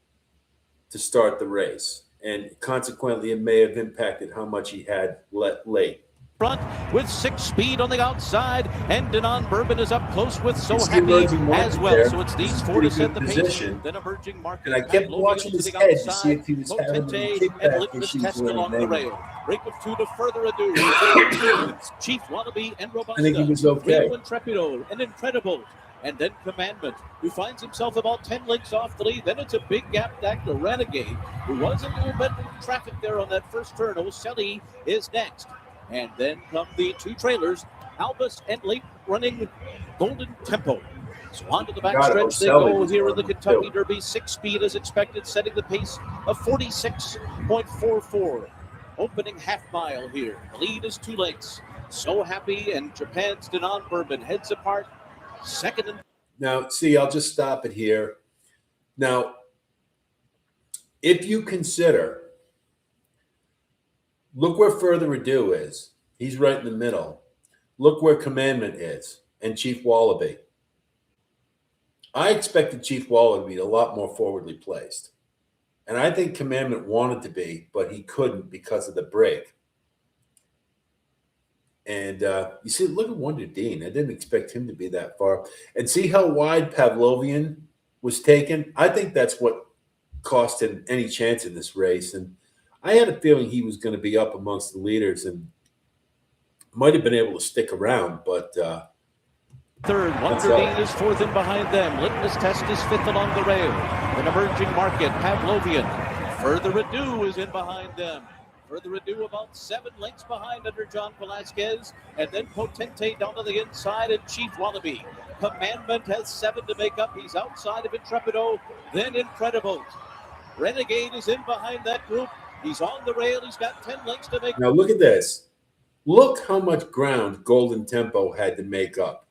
to start the race. And consequently, it may have impacted how much he had late. Front with 6 speed on the outside, and Denon Bourbon is up close with So It's the Happy Emerging Market as well. there. So it's This these is 4 to pretty set the good pace. position. Then Emerging Market. And I kept Pavlovian watching to his the head to outside. see if he was having Potente any and kickback Litmus issues Test when along the they rail. Break of 2 to Further Ado. Chief Wallaby and Robusta. I think he was okay. Rio Intrepido and Incredible. And then Commandment, who finds himself about 10 lengths off the lead. Then it's a big gap back to Renegade, who was a little bit in traffic there on that first turn. Ocelli is next. And then come the 2 trailers, Albus and late running Golden Tempo. So on to the backstretch they Ocelli go was here in the running Kentucky too. Derby. 6 speed as expected, setting the pace of 46.44. Opening half mile here. The lead is 2 lengths. So Happy and Japan's Denon Bourbon heads apart. Second and Now, see, I'll just stop it here. Now, if you consider, look where Further Ado is. He's right in the middle. Look where Commandment is and Chief Wallaby. I expected Chief Wallaby to be a lot more forwardly placed. And I think Commandment wanted to be, but he couldn't because of the break. And you see, look at Wonder Dean. I didn't expect him to be that far. And see how wide Pavlovian was taken? I think that's what cost him any chance in this race. And I had a feeling he was going to be up amongst the leaders and might have been able to stick around. But third, Wonder Dean is 4th in behind them. Litmus Test is 5th along the rail. An Emerging Market, Pavlovian. Further Ado is in behind them. Further Ado about 7 lengths behind under John Velasquez. And then Potente down to the inside and Chief Wallaby. Commandment has 7 to make up. He's outside of Intrepido. Then Incredible. Renegade is in behind that group. He's on the rail. He's got 10 lengths to make. Now look at this. Look how much ground Golden Tempo had to make up.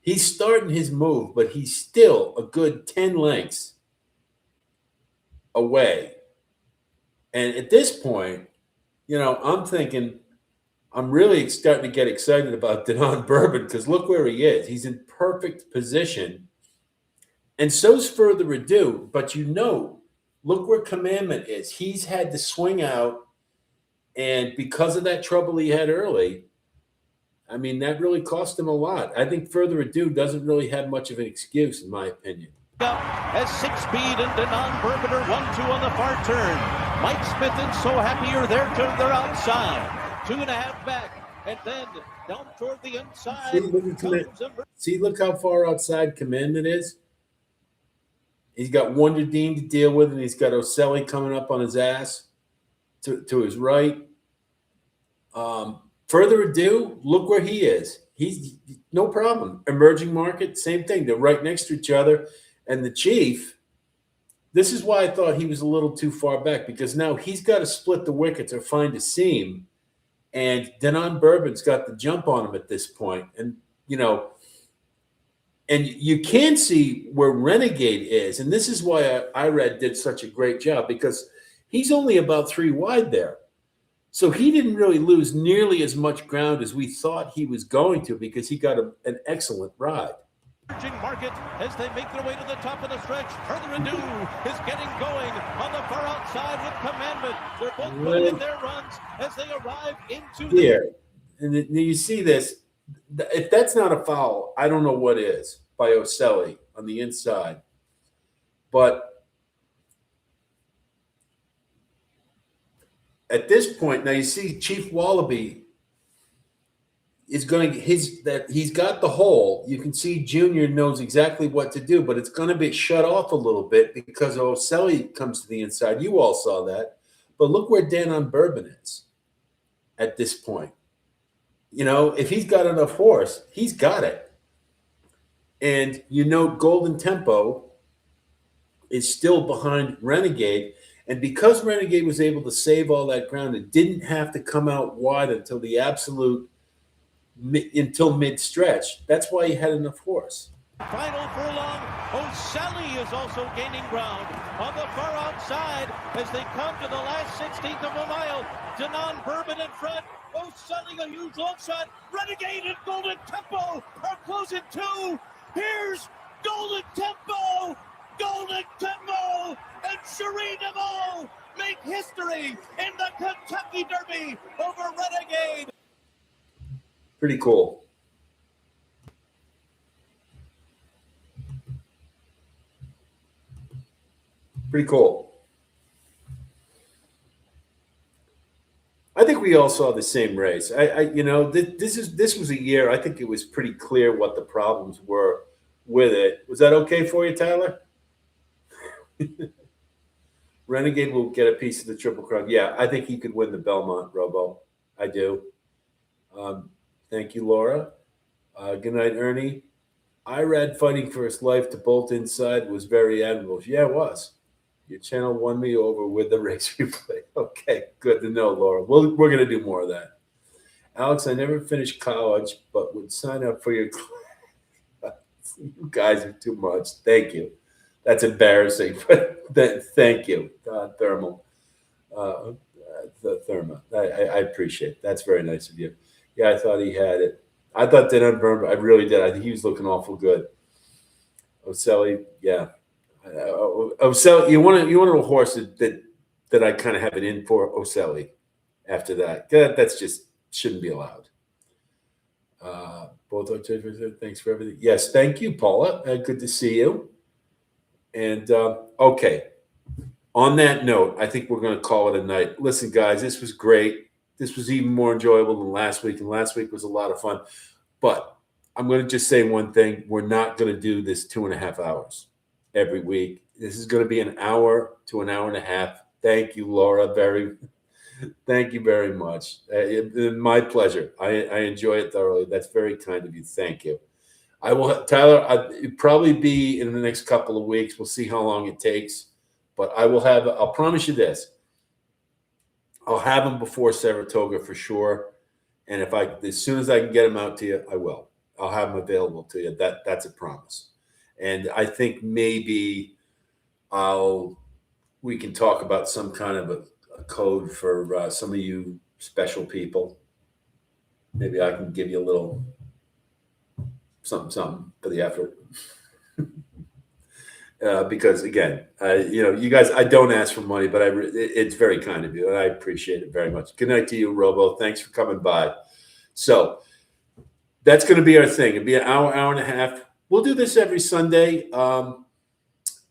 He's starting his move, but he's still a good 10 lengths away. And at this point, you know, I'm thinking I'm really starting to get excited about Denon Bourbon because look where he is. He's in perfect position. And so's Further Ado. But you know, look where Commandment is. He's had to swing out. And because of that trouble he had early, I mean, that really cost him a lot. I think Further Ado doesn't really have much of an excuse, in my opinion. As 6 speed and Denon Bourbon are 1-2 on the far turn. Mike Smith and So Happy are there to their outside. 2.5 back. And then down toward the inside. See, look how far outside Commandment is. He's got Wonder Dean to deal with, and he's got Ocelli coming up on his ass to his right. Further Ado, look where he is. He's no problem. Emerging Market, same thing. They're right next to each other. And the Chief, this is why I thought he was a little too far back, because now he's got to split the wickets or find a seam. And Denon Bourbon's got the jump on him at this point. And, you know, and you can see where Renegade is. And this is why Irad did such a great job, because he's only about 3 wide there. So he didn't really lose nearly as much ground as we thought he was going to, because he got an excellent ride. Emerging Market as they make their way to the top of the stretch. Further Ado is getting going on the far outside with Commandment. They're both putting in their runs as they arrive into here. And you see this. If that's not a foul, I don't know what is by Ocelli on the inside. But at this point, now you see Chief Wallaby is going to he's got the hole. You can see Junior knows exactly what to do, but it's going to be shut off a little bit because Ocelli comes to the inside. You all saw that. But look where Denon Bourbon is at this point. You know, if he's got enough horse, he's got it. And Golden Tempo is still behind Renegade. And because Renegade was able to save all that ground, it didn't have to come out wide until until mid-stretch. That's why he had enough horse. Final furlong, O'Sally is also gaining ground on the far outside as they come to the last 16th of a mile. Denon Bourbon in front, O'Sally a huge long shot, Renegade and Golden Tempo are closing too. Here's Golden Tempo, and Cherie DeVaux make history in the Kentucky Derby over Renegade. Pretty cool. Pretty cool. I think we all saw the same race. This was a year. I think it was pretty clear what the problems were with it. Was that okay for you, Tyler? Renegade will get a piece of the Triple Crown. Yeah, I think he could win the Belmont, Robo. I do. Thank you, Laura. Good night, Ernie. Irad fighting for his life to bolt inside was very admirable. Yeah, it was. Your channel won me over with the race replay. Okay, good to know, Laura. We're going to do more of that. Alex, I never finished college, but would sign up for your class. You guys are too much. Thank you. That's embarrassing, but thank you, Thermal. Therma. I appreciate it. That's very nice of you. Yeah, I thought he had it. I thought Denon Bourbon. I really did. I think he was looking awful good. O'Sally, yeah. O'Sally, you want a horse that I kind of have it in for O'Sally. After that, that's just shouldn't be allowed. Both our children, thanks for everything. Yes, thank you, Paula. Good to see you. And okay, on that note, I think we're going to call it a night. Listen, guys, this was great. This was even more enjoyable than last week, and last week was a lot of fun. But I'm going to just say one thing. We're not going to do this 2.5 hours every week. This is going to be an hour to an hour and a half. Thank you, Laura. Thank you very much. My pleasure. I enjoy it thoroughly. That's very kind of you. Thank you. I will, Tyler. It'll probably be in the next couple of weeks. We'll see how long it takes, but I'll promise you this. I'll have them before Saratoga for sure, and as soon as I can get them out to you, I will. I'll have them available to you. That's a promise. And I think maybe we can talk about some kind of a code for some of you special people. Maybe I can give you a little something for the effort. Because again, you guys, I don't ask for money, but it's very kind of you, and I appreciate it very much. Good night to you, Robo. Thanks for coming by. So that's going to be our thing. It'll be an hour and a half. We'll do this every Sunday. When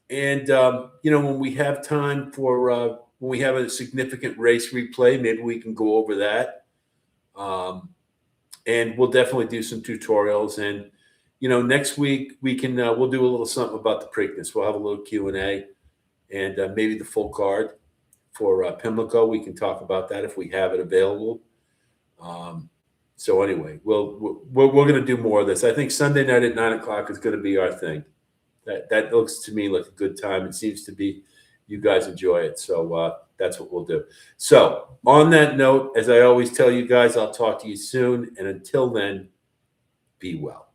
we have time when we have a significant race replay, maybe we can go over that. And we'll definitely do some tutorials. And, next week we'll do a little something about the Preakness. We'll have a little Q&A and maybe the full card for Pimlico. We can talk about that if we have it available. So anyway, we're going to do more of this. I think Sunday night at 9:00 is going to be our thing. That looks to me like a good time. It seems to be you guys enjoy it. So that's what we'll do. So on that note, as I always tell you guys, I'll talk to you soon. And until then, be well.